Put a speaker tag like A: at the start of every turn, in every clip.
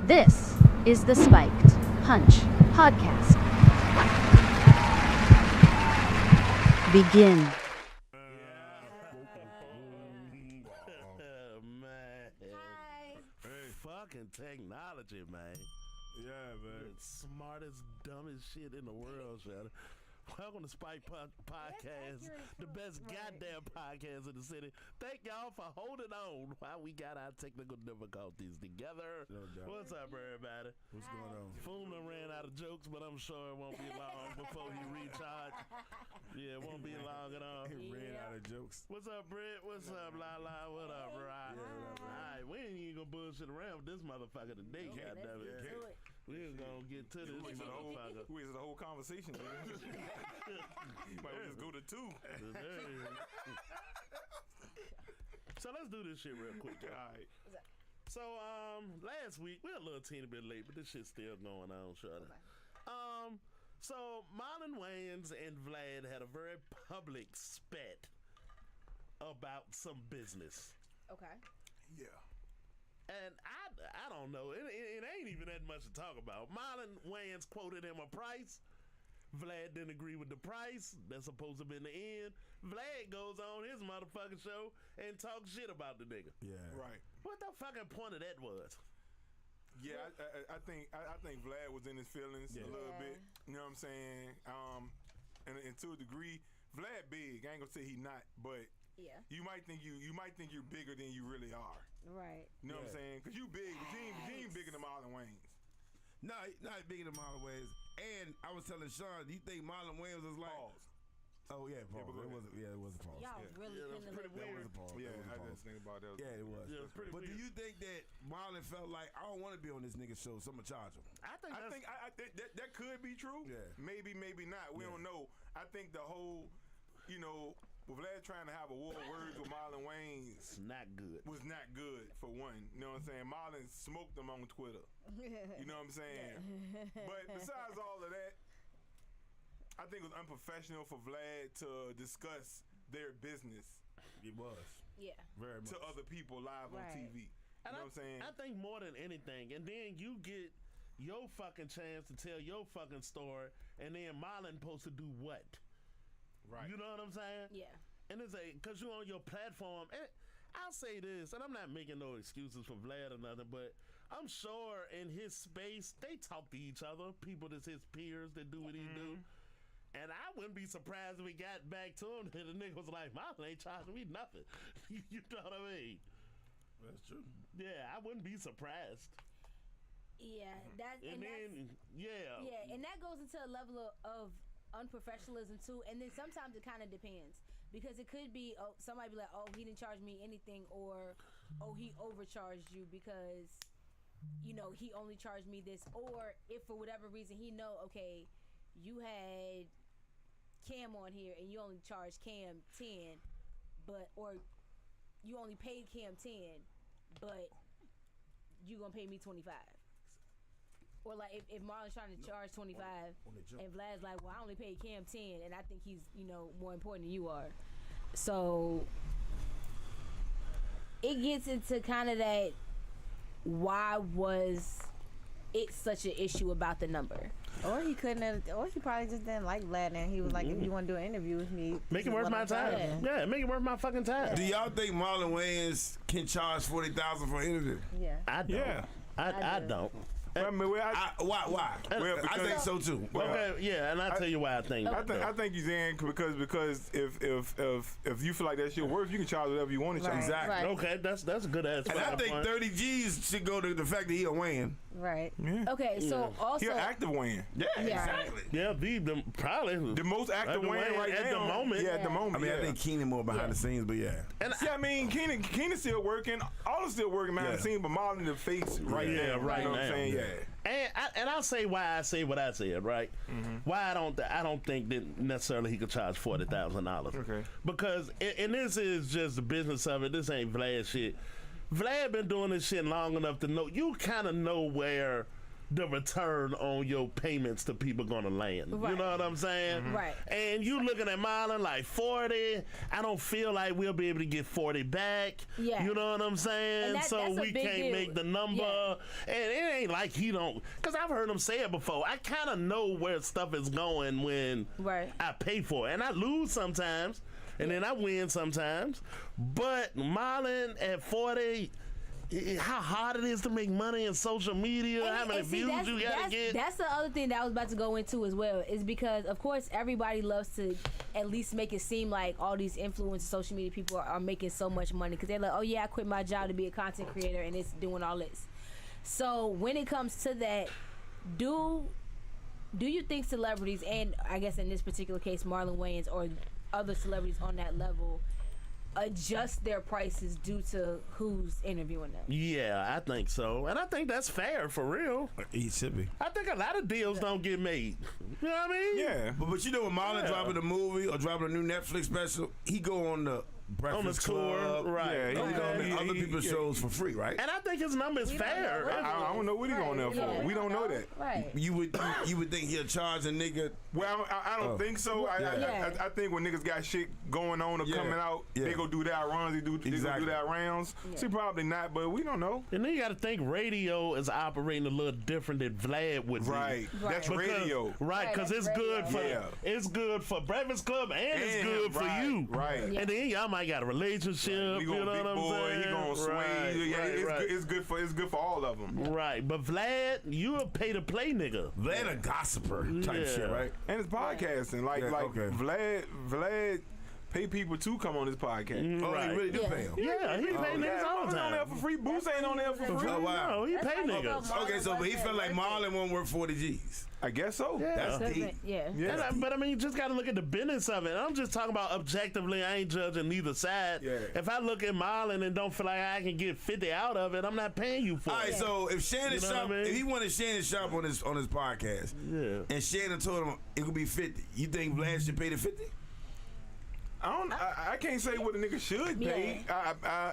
A: This is the Spiked Hunch Podcast. Begin.
B: Man.
C: Hi.
B: Fucking technology, man.
D: Yeah, man.
B: Smartest, dumbest shit in the world, Shadow. Welcome to Spike Podcast, the best goddamn podcast in the city. Thank y'all for holding on while we got our technical difficulties together.
D: No doubt.
B: What's up, everybody?
D: What's going on?
B: Fool done ran out of jokes, but I'm sure it won't be long before he recharge. Yeah, it won't be long at all.
D: He ran out of jokes.
B: What's up, Britt? What's up, Lala? What up, Rod? All right, we ain't even gonna bullshit around with this motherfucker today, goddammit.
C: Let's do it.
B: We ain't gonna get to this motherfucker.
D: We wasted the whole conversation. You might just go to two.
B: So let's do this shit real quick. All right. So last week we're a little teeny bit late, but this shit's still going on, Shorty. So Marlon Wayans and Vlad had a very public spat about some business.
C: Okay.
D: Yeah.
B: And I don't know. It ain't even that much to talk about. Marlon Wayans quoted him a price. Vlad didn't agree with the price. That's supposed to be in the end. Vlad goes on his motherfucking show and talks shit about the nigga.
D: Yeah. Right.
B: What the fucking point of that was?
D: Yeah, I think Vlad was in his feelings a little bit. You know what I'm saying? And to a degree, Vlad big. I ain't gonna say he not, but
C: Yeah.
D: you might think you're bigger than you really are.
C: Right.
D: You know what I'm saying? Because you big, but you ain't bigger than Marlon Wayans.
E: No, not bigger than Marlon Wayans. And I was telling Sean, do you think Marlon Wayans was like?
D: Pause.
E: Oh yeah, pause. It was a pause.
C: Y'all
D: Yeah.
C: really
B: Yeah, that's
C: couldn't
B: pretty
C: live
B: weird.
E: It was a pause.
D: Yeah,
E: It was a
D: I
E: pause.
D: just think about that.
E: Yeah, it was.
B: Yeah, it's pretty
E: But
B: weird.
E: do you think that Marlon felt like I don't want to be on this nigga show, so I'm gonna charge him?
B: I think
D: I think that could be true.
E: Yeah.
D: Maybe not. We don't know. I think the whole, with Vlad trying to have a war of words with Marlon Wayans
B: it's not good.
D: was not good for one. You know what I'm saying? Marlon smoked him on Twitter. You know what I'm saying? But besides all of that, I think it was unprofessional for Vlad to discuss their business
E: It was
C: Yeah.
E: very much.
D: to other people live on
C: Right.
D: TV. You
B: And
D: know what I'm saying?
B: I think more than anything, and then you get your fucking chance to tell your fucking story, and then Marlon supposed to do what?
D: Right.
B: You know what I'm saying?
C: Yeah.
B: And it's because you're on your platform. And I'll say this, and I'm not making no excuses for Vlad or nothing, but I'm sure in his space, they talk to each other, people that's his peers that do what he do. And I wouldn't be surprised if we got back to him and the nigga was like, Marlon ain't charging me nothing. You know what I mean?
E: That's true.
B: Yeah, I wouldn't be surprised.
C: Yeah.
B: And then, yeah.
C: Yeah, and that goes into a level of unprofessionalism too. And then sometimes it kind of depends because it could be somebody be like, oh, he didn't charge me anything, or oh, he overcharged you because he only charged me this, or if for whatever reason he know, okay, you had Cam on here and you only charged Cam 10, or you only paid Cam 10, but you gonna pay me 25. Or like if Marlon's trying to charge 25 and Vlad's like, well, I only paid Cam 10 and I think he's, more important than you are. So it gets into kind of that, why was it such an issue about the number?
F: Or he couldn't have, or he probably just didn't like Vlad, and he was like, if you want to do an interview with me,
B: Make it
F: this is
B: worth
F: what
B: my
F: I'm
B: time.
F: charging.
B: Yeah, make it worth my fucking time.
E: Do y'all think Marlon Wayans can charge $40,000 for an interview?
F: Yeah.
B: I don't.
D: Yeah.
B: I don't.
D: I mean,
E: Why?
D: Well,
E: I think so too.
B: Okay, yeah, and I'll tell you why I think that.
D: I think he's in because if you feel like that's your worth, you can charge whatever you want to charge.
E: Exactly.
F: Right.
B: Okay, that's a good answer.
E: And I think 30 G's should go to the fact that he a Wayne.
F: Right.
C: Okay, so also
D: He an active Wayne.
E: Yeah, exactly.
B: Yeah, probably
D: The most active
B: Wayne
D: Wayne right
B: at
D: now.
B: the moment.
D: Yeah, at the moment.
E: I mean,
D: yeah.
E: I think Keenan more behind the scenes, but yeah.
B: And
D: See, I mean, Keenan's still working. All is still working behind the scenes, but Marlon the face right
B: Yeah,
D: now.
B: right
D: you know what I'm
B: now.
D: saying?
B: Yeah.
D: Yeah.
B: And I'll say why I say what I said, right? Why I don't think that necessarily he could charge $40,000.
D: Okay.
B: Because and this is just the business of it. This ain't Vlad shit. Vlad been doing this shit long enough to know. You kind of know where the return on your payments to people gonna land. You
C: Right.
B: know what I'm saying?
C: Right.
B: And you looking at Marlon like 40. I don't feel like we'll be able to get 40 back.
C: Yeah.
B: You know what I'm saying?
C: And
B: So
C: that's a
B: we
C: big
B: can't
C: deal.
B: make the number.
C: Yeah.
B: And it ain't like he don't, because I've heard him say it before. I kind of know where stuff is going when
C: Right.
B: I pay for it. And I lose sometimes, and then I win sometimes. But Marlon at 40, how hard it is to make money in social media, how many
C: see,
B: views you gotta get.
C: That's the other thing that I was about to go into as well, is because of course everybody loves to at least make it seem like all these influencers, social media people are making so much money because they're like, oh yeah, I quit my job to be a content creator and it's doing all this. So when it comes to that, do you think celebrities, and I guess in this particular case Marlon Wayans or other celebrities on that level, adjust their prices due to who's interviewing them?
B: Yeah, I think so. And I think that's fair, for real.
E: He should be.
B: I think a lot of deals don't get made. You know what I mean?
D: Yeah.
E: But you know when Marlon
B: Yeah.
E: dropping a movie or dropping a new Netflix special, he go on the Breakfast
B: tour,
E: Club,
B: right.
D: Yeah,
E: He go on the other people's shows for free, right?
B: And I think his number is
C: We don't know
B: fair.
C: what
D: I don't know what he going there for.
C: Yeah,
D: We don't know that.
C: Right.
E: You would think he'll charge a nigga.
D: Well, I don't
E: Oh.
D: think so.
C: Yeah.
D: I think when niggas got shit going on or
E: Yeah.
D: coming out,
E: Yeah.
D: they go do their runs, they go
E: Exactly.
D: do their rounds. See, probably not, but we don't know.
B: And then you got to think radio is operating a little different than Vlad would be.
D: Right. That's
C: Right.
D: radio.
B: Right,
C: Right,
B: because
C: that's
B: it's good for
D: radio.
B: it's good for Breakfast Club and it's
D: And,
B: good for
D: right,
B: you.
D: right.
C: Yeah.
B: And then y'all might got a relationship.
D: He
B: You
D: gonna
B: know
D: big
B: what I'm
D: boy.
B: saying?
D: He gonna swing.
B: Right,
D: Yeah,
B: right,
D: it's
B: right.
D: good. It's good for all of them.
B: Right, but Vlad, you a pay to play nigga.
E: Vlad a gossiper type
B: Yeah.
E: shit, right?
D: And it's podcasting. Like
E: Yeah, okay.
D: Vlad pay people to come on his podcast.
E: Oh,
B: Right.
E: he really do
C: Yeah.
E: pay him.
B: Yeah, he pay niggas all the
D: He's on there
B: time.
D: for free. Boost ain't on there for free.
E: Oh, wow.
B: No, he
C: That's
B: pay
C: like
B: niggas.
C: Marlon
E: Okay, so but he
C: wasn't
E: felt like
C: worth it.
E: Marlon won't work 40 G's.
D: I guess so.
B: Yeah.
E: That's
C: Doesn't-
E: deep.
C: Yeah.
D: Yeah.
B: But I mean, you just got to look at the business of it. I'm just talking about objectively. I ain't judging neither side.
D: Yeah.
B: If I look at Marlon and don't feel like I can get 50 out of it, I'm not paying you for
E: All right,
B: it.
E: so if Shannon
B: You know
E: Sharp,
B: what I mean?
E: if he wanted Shannon Sharp on his podcast,
B: Yeah.
E: and Shannon told him it could be 50, you think Vlad should pay the 50?
D: I can't say what a nigga should pay.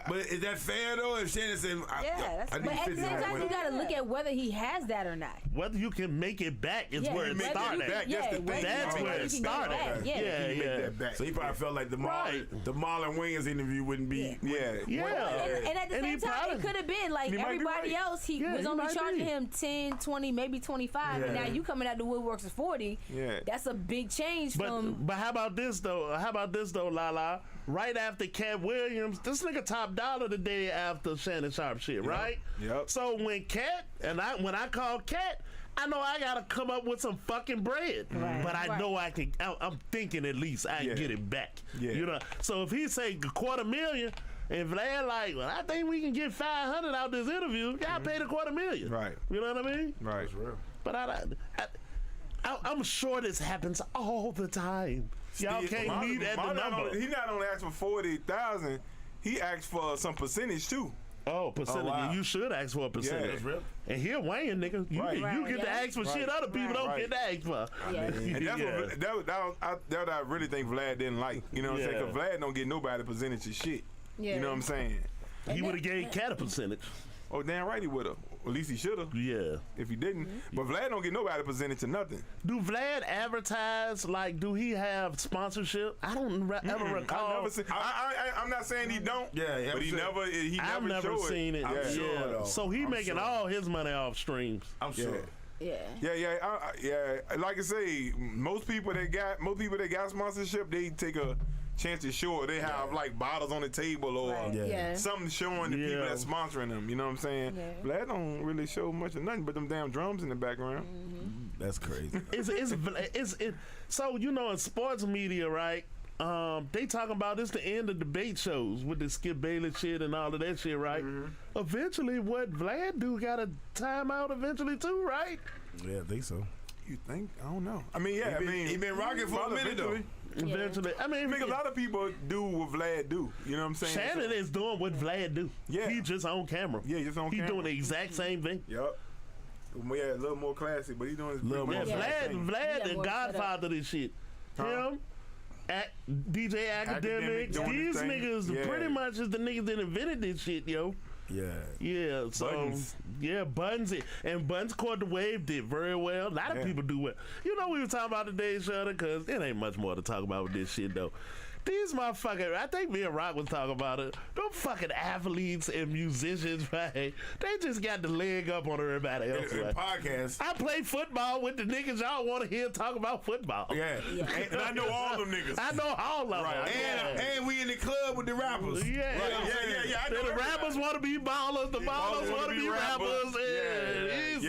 E: But is that fair though? If Shannon said,
F: Yeah,
E: I need
C: But at the
E: 50
C: same
E: on
C: time,
E: that
C: you
E: one.
C: gotta look at whether he has that or not.
B: Whether you can make it back is
C: Yeah,
B: where it
C: whether you
B: started.
C: can-
D: Back,
C: yeah,
D: that's the thing.
C: whether you
B: That's
C: can-
B: where
C: whether
B: it
C: you can get
B: started.
C: back, Yeah.
B: Yeah,
D: Can you
B: yeah.
D: make that back?
E: So he probably felt like the
B: Right.
E: Marlon Wayans interview wouldn't be.
D: Yeah.
B: Yeah.
C: And at the
B: And he
C: same time,
B: probably-
C: it could have been like
D: He might be
C: everybody
D: right.
C: else. He
B: Yeah,
C: was
B: he
C: only
B: might
C: charging
B: be.
C: him 10, 20, maybe 25, and
E: Yeah.
C: now you coming out the woodworks is 40.
D: Yeah.
C: That's a big change
B: But
C: from.
B: but how about this though? Lala? Right after Cat Williams, this nigga top dollar the day after Shannon Sharp shit, right?
D: Yep.
B: So when when I call Cat, I know I gotta come up with some fucking bread, but I know I can. I'm thinking at least I
D: Yeah.
B: can get it back.
D: Yeah.
B: You know. So if he say $250,000. And Vlad like, well, I think we can get 500 out this interview. Y'all pay the $250,000.
D: Right.
B: You know what I mean?
D: Right.
B: But I'm sure this happens all the time. Y'all can't
D: Marlon-
B: meet at the
D: Marlon
B: number.
D: He not only asked for 40,000, he asked for some percentage too.
B: Oh, percentage.
E: Oh, wow.
B: You should ask for a percentage.
D: Yeah. That's
E: real.
B: And here, Wayne, nigga, you,
D: Right.
B: you
C: Right,
B: get to
C: yeah.
B: ask for shit
D: Right.
B: other people don't
D: Right.
B: get to ask for.
C: Yeah.
D: And that's
B: Yeah.
D: what I really think Vlad didn't like. You know what I'm saying?
B: Yeah.
D: Because Vlad don't get nobody percentage of shit.
C: Yeah.
D: You know what I'm saying?
B: He would have gave Cat a percentage.
D: Oh, damn right he would have. At least he should have.
B: Yeah.
D: If he didn't. But Vlad don't get nobody percentage of nothing.
B: Do Vlad advertise? Like, do he have sponsorship? I don't ever recall.
D: I never seen, I'm not saying he don't.
E: Yeah, yeah,
D: But he
E: I'm
D: never. He
B: I've never
D: showed
B: seen it.
E: I'm
D: Yeah.
E: sure,
B: Yeah.
E: though.
B: So he
E: I'm
B: making
E: sure.
B: all his money off streams.
E: I'm sure.
C: Yeah.
D: Yeah. Like I say, most people that got sponsorship, they take a chance to show it. They have like bottles on the table or
C: Right.
E: Yeah.
C: Yeah.
D: something showing the people
B: Yeah.
D: that's sponsoring them. You know what I'm saying?
C: Yeah.
D: Vlad don't really show much of nothing but them damn drums in the background.
E: That's crazy.
B: So you know in sports media, right? They talking about this the end of debate shows with the Skip Bayless shit and all of that shit, right? Eventually, what Vlad do got a timeout eventually too, right?
E: Yeah, I think so.
D: You think? I don't know. I mean, yeah.
E: He been rocking for a
D: probably
E: minute though.
D: eventually.
B: Eventually, I mean,
D: I think a lot of people do what Vlad do. You know what I'm saying?
B: Shannon is doing what Vlad do.
D: Yeah.
B: He just on camera.
D: Yeah, just on
B: He
D: camera.
B: doing the exact same thing.
D: Yep. Yeah, a little more classy, but he doing his
E: Little
D: pretty
B: Yeah,
E: more
D: much the
B: Vlad,
D: same thing.
B: Vlad,
C: Yeah,
B: the
C: more set up.
B: godfather of this shit.
D: Huh?
B: Him, DJ
D: Academic
B: Academics,
D: doing
B: these
D: his thing.
B: niggas
D: Yeah.
B: pretty much is the niggas that invented this shit, yo. Yeah, so
D: Buttons.
B: yeah, Buttons and Buttons caught the wave, did very well. A lot of
D: Yeah.
B: people do well. You know, we were talking about today, Shutter, because it ain't much more to talk about with this shit though. These motherfuckers, I think me and Rock was talking about it. Them fucking athletes and musicians, right? They just got the leg up on everybody else.
E: In
B: Right?
E: podcast.
B: I play football with the niggas y'all want to hear talk about football.
E: Yeah.
D: And I know all them niggas.
B: I know all of them.
D: Right.
E: And we in the club with the rappers.
B: Yeah,
D: Right, yeah. I know
B: The
D: everybody.
B: rappers want to be ballers. The ballers want to be rappers. Easy.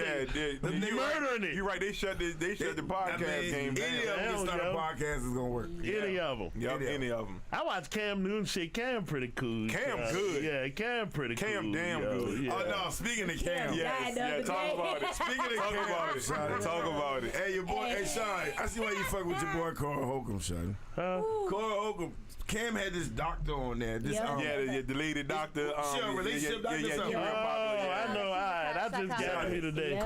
D: You
B: murdering it.
D: You right. They shut the podcast game down.
E: Any of them
B: Hell,
E: can start
B: yo.
E: a podcast is gonna work.
B: Any of them.
D: Yup, any of them.
B: I watch Cam Newton shit. Cam pretty cool.
D: Cam good.
B: Yeah, Cam pretty cool.
D: Cam damn
B: yo.
D: good.
B: Yeah.
E: Oh no, speaking of Cam.
C: Yeah.
D: Talk about it.
E: Speaking of
D: Talk
E: Cam,
D: about it.
E: Sean,
D: Talk about it.
E: Hey, your boy, hey Sean, I see why you fuck with your boy Corey Holcomb, Sean. Corey Holcomb, Cam had this doctor on there. This,
C: Yeah.
D: Yeah, the lady doctor.
E: She a relationship doctor or
D: yeah,
E: something?
D: real
B: Oh,
D: popular, yeah.
B: I know. All right, I just got me today.
C: Yeah.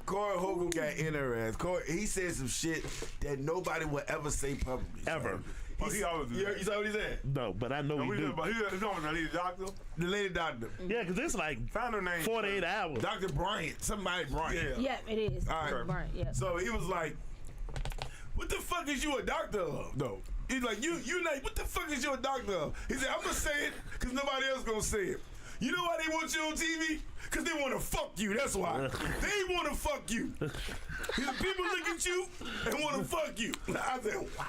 E: Corey Holcomb got in her ass. He said some shit that nobody would ever say publicly.
B: Ever.
D: Oh, he always do
E: You
D: that.
E: saw what he said?
B: No, but I know
D: No,
B: we
D: we
B: do.
D: talking about he's talking about the lady doctor.
E: The lady doctor,
B: Yeah, because it's like
D: Find her name.
B: 48 hours.
E: Dr. Bryant, somebody Bryant.
D: Yeah.
C: Yep, it is.
E: All right.
C: Burnt, yep.
E: So he was like, "What the fuck is you a doctor of?" No. He's like, you like, what the fuck is you a doctor of? He said, I'm gonna say it because nobody else gonna say it. You know why they want you on TV? Because they want to fuck you. That's why. They want to fuck you. He said, people look at you and want to fuck you. I said, wow.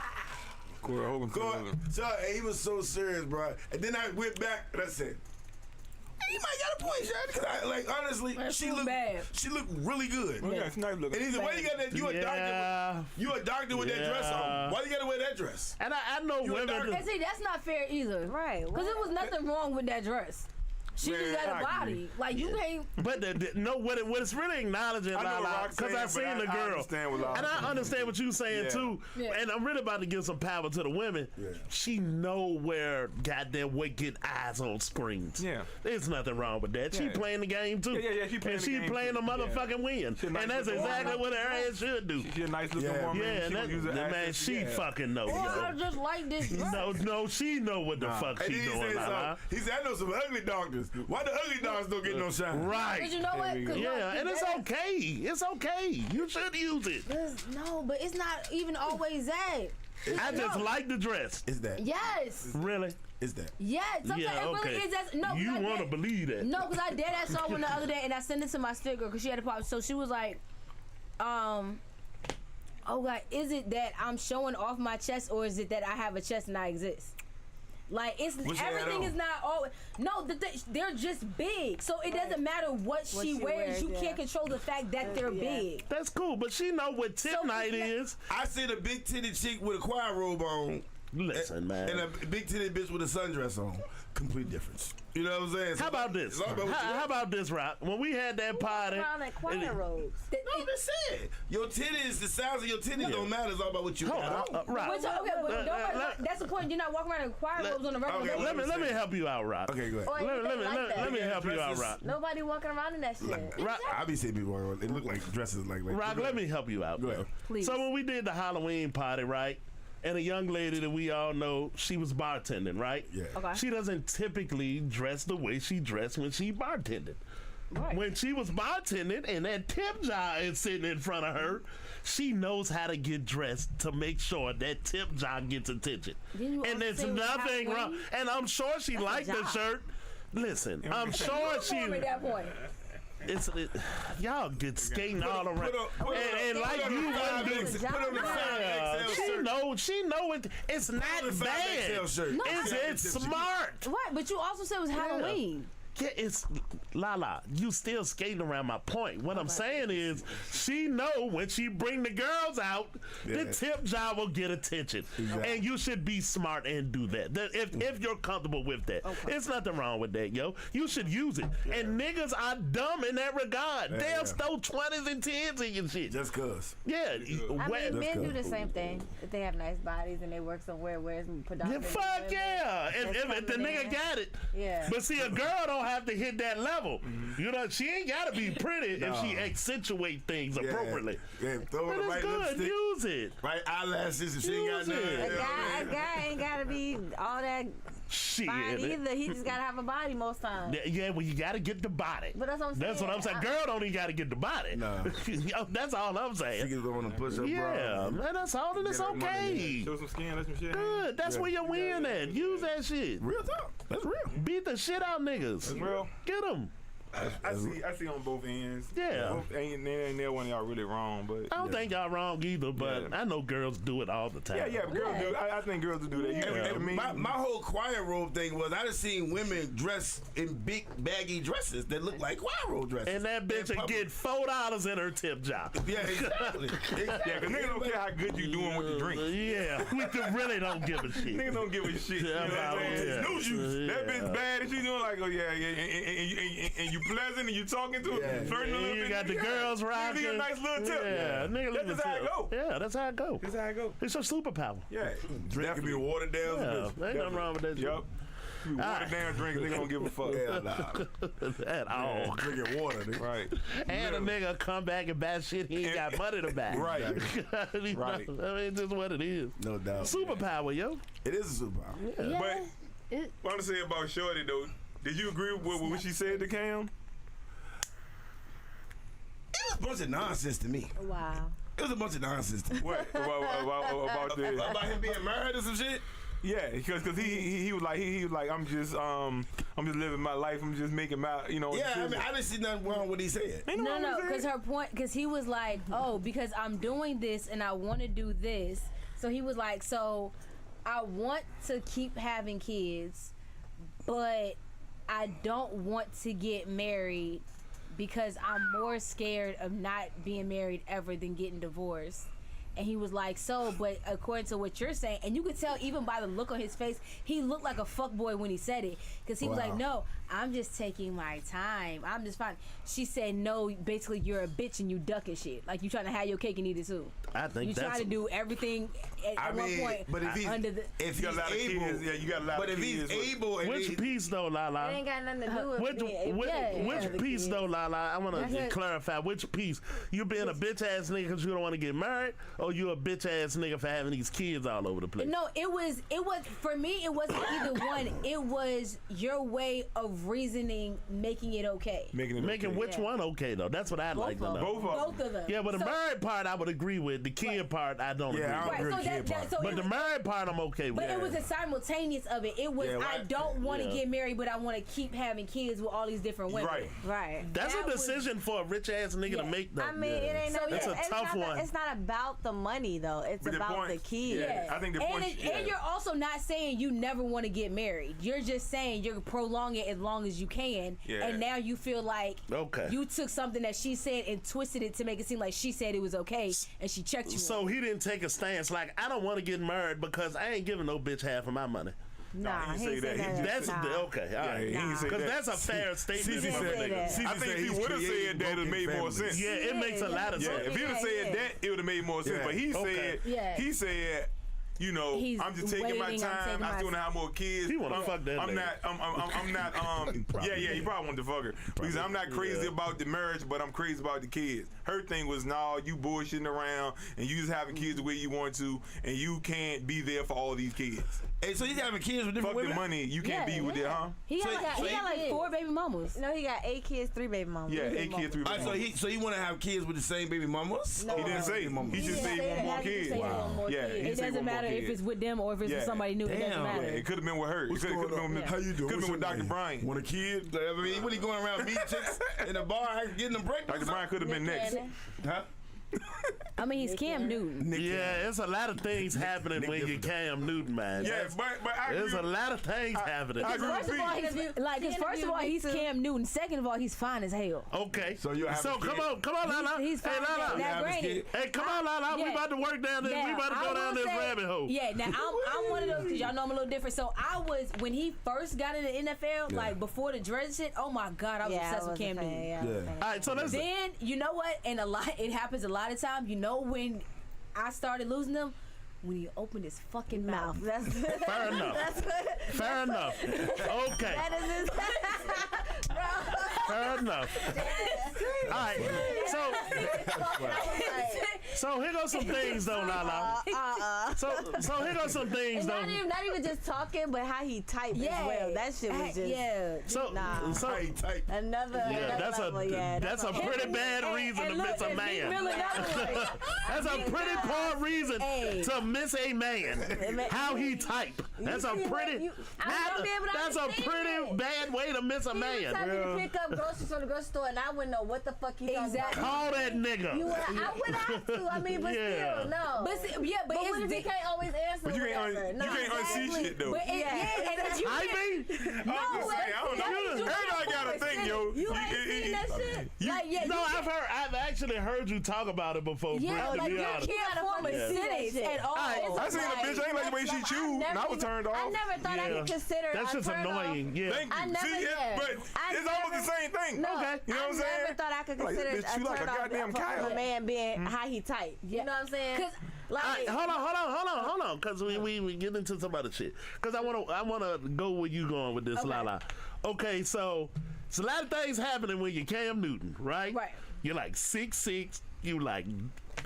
D: Corey Hogan.
E: So he was so serious, bro. And then I went back and I said, "Hey, you might got a point, Shad." Because I, like, honestly,
C: That's
E: she
C: too
E: looked
C: bad.
E: really good.
D: Yeah, it's nice looking.
E: And he said, "Why you got that? You a doctor?
B: Yeah.
E: You a doctor with that dress
B: Yeah.
E: on? Why you gotta wear that dress?"
B: And I know
E: You a
B: women.
E: doctor?
C: And see, that's not fair either.
F: Right.
C: Because there was nothing wrong with that dress. She just
D: Man,
C: got a
D: I
C: body.
D: agree.
C: Like, you can't.
B: But no, what it's really acknowledging,
D: I know what
B: Lala,
D: Rock's
B: because I
D: saying,
B: seen
D: but
B: the
D: I
B: girl,
D: understand what Lala's
B: and I
D: saying.
B: understand what you're saying
D: Yeah.
B: too.
C: Yeah.
B: And I'm really about to give some power to the women.
E: Yeah.
B: She know where goddamn what get eyes on screens.
D: Yeah.
B: There's nothing wrong with that. She
D: Yeah.
B: playing the game too.
D: Yeah, she playing
B: and
D: the
B: she
D: game
B: playing
D: too.
B: the motherfucking win.
D: She a nice
B: And that's
D: looking
B: exactly
D: woman.
B: what her ass should do.
D: She's a nice looking
E: Yeah.
D: woman.
B: Yeah,
D: She
B: and
D: gonna use her
B: man,
D: access,
B: she
D: yeah.
B: fucking know.
C: Or I
B: yo.
C: just like this dress.
B: No, she know what the fuck
E: And
B: she
E: then he
B: doing,
E: said
B: Lala.
E: something. He said, "I know some ugly doctors. Why the ugly doctors don't get no shine?"
B: Right.
C: But you know what? 'Cause
B: Yeah,
C: look,
B: and it's
C: that-
B: okay. It's okay. You should use it.
C: No, but it's not even always that.
B: I just
C: No.
B: like the dress.
E: Is that?
C: Yes.
B: Really?
E: Is that?
C: Yes. Sometimes
B: Yeah,
C: it really
B: okay.
C: is. That's, no, 'cause
B: You
C: I
B: want to
C: did-
B: believe that?
C: No, because I did that saw one the other day and I sent it to my sticker because she had a pop. So she was like, oh God, is it that I'm showing off my chest or is it that I have a chest and I exist? Like, it's
E: What she had
C: everything
E: on?
C: is not always. No, they're just big. So it doesn't matter what she wears. You
F: yeah.
C: can't control the fact that they're
F: Yeah.
C: big.
B: That's cool, but she know what tip
C: So
B: night
C: it's
B: is.
E: I seen a big titty chick with a choir robe on,
B: Listen, man.
E: and a big titty bitch with a sundress on. Complete difference. You know what I'm saying?
B: How about this?
E: It's all about what you
B: How about this, Rock? When we had that party,
F: Around that choir robes.
E: No, I'm just saying. Your titties, the size of your titties don't matter. It's all about what you
B: hold
E: got
B: on,
E: on.
B: Rock.
C: Which, okay, but don't worry,
B: let-
C: that's the point. You're not walking around in choir robes on the regular
E: okay,
C: basis.
B: Let me help you out, Rock.
E: Okay, go ahead.
F: Or anything like that.
B: Let me help you out,
E: Dresses.
B: Rock.
F: Nobody walking around in that shit.
B: Rock,
E: I be seeing people wearing. It look like dresses like.
B: Rock, let me help you out.
E: Go ahead.
C: Please.
B: So when we did the Halloween party, right? And a young lady that we all know, she was bartending, right?
E: Yeah.
C: Okay.
B: She doesn't typically dress the way she dressed when she bartended.
C: Right.
B: When she was bartending and that tip jar is sitting in front of her, she knows how to get dressed to make sure that tip jar gets attention.
C: Didn't you
B: And
C: also
B: there's
C: say it was
B: nothing wrong.
C: Halloween?
B: And I'm sure she liked the
C: job.
B: shirt. Listen, I'm sure
C: Uniform at that point.
B: y'all get skating all around.
E: put
B: and like you wouldn't do.
E: Put on the
B: Yeah,
E: 5XL shirt.
B: she know it. It's not
E: the 5XL
B: bad.
E: shirt. No,
B: It's smart.
C: Right, but you also said it was Halloween.
B: Yeah, it's Lala. You still skating around my point. What I'm saying is, she know when she bring the girls out, the
E: Yeah.
B: tip jar will get attention, and you should be smart and do that. If you're comfortable with that, it's nothing wrong with that, yo. You should use it. And niggas are dumb in that regard. They'll
E: yeah.
B: throw 20s and 10s in your shit.
E: Just cause.
B: Yeah,
F: I
B: wet-
F: mean, men
E: good.
F: do the same thing. If they have nice bodies and they work somewhere where it's
B: yeah,
F: predominantly
B: fuck
F: women,
B: yeah.
F: that's
B: If the
F: coming
B: nigga
F: in.
B: got it.
F: Yeah.
B: But see, a girl don't have to hit that level. You know, she ain't got to be pretty if she accentuate things appropriately.
E: Yeah, throw
B: But
E: the
B: it's
E: right
B: good.
E: lipstick.
B: Use Use it.
E: Right, eyelashes and she ain't got
B: Use it.
E: none.
F: A guy ain't gotta be all that
B: Shit.
F: fine either. He just gotta have a body most times.
B: Yeah, well, you gotta get the body.
F: But that's what I'm saying.
B: That's what I'm saying. Girl don't even gotta get the body.
E: No.
B: Yo, that's all I'm
E: She
B: saying.
E: can go on a push-up,
B: Yeah,
E: bro.
B: man, that's all, and it's
E: Get her money
B: okay.
D: Show some skin, let some shit.
B: Good. That's where you win at. Use that shit.
E: Real talk. That's real.
B: Beat the shit out niggas.
D: That's real.
B: Get them.
D: I see on both ends.
B: Yeah.
D: Both, ain't there one of y'all really wrong, but
B: I don't think y'all wrong either, but
D: Yeah.
B: I know girls do it all the time.
D: yeah, girls do. I think girls do that. You know what I mean?
E: My whole choir robe thing was I just seen women dressed in big baggy dresses that look like choir robe dresses.
B: And that bitch
E: In
B: would
E: public.
B: get $4 in her tip jar.
E: Yeah, exactly.
D: Yeah, because niggas don't care how good you doing with the drink.
B: Yeah, we really don't give a shit.
D: Niggas don't give a shit. You know what
B: Yeah,
D: I'm saying?
B: yeah.
D: No juice. That
B: Yeah.
D: bitch bad and she doing like, oh yeah, and you pleasant and you talking to her,
E: Yeah.
D: flirting a little
B: You
D: bit.
B: got the girls rocking.
D: Leave a nice little tip.
B: Yeah, nigga,
D: That's
B: leave
D: just
B: a
D: how it
B: tip.
D: go.
B: Yeah, that's how it go.
D: That's how it go.
B: It's your superpower.
D: Yeah.
E: Drink can be watered down.
B: Yeah, ain't nothing wrong with that shit.
D: Yup. You water down drink, nigga don't give a fuck.
E: Hell nah.
B: At all.
E: Drinking water, nigga.
D: Right.
B: And a nigga come back and buy shit he ain't got money to buy.
D: Right.
B: You know,
D: Right.
B: I mean, it's just what it is.
E: No doubt.
B: Superpower, yo.
E: It is a superpower.
C: Yeah.
D: But what I'm saying about Shorty though, did you agree with what she said to Cam?
E: It was a bunch of nonsense to me.
F: Wow.
E: It was a bunch of nonsense to me.
D: What about the?
E: About him being married or some shit?
D: Yeah, because he was like I'm just living my life. I'm just making my
E: Yeah, I mean, I didn't see nothing wrong with what he said.
C: No, because her point, because he was like, oh, because I'm doing this and I want to do this. So he was like, so I want to keep having kids, but I don't want to get married because I'm more scared of not being married ever than getting divorced. And he was like, so, but according to what you're saying, and you could tell even by the look on his face, he looked like a fuckboy when he said it. Because he was like, no, I'm just taking my time. I'm just fine. She said, no, basically you're a bitch and you ducking shit. Like you trying to have your cake and eat it too.
B: I think
C: You
B: that's
C: trying to do everything at one point
E: but if he's,
C: under the...
E: if
D: You
E: he's
D: got a lot of
E: able,
D: kids. Yeah, you got a lot
E: but
D: of
E: if he's
D: kids.
E: able, and
B: Which
E: he,
B: piece though,
F: It
B: Lala?
F: ain't got nothing to do with
B: Which piece though, Lala? I want to
C: That's it.
B: clarify. Which piece? You being a bitch ass nigga because you don't want to get married, or you a bitch ass nigga for having these kids all over the place?
C: No, it was for me. It wasn't either one. It was your way of reasoning, making it okay.
D: Making
B: Which one okay though? That's what I'd like to know.
C: Both of them.
B: Yeah, but the
C: So-
B: married part I would agree with. The kid part I don't agree
E: I
B: with.
E: don't agree
C: so
E: with
C: that,
E: kid part.
C: so
B: But
C: it
B: the
C: was,
B: married part I'm okay with.
C: but it was a simultaneous of it. It was
E: Yeah,
C: I
E: right.
C: don't want to
B: Yeah.
C: get married, but I want to keep having kids with all these different women.
D: Right.
F: Right.
B: That's
C: that
B: a
C: was-
B: decision for a rich ass nigga to
C: Yeah.
B: make though.
F: I mean, it ain't.
C: So,
B: That's
C: yeah,
B: a
F: it's
B: tough
F: not
B: one.
F: It's not about the money though. It's
D: But the
F: about
D: point-
F: the kids.
D: Yeah. I think the
C: and,
D: point-
C: and you're also not saying you never want to get married. You're just saying you're prolonging it as long as you can.
D: Yeah.
C: And now you feel like
B: Okay.
C: you took something that she said and twisted it to make it seem like she said it was okay, and she checked you.
B: So he didn't take a stance like I don't want to get married because I ain't giving no bitch half of my money.
F: Nah,
D: he
F: he
D: say
F: ain't
D: that.
F: say
D: He
F: that.
B: That's
F: Nah.
B: okay. All
D: Yeah,
B: right.
D: he ain't say
B: Because
D: that.
B: that's a fair statement.
F: He didn't
B: from a
F: say
B: nigga.
F: that.
D: I think if he would have said that, it would have made more sense.
B: Yeah, it makes a lot of
D: Yeah,
B: sense.
D: if he'd have said that, it would have made more sense.
E: Yeah.
D: But he
B: Okay.
D: said,
C: Yeah.
D: he said, you know,
C: He's
D: I'm just taking my
C: waiting, I'm
D: time.
C: taking
D: I
C: my
D: still want to have more kids.
B: He wanna fuck that
D: I'm
B: lady.
D: not. I'm not. Yeah. He probably wanted to fuck her. Because I'm not crazy about the marriage, but I'm crazy about the kids. Her thing was, nah, you bullshitting around and you just having kids the way you want to, and you can't be there for all these kids.
E: Hey, so he's having kids with different
D: Fuck the
E: women?
D: money. You can't be with it, huh?
C: He got like 4 baby mamas.
F: No, he got 8 kids, 3 baby mamas.
D: Yeah, 8 kids, 3
E: All right,
D: baby.
E: so he want to have kids with the same baby mamas?
F: No.
D: He didn't say. He just said he want more kids.
C: Yeah,
D: he
C: it
D: said
C: doesn't
D: one more
C: matter if
D: kid.
C: it's with them or if it's with
D: Yeah.
C: somebody new. It doesn't
E: Damn.
C: matter.
D: Yeah, it could have been with her.
E: What's
D: It could
E: going
D: have
E: on?
D: been.
E: How you doing?
D: Could have been with
E: What's
D: Dr.
E: your
D: Brian.
E: name? Want a kid? I mean, what he going around meeting chicks in the bar, getting them pregnant?
D: Dr. Brian could have been next.
E: Huh?
C: I mean, he's Cam Newton.
E: Nick
B: Yeah, it's a lot of things happening when you Cam Newton, man.
D: Yeah, but I
B: There's a
D: agree.
B: lot of things happening.
D: I agree with
C: First of all,
D: Pete.
C: first of all, he's Cam Newton. Second of all, he's fine as hell.
B: Okay.
E: So you have a
B: come
E: kid?
B: on, Lala.
C: He's
B: Hey,
C: fine.
B: Lala.
C: Now,
E: have a
C: granted,
E: kid?
B: Hey, come on, Lala. We
C: Yeah.
B: about to work down this. We
C: Now,
B: about to
C: I
B: go down
C: will
B: this
C: say-
B: rabbit hole.
C: Yeah, now I'm one of those because y'all know I'm a little different. So I was when he first got in the NFL, like before the dread shit. Oh my God, I was obsessed with Cam Newton.
E: Yeah.
B: All right, so let's.
C: Then you know what? And it happens a lot of times. You know when I started losing them when he opened his fucking mouth.
F: That's
B: Fair enough.
F: That's what.
B: Fair enough. Okay.
F: That is his. Bro.
B: Fair enough. All right. So here goes some things though, Lala. So here goes some things though.
F: Not even just talking, but how he typed as well. That shit was just
B: So
F: another.
B: that's a pretty bad reason to miss a man. That's a pretty poor reason to miss a man. How he type. That's a pretty bad way to miss a man.
F: He was to pick up groceries from the grocery store, and I wouldn't know what the fuck he talking about.
B: Call that nigga.
F: I would have to. I mean, but still, no.
C: But
F: what if he can't always answer?
D: But you can't unsee shit though.
C: But
B: I
D: don't know. Everybody got a thing, yo.
F: You ain't seen that shit?
B: I've actually heard you talk about it before.
C: yeah,
B: Brent, to
C: like
B: be
C: you
B: honest.
C: can't form a sentence at all.
D: I seen a bitch. I ain't like the way she chewed, and I was turned off.
F: I never thought I could consider
B: That's just annoying. Yeah.
D: Thank you.
F: I never
D: See, but it's almost the same thing.
F: No,
B: Okay.
D: You know what I'm saying?
F: I never thought I could
D: Like,
F: consider
D: bitch, you
F: a
D: like a
F: turn off
D: goddamn
F: from
D: cow.
F: a man being how he type. You know what I'm saying?
C: Because
F: like,
B: Hold on, because we get into some other shit. Because I wanna go where you going with this,
C: Okay.
B: Lala. Okay, so it's a lot of things happening when you're Cam Newton, right?
C: Right.
B: You're like 6'6", you like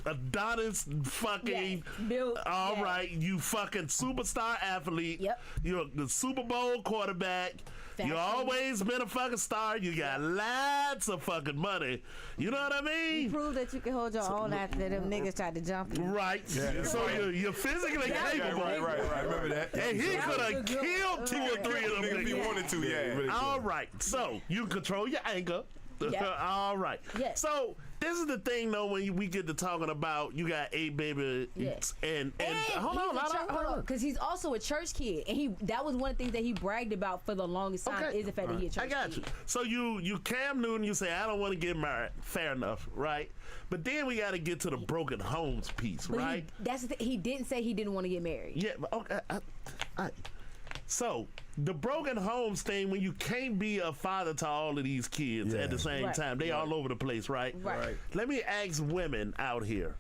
B: Adonis fucking.
C: Yes, built,
B: All
C: yes.
B: right, you fucking superstar athlete.
C: Yep.
B: You're the Super Bowl quarterback. You
C: Fashion.
B: always been a fucking star. You got lots of fucking money. You know what I mean?
F: prove that you can hold your own after them niggas tried to jump you.
B: Right. So you're physically capable.
D: Right. Remember that?
B: And he could have killed 2 or 3 of them
D: If he
B: niggas.
D: wanted to, yeah.
B: All right. So you control your anger.
C: Yeah.
B: All right.
C: Yeah.
B: So this is the thing, though, when we get to talking about you got 8 baby and hold on,
C: because he's also a church kid, and that was one of the things that he bragged about for the longest time is the fact that he a church
B: I got
C: kid.
B: you. So you Cam Newton, you say I don't want to get married. Fair enough, right? But then we got to get to the broken homes piece,
C: But
B: right?
C: that's the thing. He didn't say he didn't want to get married.
B: Yeah, but okay. So the broken homes thing, when you can't be a father to all of these kids at the same
C: Right.
B: time, they all over the place, right?
C: Right.
B: Let me ask women out here.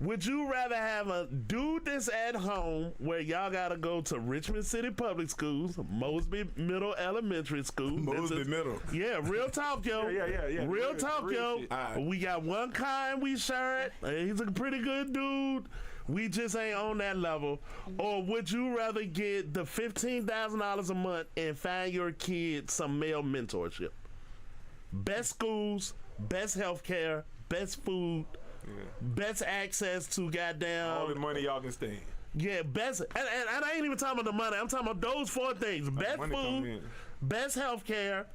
B: Would you rather have a dude that's at home where y'all gotta go to Richmond City Public Schools, Mosby Middle Elementary School?
E: Mosby Middle.
B: Yeah, real talk, yo.
D: Yeah.
B: Real talk,
D: real
B: yo.
D: shit.
E: Alright.
B: We got one kind we share it. He's a pretty good dude. We just ain't on that level. Or would you rather get the $15,000 a month and find your kid some male mentorship? Best schools, best health care, best food, best access to goddamn.
D: All the money y'all can stand.
B: Yeah, best. And I ain't even talking about the money. I'm talking about those 4 things: best
D: money come
B: food,
D: in.
B: best health care,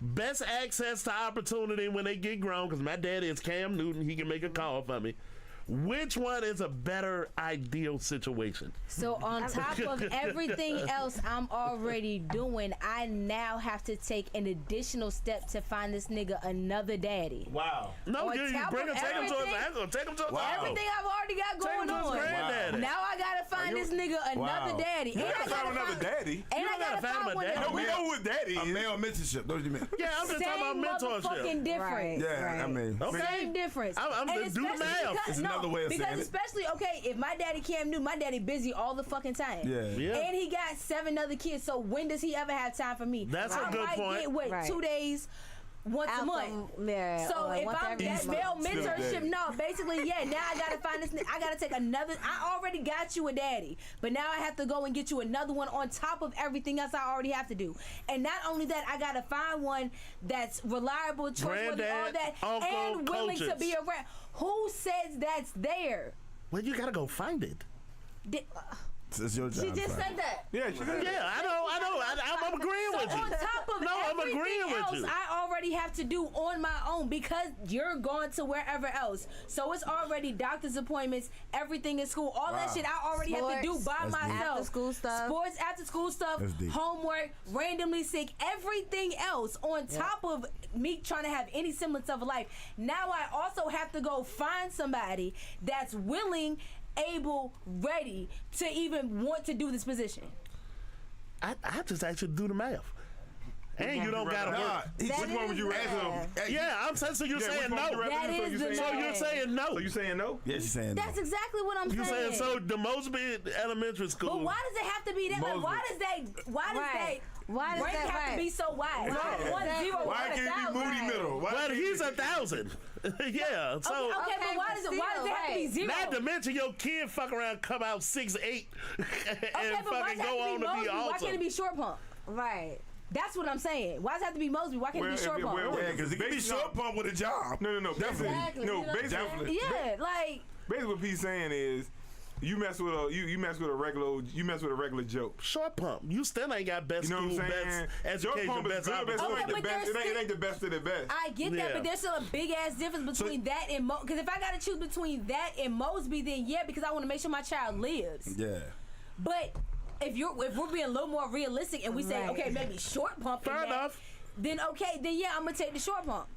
B: best access to opportunity when they get grown. Because my daddy is Cam Newton. He can make a call for me. Which one is a better ideal situation?
C: So on top of everything else I'm already doing, I now have to take an additional step to find this nigga another daddy.
E: Wow.
B: No,
C: On
B: you
C: top
B: bring him,
C: of
B: take him to his
C: everything-
B: uncle, take him to his
E: Wow.
B: uncle.
C: Everything I've already got
B: Take
C: going
B: him to his
C: on.
B: granddaddy.
C: Now I gotta find this nigga another
E: Wow.
C: daddy.
D: You
C: And I
D: gotta
C: gotta
D: find another daddy.
C: And
B: You
C: I
B: don't gotta
C: gotta
B: find him
C: find
B: a
C: one
B: daddy.
C: that
D: No, we know who his daddy
E: A
D: is.
E: male mentorship. That's what you meant.
B: Yeah, I'm just talking
C: same
B: about mentorship.
C: motherfucking difference.
E: Yeah, I mean.
B: Okay.
C: Same difference.
B: I'm
C: And
B: just do the
C: especially
B: math.
C: because-
E: It's another way of
C: because
E: saying it.
C: especially, okay, if my daddy Cam Newton, my daddy busy all the fucking time.
E: Yeah.
B: Yeah.
C: And he got 7 other kids, so when does he ever have time for me?
B: That's a
C: I
B: good
C: might
B: point.
C: Get, what,
F: Right.
C: 2 days once a month. So if I'm that male mentorship, no, basically, yeah. Now I gotta find this. I gotta take another. I already got you a daddy, but now I have to go and get you another one on top of everything else I already have to do. And not only that, I gotta find one that's reliable, trustworthy, all
B: Granddad,
C: that,
B: uncle,
C: and willing to
B: coaches.
C: be around. Who says that's there?
B: Well, you gotta go find it.
E: It's your job.
F: She just
E: to find
F: said that.
D: Yeah, she did.
B: Yeah, I know. I'm agreeing
C: So
B: with you.
C: on top of
B: No, I'm
C: everything
B: agreeing with
C: else,
B: you.
C: I already have to do on my own because you're going to wherever else. So it's already doctor's appointments, everything in school, all that
E: Wow.
C: shit I already have to do by
E: That's deep.
C: myself.
F: After school stuff.
C: Sports, after school stuff,
E: That's deep.
C: homework, randomly sick, everything else on top of me trying to have any semblance of a life. Now I also have to go find somebody that's willing, able, ready to even want to do this position.
B: I just asked you to do the math. And you don't gotta
E: Nah,
B: work.
E: he-
F: That
D: Which one would you
F: is
D: rather?
F: bad.
E: Hey,
B: Yeah, I'm saying, so you're
D: Yeah,
B: saying
D: which one would you
B: no.
D: rather
C: That
D: do? So
C: is
D: you
C: the
D: saying
B: So
C: no.
B: you're saying no.
D: So you saying no?
E: Yeah, she's saying
C: That's
E: no.
C: exactly what I'm
B: You saying
C: saying.
B: so the Mosby Elementary School.
C: But why does it have to be that? Like, why does that? Why does
F: Right.
C: that?
F: Why does
C: rank
F: that
C: have to be so wide?
F: Right.
C: 1, 0,
E: Why
C: 1,
E: can't it be
C: 1,000.
E: Moody Middle? Why
B: But
E: can't
B: he's
E: it
B: 1,000. Yeah. So
C: Okay, but why does it have to be 0?
B: not to mention your kid fuck around, come out 6'8", and
C: Okay, but why
B: fucking
C: does it
B: go
C: have
B: on
C: to
B: to
C: be
B: be
C: Mosby? Why can't it
B: awesome.
C: be short pump?
F: Right.
C: That's what I'm saying. Why does it have to be Mosby? Why can't it be short pump?
E: Yeah, because he can be short pump with a job.
D: No.
E: Definitely.
C: Exactly.
D: No,
C: You know what I'm
D: basically,
E: Definitely.
C: Yeah, like
D: basically what P's saying is, you mess with a regular joke.
B: Short pump. You still ain't got best
D: You know what I'm
B: school,
D: saying?
B: best
D: Joke
B: education,
D: pump is
B: best
D: good, but it's
B: opportunity.
D: not the
C: but
D: best.
C: there's
D: It ain't the best of the best.
C: I get that,
B: Yeah.
C: but there's still a big ass difference between that and because if I gotta choose between that and Mosby, then yeah, because I want to make sure my child lives.
E: Yeah.
C: But if we're being a little more realistic and we say
F: Right.
C: okay, maybe short pump,
B: Fair
C: in that,
B: enough.
C: then okay, then yeah, I'm gonna take the short pump.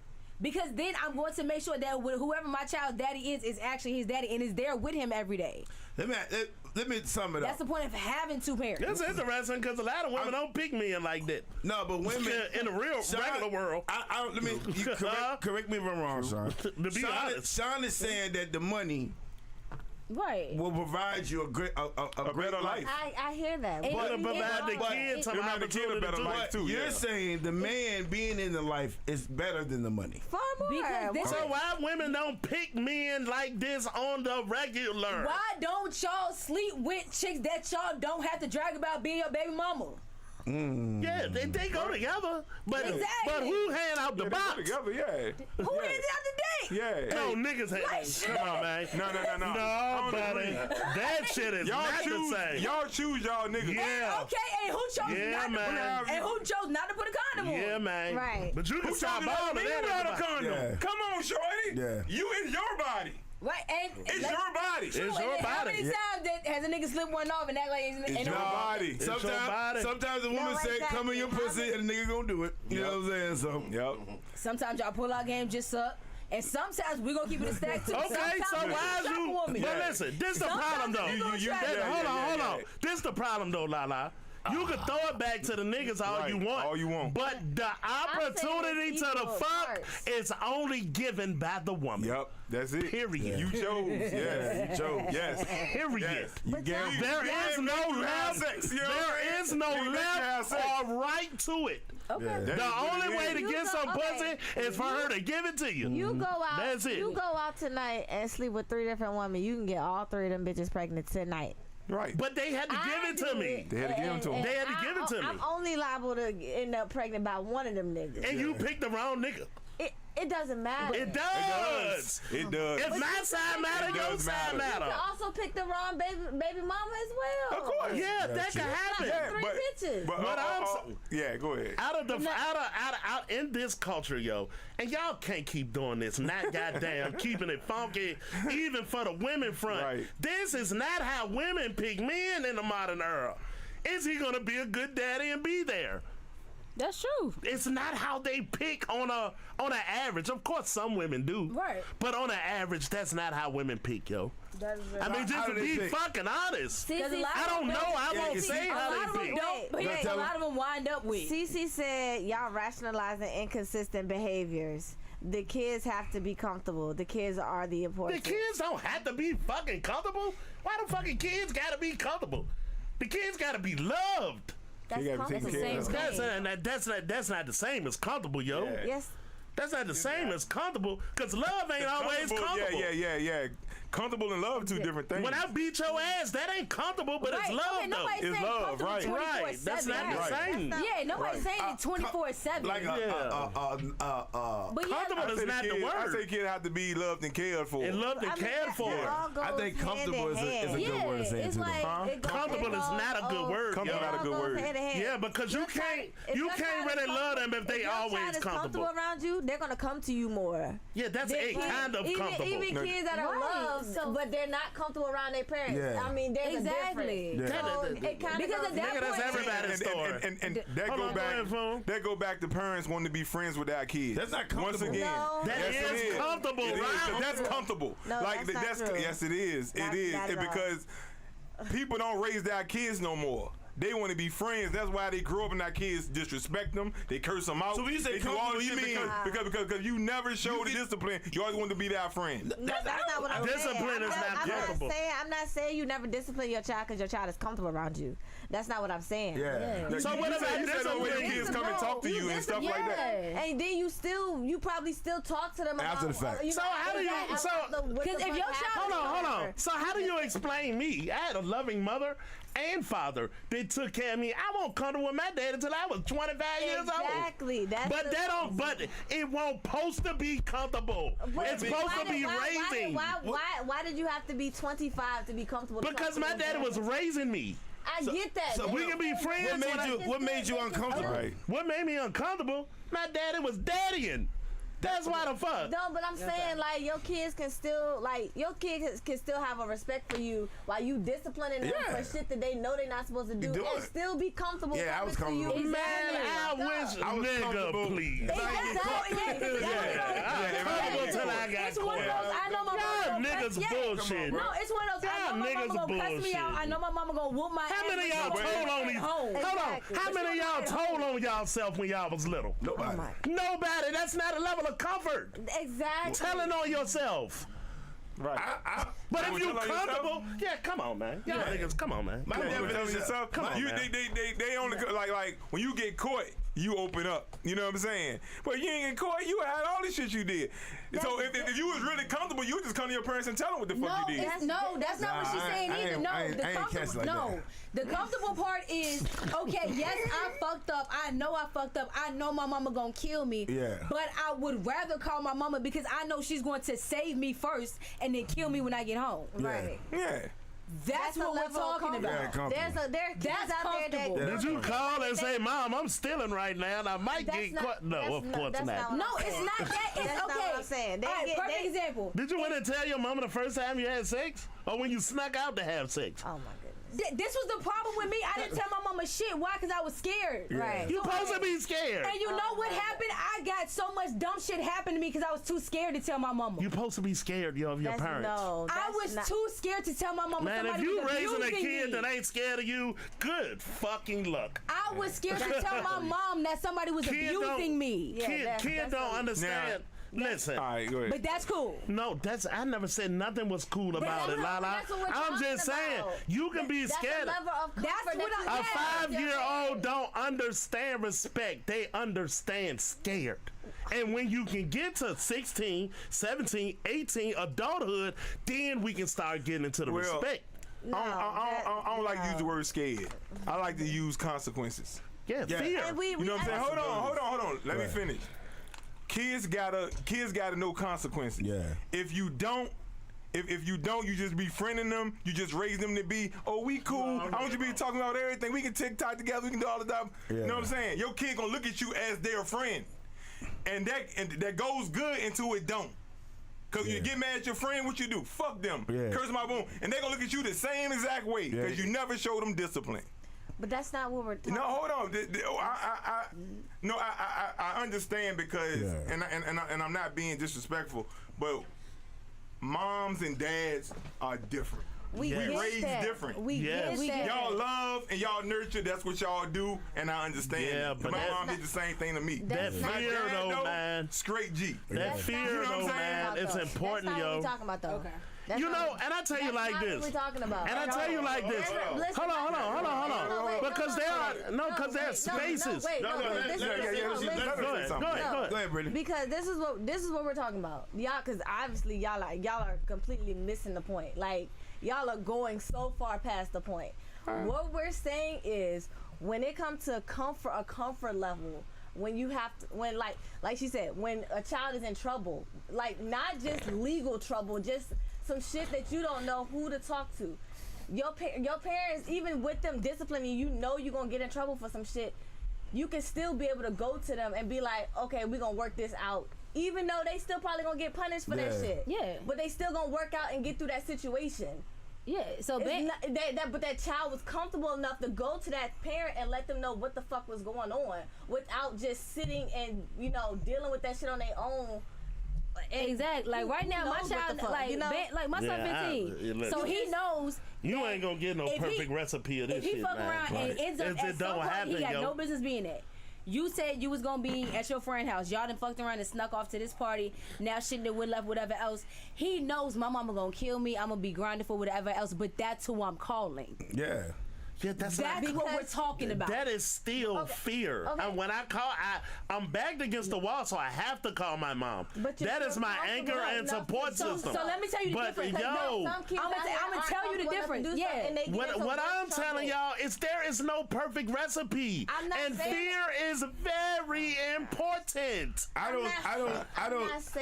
C: Because then I'm going to make sure that whoever my child's daddy is actually his daddy and is there with him every day.
E: Let me sum it
C: That's
E: up.
C: the point of having two parents.
B: It's interesting because a lot of women don't pick men like that.
E: No, but women
B: In the real, regular world.
E: Let me correct me if I'm wrong, Sean.
B: To be honest.
E: Sean is saying that the money
C: Right.
E: will provide you a great
D: better life.
F: I hear that.
C: It-
B: But
C: it-
B: provide the
C: it-
B: kids some
D: Provide the kid a
B: opportunity
D: better
B: to
D: life,
B: life.
D: too.
E: You're
D: Yeah.
E: saying the man being in the life is better than the money.
F: Far more.
C: Because this
B: So why women don't pick men like this on the regular?
C: Why don't y'all sleep with chicks that y'all don't have to drag about being your baby mama?
B: Yeah, they go together. But
C: Exactly.
B: but who hand out the
D: Yeah, they go
B: box?
D: together, yeah.
C: Who ended up the date?
D: Yeah.
B: No, niggas hand. Come on, man.
D: No. I
B: No,
D: don't
B: buddy.
D: agree.
B: That shit is
D: Y'all
B: not
D: choose.
B: the same.
D: Y'all choose y'all niggas.
B: Yeah.
C: Okay, and who chose
B: Yeah,
C: not to
B: man.
C: put and who chose not to put a condom on?
B: Yeah, man.
F: Right.
B: But you can
D: Who
B: stop
D: told you
B: all of
D: that
B: that.
D: without a
B: everybody.
D: condom?
E: Yeah.
D: Come on, shorty.
E: Yeah.
D: You is your body.
C: Right, and
D: It's
C: let's-
D: your body.
B: It's
C: Wait,
B: your
C: and how
B: body.
C: many times has a nigga slipped one off and act like it's
D: your body.
B: It's your body.
E: Sometimes a woman
F: No,
E: say,
F: exactly.
E: "Come in your pussy," and the nigga gonna do it. You know what I'm saying? So
D: Yep.
C: Sometimes y'all pull out game just suck, and sometimes we gonna keep it a stack too.
B: Okay,
C: Sometimes
B: so
C: we
B: why is
C: shop a
B: you?
C: woman.
B: But listen, this the
C: Sometimes
B: problem though.
C: they gonna try to-
B: Hold on. This the problem though, Lala. You can throw it back to the niggas all
D: Right,
B: you want.
D: all you want.
B: But the opportunity
F: it's
B: to the
F: equal
B: fuck
F: parts.
B: is only given by the woman.
D: Yep. That's it.
B: Period.
D: You chose. Yes. You chose. Yes.
B: Period.
D: Yes. You gave.
B: There is no left.
D: sex. You know what I'm
B: There
D: saying?
B: is no
D: You let you have
B: left
D: sex.
B: or right to it.
C: Okay.
D: That
B: The
D: is what
B: only
D: it
B: way
D: is.
B: to
F: You
B: get
F: go-
B: some
F: okay.
B: pussy is for her to give it to you.
F: You go out.
B: That's it.
F: You go out tonight and sleep with 3 different women. You can get all 3 of them bitches pregnant tonight.
D: Right.
B: But they had to give it to me.
D: They had to give 'em to 'em.
B: They had to give it to me.
F: I'm only liable to end up pregnant by one of them niggas.
B: And you picked the wrong nigga.
F: It doesn't matter.
B: It does.
D: It does.
B: If my side matter,
D: It
B: your
D: does
B: side
D: matter.
F: You
B: matter.
F: can also pick the wrong baby mama as well.
D: Of course.
B: Yeah, that can happen.
F: Yeah. 3 bitches.
B: But I'm
D: yeah, go ahead.
B: Out in this culture, yo, and y'all can't keep doing this. Not goddamn keeping it funky, even for the women front.
D: Right.
B: This is not how women pick men in the modern era. Is he gonna be a good daddy and be there?
C: That's true.
B: It's not how they pick on an average. Of course, some women do.
C: Right.
B: But on an average, that's not how women pick, yo. I mean, just
E: How
B: to
E: do they
B: be
E: pick?
B: fucking honest.
C: Because a lot
B: I
C: of
B: don't
C: them
B: know. I
E: Yeah,
B: won't
E: you
B: say
E: see,
C: A
B: how
C: lot
B: they
C: of them
B: pick.
C: don't. But
E: Don't
C: yeah,
E: tell
C: a lot of them wind up with.
F: Cece said y'all rationalizing inconsistent behaviors. The kids have to be comfortable. The kids are the
B: The
F: important.
B: kids don't have to be fucking comfortable. Why the fucking kids gotta be comfortable? The kids gotta be loved.
F: That's
D: You gotta be
F: comfortable.
D: taken care of.
B: That's not the same as comfortable, yo.
D: Yeah.
F: Yes.
B: That's not the same as comfortable, because love ain't always comfortable.
D: Yeah. Comfortable and love, two different things.
B: When I beat your ass, that ain't comfortable, but it's
C: Right.
B: love,
C: Okay,
B: though.
C: nobody's
D: It's
C: saying
D: love,
C: comfortable
D: right.
C: 24/7.
B: Right. That's not the
D: Right.
B: same.
C: Yeah, nobody's saying it 24/7.
E: like
C: but yeah,
B: Comfortable
D: I
B: is
D: say
B: not the
D: kids, I
B: word.
D: say kids have to be loved and cared for.
B: And loved and cared for.
E: I think comfortable is a good word to say
F: it's
E: to
F: like
E: them.
F: it goes-
B: Comfortable
F: it
B: is
F: goes-
B: not a good word,
D: Comfortable
B: yo.
D: not a good
F: It all goes
D: word.
F: hand in hand.
B: Yeah, because you
F: Your child-
B: can't
F: if your child
B: really
F: is
B: love them if they
F: your child
B: always
F: is comfortable
B: comfortable.
F: around you, they're gonna come to you more.
B: Yeah, that's a kind of
F: even,
B: comfortable.
F: Even kids that are
C: Right,
F: loved,
C: so-
F: but they're not comfortable around their parents.
E: Yeah.
F: I mean, there's
C: Exactly.
F: a difference.
B: Yeah.
F: So
B: That-
F: it kind
C: because
F: of
C: at that
B: Nigga, that's
C: point-
B: everybody's story.
D: And that
B: Hold
D: go
B: on, go ahead, Fool.
D: back. That go back to parents wanting to be friends with their kids.
E: That's not
D: Once
E: comfortable.
D: again,
F: No.
B: That
D: yes,
B: is
D: it is.
B: comfortable,
D: It is,
B: right?
D: but that's comfortable.
F: No,
D: like
F: that's not true.
D: yes, it is.
F: Not-
D: it is
F: not at all.
D: because people don't raise their kids no more. They want to be friends. That's why they grow up and our kids disrespect them. They curse them out.
E: So when you say
D: they do all
E: comfortable,
D: this
E: you
D: shit
E: mean-
D: because you never showed the discipline. You always want to be their friend.
F: No, that's not what I'm
B: Discipline
F: saying.
B: is not comfortable.
F: I'm not saying you never discipline your child because your child is comfortable around you. That's not what I'm saying.
E: Yeah.
B: So what about
D: you said the way your
B: discipline?
D: kids come and talk to you and stuff like that.
F: And then you probably still talk to them
E: After the fact.
B: So how do you-
C: Because if your child-
B: Hold on. So how do you explain me? I had a loving mother and father that took care of me. I wasn't comfortable with my dad until I was 25 years old.
F: Exactly. That's
B: But
F: the
B: that don't. But it won't supposed to be comfortable. It's supposed to be raising.
F: Why did you have to be 25 to be comfortable?
B: Because my daddy was raising me.
F: I get that.
E: so
B: We can be friends.
E: What made you uncomfortable?
D: Right.
B: What made me uncomfortable? My daddy was daddying. That's why the fuck.
F: No, but I'm saying like your kids can still have a respect for you while you disciplining them
E: Yeah.
F: for shit that they know they're not supposed to do
E: do
F: and
E: it.
F: still be comfortable.
E: Yeah, I was
F: coming to
E: comfortable.
F: you.
B: Man, I wish
E: I was
B: nigga,
E: comfortable.
B: please.
F: Exactly.
B: I'm comfortable till I got
C: It's one of
B: caught.
C: those. I know my
B: Y'all
C: mama gonna
B: niggas
C: cuss. Yeah.
B: bullshit.
C: No, it's one of those. I know my
B: Y'all
C: mama
B: niggas
C: gonna cuss me out.
B: bullshit.
C: I know my mama gonna whoop my ass.
B: How many of y'all
C: but
B: told on these?
C: home.
B: Hold on.
F: Exactly.
B: How many of y'all told on y'allself when y'all was little?
E: Nobody.
B: Nobody. That's not a level of comfort.
F: Exactly.
B: Telling on yourself.
D: Right.
B: But
D: You
B: if you
D: tell on yourself?
B: comfortable, yeah, come on, man. Y'all niggas, come on, man.
E: My
D: You
E: definition
D: tell
E: of-
D: yourself,
B: Come on,
D: you,
B: man.
D: they only like when you get caught, you open up. You know what I'm saying? But you ain't get caught, you had all this shit you did. So if you was really comfortable, you would just come to your parents and tell them what the fuck
C: No,
D: you did.
C: that's not what she's
E: Nah,
C: saying
E: I
C: either.
E: ain't-
C: No,
E: I ain't
C: the
E: catch
C: comfortable.
E: like
C: No,
E: that.
C: the comfortable part is okay. Yes, I fucked up. I know I fucked up. I know my mama gonna kill me.
E: Yeah.
C: But I would rather call my mama because I know she's going to save me first and then kill me when I get home.
F: Right.
D: Yeah.
C: That's what we're
F: level of
C: talking
F: comfort.
E: Yeah,
C: about.
E: comfortable.
F: There are kids
C: That's
F: out there that
C: comfortable.
B: Did you call and say, Mom, I'm stealing right now and I might
F: That's
B: get
F: not-
B: caught? No,
F: that's
B: of
F: not-
B: course
F: that's
B: not.
F: not what
C: No,
F: I'm
C: it's
F: saying.
C: not that. It's
F: That's
C: okay.
F: not what I'm saying. They
C: All right,
F: get-
C: perfect
F: they-
C: example.
B: Did you want to tell your mama the first time you had sex? Or when you snuck out to have sex?
F: Oh my goodness.
C: This was the problem with me. I didn't tell my mama shit. Why? Because I was scared.
F: Right.
B: You supposed to be scared.
C: And you know what happened? I got so much dumb shit happen to me because I was too scared to tell my mama.
B: You supposed to be scared of your
F: That's
B: parents.
F: no.
C: I
F: that's
C: was
F: not-
C: too scared to tell my mama.
B: Man, if
C: somebody
B: you
C: was
B: raising a
C: abusing
B: kid
C: me.
B: that ain't scared of you, good fucking luck.
C: I was scared to tell my mom that somebody was
B: Kid
C: abusing me.
F: Yeah,
B: Kid
F: that's
B: don't
F: what-
B: understand. Listen.
D: All right, go ahead.
C: But that's cool.
B: No, I never said nothing was cool about it, Lala.
F: that's what we're
B: I'm just
F: talking
B: saying,
F: about.
B: you can be
F: That's
B: scared.
F: a level of comfort
C: That's what
F: that
C: I-
F: you
B: A
C: Yeah.
F: have with your
B: 5-year-old
F: parents.
B: don't understand respect. They understand scared. And when you can get to 16, 17, 18, adulthood, then we can start getting into the
D: Well,
B: respect.
D: I don't like to use the word scared. I like to use consequences.
B: Yeah,
E: Yeah.
B: fear.
F: And we
D: You know what I'm saying? Hold on. Let me
E: Right.
D: finish. Kids gotta know consequences.
E: Yeah.
D: If you don't, you just befriending them. You just raise them to be, oh, we cool. I want you to be talking about everything. We can TikTok together. We can do all the stuff.
E: Yeah.
D: You know what I'm saying? Your kid gonna look at you as their friend, and that goes good until it don't. Cause you
E: Yeah.
D: get mad at your friend, what you do? Fuck them.
E: Yeah.
D: Curse my boom, and they gonna look at you the same exact way
E: Yeah.
D: because you never showed them discipline.
F: But that's not what we're talking
D: No, hold on. I understand because,
E: Yeah.
D: and I'm not being disrespectful, but moms and dads are different.
F: We
B: Yes.
F: get
D: raised
F: that.
D: different.
F: We
B: Yes.
F: get that.
D: Y'all love and y'all nurture. That's what y'all do, and I understand.
B: Yeah,
D: it.
B: but
D: My
B: that's
D: mom did the same thing to me.
B: That
D: My
B: fear,
D: dad,
B: though, man.
D: straight G.
B: That
F: That's not
B: fear,
F: what
D: You know
B: though,
D: what I'm saying?
B: man, it's important,
F: That's not
B: yo.
F: what we're talking about, though.
C: Okay.
F: That's
B: You
F: not
B: know,
F: what-
B: and I tell you
F: that's
B: like
F: not
B: this.
F: what we're talking about.
B: And I tell you like this.
F: Listen,
B: Hold on.
F: wait,
B: Because there are because there are spaces.
F: Wait,
E: No, no,
F: listen,
E: let- yeah,
F: listen,
E: let's
F: listen.
E: go ahead,
B: Go ahead.
E: Go ahead, Brittany.
F: Because this is what we're talking about, y'all. Because obviously y'all are completely missing the point. Like y'all are going so far past the point. What we're saying is when it comes to a comfort level, when you have to, when like she said, when a child is in trouble, like not just legal trouble, just some shit that you don't know who to talk to. Your parents, even with them disciplining you, know you're gonna get in trouble for some shit. You can still be able to go to them and be like, okay, we're gonna work this out. Even though they still probably gonna get punished for that
E: Yeah.
F: shit.
C: Yeah.
F: But they still gonna work out and get through that situation.
C: Yeah. So
F: It's not, but that child was comfortable enough to go to that parent and let them know what the fuck was going on without just sitting and, dealing with that shit on their own
C: Exactly. Like right now, my
F: knows what
C: child,
F: the fuck,
C: like,
F: you know?
C: like my son
B: Yeah,
C: 15,
B: look,
C: so he knows.
B: You
C: that
B: ain't gonna get no
C: if he-
B: perfect recipe of this
C: If he
B: shit,
C: fuck
B: man.
C: around and ends up
B: It
C: at some
B: don't
C: point,
B: happen,
C: he got
B: yo.
C: no business being at. You said you was gonna be at your friend's house. Y'all done fucked around and snuck off to this party. Now shit that went left, whatever else. He knows my mama gonna kill me. I'm gonna be grinding for whatever else. But that's who I'm calling.
E: Yeah.
B: Yeah, that's
C: That's
B: not.
C: what we're talking about.
B: That is still fear.
F: Okay.
B: And when I call, I'm backed against the wall, so I have to call my mom.
F: But you're
B: That is my
F: comfortable
B: anchor and
F: enough
B: support
F: to-
B: system.
C: So let me tell you the
B: But
C: difference. 'cause
B: yo,
F: Some kids
C: I'ma
F: out here
C: tell you the
F: aren't comfortable enough to
C: difference.
F: do
C: Yeah.
F: something, and they get
B: what
F: into
B: I'm
F: worse
B: telling
F: trouble.
B: y'all is there is no perfect recipe,
F: I'm not
B: and
F: saying
B: fear is very important.
E: I don't.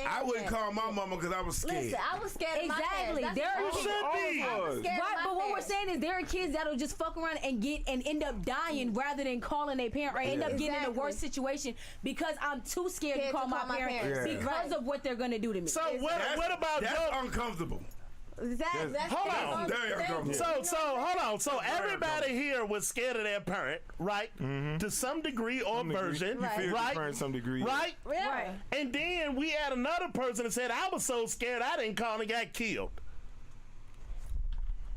E: I wouldn't
F: that.
E: call my mama because I was scared.
F: Listen, I was scared of my
C: Exactly.
F: parents.
C: There
F: That's
C: you
F: what
B: should be.
F: I was scared of
C: Right,
F: my
C: but what we're
F: parents.
C: saying is there are kids that'll just fuck around and end up dying rather than calling their parent or end up getting in a
F: Exactly.
C: worse situation because I'm too scared to call my parent
E: Yeah.
C: because of what they're gonna do to me.
B: So what about
E: that's
B: Joe?
E: uncomfortable.
F: That's
B: Hold on.
E: Very uncomfortable.
B: So hold on. So everybody here was scared of their parent, right? To some degree or
D: Some degree.
B: version,
D: You fear your
B: right?
D: parent some degree.
B: Right?
F: Yeah.
C: Right.
B: And then we had another person that said, "I was so scared I didn't call and got killed."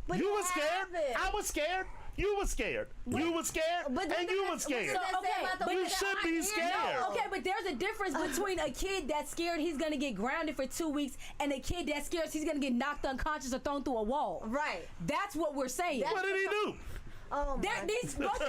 F: But
B: You were scared.
F: haven't.
B: I was scared. You were scared. You were scared.
F: but
B: And
F: then
B: you
F: that-
B: were scared.
F: but
C: So, okay, but
B: you should be scared.
C: No, okay, but there's a difference between a kid that's scared he's gonna get grounded for 2 weeks and a kid that's scared he's gonna get knocked unconscious or thrown through a wall.
F: Right.
C: That's what we're saying.
B: What did he do?
F: Oh my.
C: Both these kids are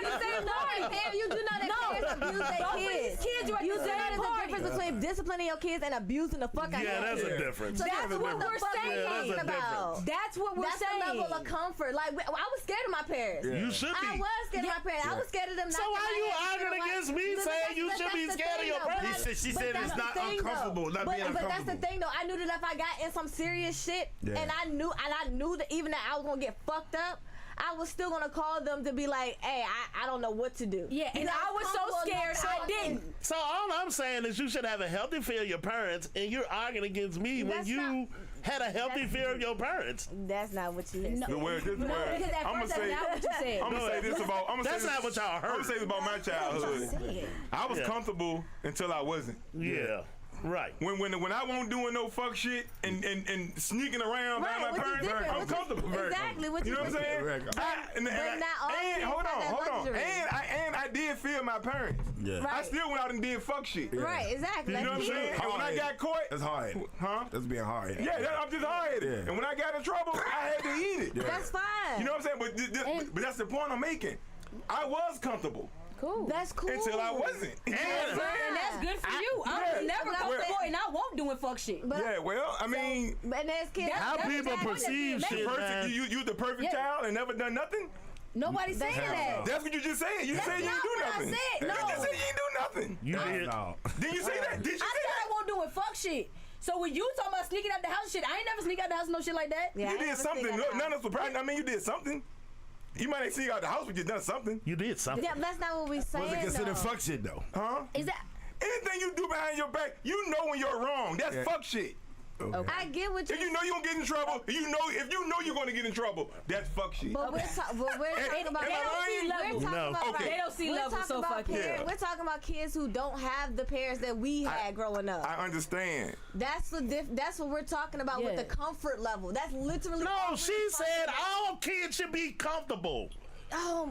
C: the same party.
F: Parents, you do know that parents abuse their
C: Both of these
F: kids.
C: kids are at
F: You
C: the
F: said
C: same
F: there's a
C: party.
F: difference between disciplining your kids and abusing the fuck out
B: Yeah,
F: of
B: that's
F: them.
B: a difference.
F: So
C: That's
F: that's
C: what
F: what
C: we're
F: the fuck
C: saying.
F: we're talking
B: That's a
F: about.
C: That's what we're
F: That's
C: saying.
F: the level of comfort. Like I was scared of my parents.
B: You should be.
F: I was scared of my parents. I was scared of them.
B: So
F: knocking
B: why
F: my
B: you
F: head
B: arguing
F: against
B: against
F: the
B: me
F: wall.
B: saying
F: But
B: you
F: that's
B: should be
F: the
B: scared of
F: thing,
B: your
F: though. But
B: parents?
F: that's-
E: She
F: but
E: said
F: that's
E: it's
F: the
E: not
F: thing, though.
E: uncomfortable, not being
F: But that's the
E: uncomfortable.
F: thing though. I knew that if I got in some serious shit
E: Yeah.
F: and I knew that even that I was gonna get fucked up, I was still gonna call them to be like, hey, I don't know what to do.
C: Yeah, and
F: Because
C: I was so
F: comfortable
C: scared
F: enough
C: I
F: to-
C: didn't.
B: So all I'm saying is you should have a healthy fear of your parents, and you're arguing against me when
F: That's
B: you
F: not-
B: had a healthy fear of your parents.
F: That's not what you said.
D: The way this,
C: No, because at
D: I'm
C: first
D: gonna
C: that's not what you said.
D: I'm gonna say this about.
B: That's not what y'all
D: I'm gonna
B: heard.
D: say this about my childhood. I was
B: Yeah.
D: comfortable until I wasn't.
B: Yeah, right.
D: When I won't doing no fuck shit and sneaking around
F: Right,
D: by my
F: which is
D: parents,
F: different,
D: I'm
F: which is-
D: comfortable. Very
F: exactly,
D: comfortable.
F: which
D: You know
F: is
D: what I'm saying?
E: Very comfortable.
F: But not all
D: and
F: kids
D: hold
F: have that
D: on.
F: luxury.
D: And I did fear my parents.
E: Yeah.
D: I
F: Right.
D: still went out and did fuck shit.
F: Right, exactly.
D: You know what I'm saying? And when I got caught,
E: That's hard.
D: huh?
E: That's being hard.
D: Yeah, I'm just hard-headed.
E: Yeah.
D: And when I got in trouble, I had to eat it.
F: That's fine.
D: You know what I'm saying? But that's the point I'm making. I was comfortable
C: Cool.
F: That's cool.
D: until I wasn't.
C: And that's good for you. I was
D: yeah.
C: never comfortable and I won't doing fuck shit.
F: But,
D: Yeah, well, I mean,
F: and there's kids.
B: How
C: That's
B: people
C: exactly what
B: perceive
C: they
B: shit,
C: meant.
B: man.
D: you the perfect
C: Yeah.
D: child and never done nothing?
C: Nobody's saying that.
D: That's what you just said. You said you
C: not
D: didn't do
C: what I
D: nothing.
C: said.
D: You
C: No.
D: just said you didn't do nothing.
B: You did.
E: No.
D: Did you say that? Did you
C: I
D: say
C: said I
D: that?
C: won't doing fuck shit. So when you talking about sneaking out the house shit, I ain't never sneak out the house and no shit like that.
F: Yeah, I
D: You did
F: never
D: something.
F: seen that
D: None of us were proud. I mean, you did something. You might ain't see you out the house, but you done something.
B: You did something.
F: Yeah, that's not what we saying.
E: Was it considered
F: though.
E: fuck shit though?
D: Huh?
C: Is that
D: Anything you do behind your back, you know when you're wrong. That's
E: Yeah.
D: fuck shit.
F: I get what
D: If you know you gonna get in trouble, if you know you're gonna get in trouble, that's fuck shit.
F: But we're talking about.
D: am I lying?
F: We're talking
B: No.
F: about.
D: Okay.
C: They don't see
F: we're
C: level,
F: talking
C: so
F: about
C: fuck it.
F: parents-
D: Yeah.
F: We're talking about kids who don't have the parents that we had growing up.
D: I understand.
F: That's that's what we're talking about with
C: Yeah.
F: the comfort level. That's literally. all
B: No,
F: we're
B: she
F: talking
B: said
F: about.
B: all kids should be comfortable.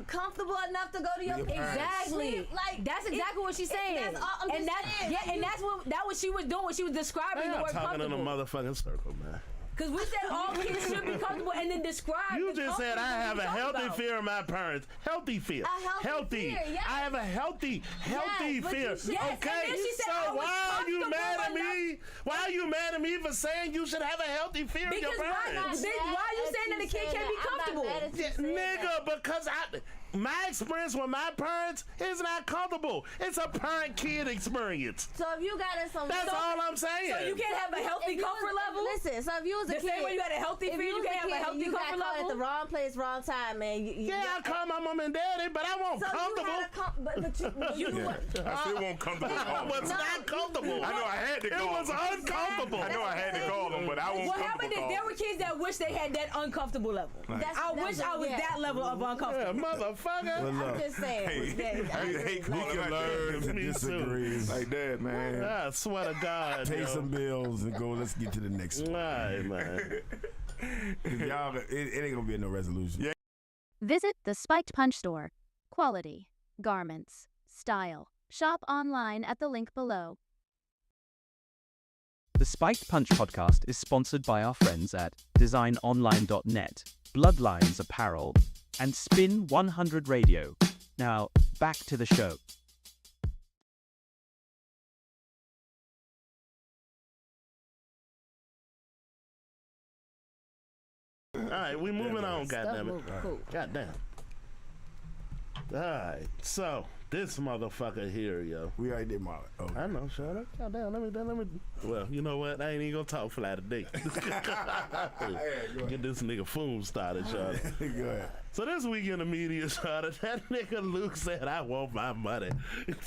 F: Comfortable enough to go to your parents.
C: exactly?
F: Like
C: That's exactly what she's saying.
F: That's all I'm
C: and
F: just
C: that's
F: saying.
C: yeah, and that's what she was doing when she was describing the
B: I'm
C: word
B: talking in a
C: comfortable.
B: motherfucking circle, man.
C: Because we said all kids should be comfortable and then describe.
B: You
C: the
B: just said I
C: comfortable
B: have a
C: we talking
B: healthy
C: about.
B: fear of my parents. Healthy fear.
F: A healthy fear, yes.
B: I have a healthy
F: Yes, but
B: fear.
F: you should-
C: Yes, and
B: Okay.
C: then she said
B: So
C: I was
B: why are you
C: comfortable
B: mad at
C: enough-
B: me? Why are you mad at me for saying you should have a healthy fear of your
C: Because why not?
B: parents?
C: Then why are you saying that a kid can't be comfortable?
B: Yeah, nigga, because my experience with my parents is not comfortable. It's a parent-kid experience.
F: So if you got in some.
B: That's all I'm saying.
C: So you can't have a healthy
F: if you
C: comfort
F: was-
C: level?
F: Listen, so if you was a
C: The
F: kid.
C: same way you had a healthy
F: if
C: fear, you
F: was
C: can't have a
F: kid,
C: healthy
F: you got
C: comfort
F: caught
C: level?
F: at the wrong place, wrong time, man.
B: Yeah, I call my mom and daddy, but I won't
F: So
B: comfortable.
F: you had a but you
D: I still won't comfortable.
B: I was not comfortable.
D: I know I had to
B: It
D: call
B: was
D: them.
B: uncomfortable.
D: I know I had to call them, but I won't
C: What happened
D: comfortable
C: is there
D: call
C: were kids that wish they had that uncomfortable level.
F: That's-
C: I wish I was
F: yeah.
C: that level of
B: Yeah,
C: uncomfortable.
B: motherfucker.
F: I'm just saying.
D: I hate
E: We
D: calling
E: can
D: out
E: learn to
B: Me too.
E: disagree.
D: like that, man.
B: I swear to God,
E: Pay
B: yo.
E: some bills and go. Let's get to the next one.
B: All right, man.
E: Y'all, it ain't gonna be no resolution.
D: Yeah.
A: Visit the Spiked Punch store. Quality, garments, style. Shop online at the link below.
G: The Spiked Punch podcast is sponsored by our friends at designonline.net, Bloodlines Apparel, and Spin 100 Radio. Now, back to the show.
B: All right, we moving on,
C: Stuff
B: goddammit.
C: moving. Cool.
B: Goddamn. All right, so this motherfucker here, yo.
E: We already did Marlon. Oh.
B: I know, shut up. Goddamn, let me. Well, you know what? I ain't even gonna talk fly today. Get this nigga fool started, shut
E: Go ahead.
B: So this week in the media, shut that nigga Luke said, I want my money.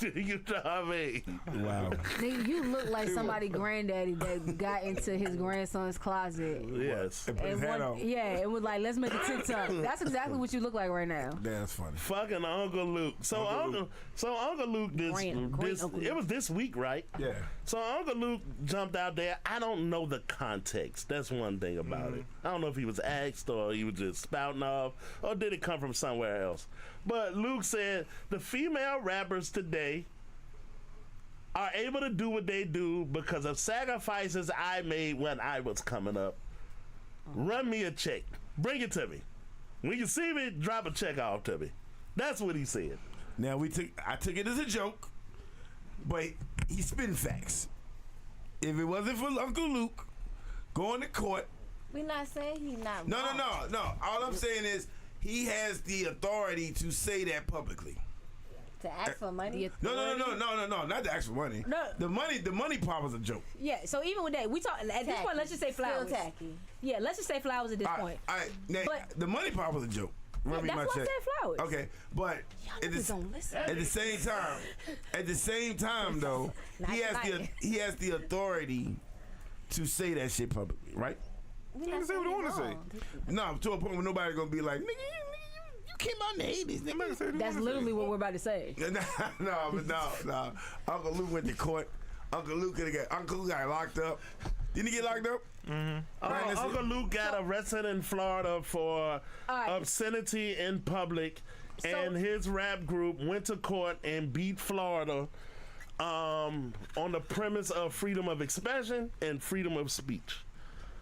B: You know what I mean?
E: Wow.
C: Nigga, you look like somebody granddaddy that got into his grandson's closet.
B: Yes.
E: Put his hat on.
C: It was like, let's make a TikTok. That's exactly what you look like right now.
E: That's funny.
B: Fucking Uncle Luke. So Uncle Luke
C: Great Uncle
B: it was this week, right?
E: Yeah.
B: So Uncle Luke jumped out there. I don't know the context. That's one thing about it. I don't know if he was asked or he was just spouting off or did it come from somewhere else. But Luke said the female rappers today are able to do what they do because of sacrifices I made when I was coming up. Run me a check. Bring it to me. When you see me, drop a check off to me. That's what he said.
E: Now I took it as a joke, but he's spitting facts. If it wasn't for Uncle Luke going to court,
F: We not saying he not
E: no.
F: wrong.
E: All I'm saying is he has the authority to say that publicly.
F: To ask for money.
E: No, not the actual money.
C: No.
E: The money part was a joke.
C: Yeah, so even with that, we talk at this point, let's just say flowers.
F: Still tacky.
C: Yeah, let's just say flowers at this point.
E: Now,
C: But-
E: the money part was a joke. Run me
C: that's
E: my
C: why I
E: check.
C: said flowers.
E: Okay, but
C: niggas don't listen.
E: at the same time though,
F: Not tonight.
E: he has the authority to say that shit publicly, right?
F: We
D: can
F: not
D: say what
F: saying
D: they wanna
F: he
D: say.
F: wrong.
E: No, to a point where nobody's gonna be like, nigga, you came out in the 80s, nigga.
C: That's literally what we're about to say.
E: No. Uncle Luke went to court. Uncle Luke got locked up. Didn't he get locked up? Mm-hmm.
B: Uncle Luke got arrested in Florida for
C: right.
B: obscenity in public, and his rap group went to court and beat Florida on the premise of freedom of expression and freedom of speech.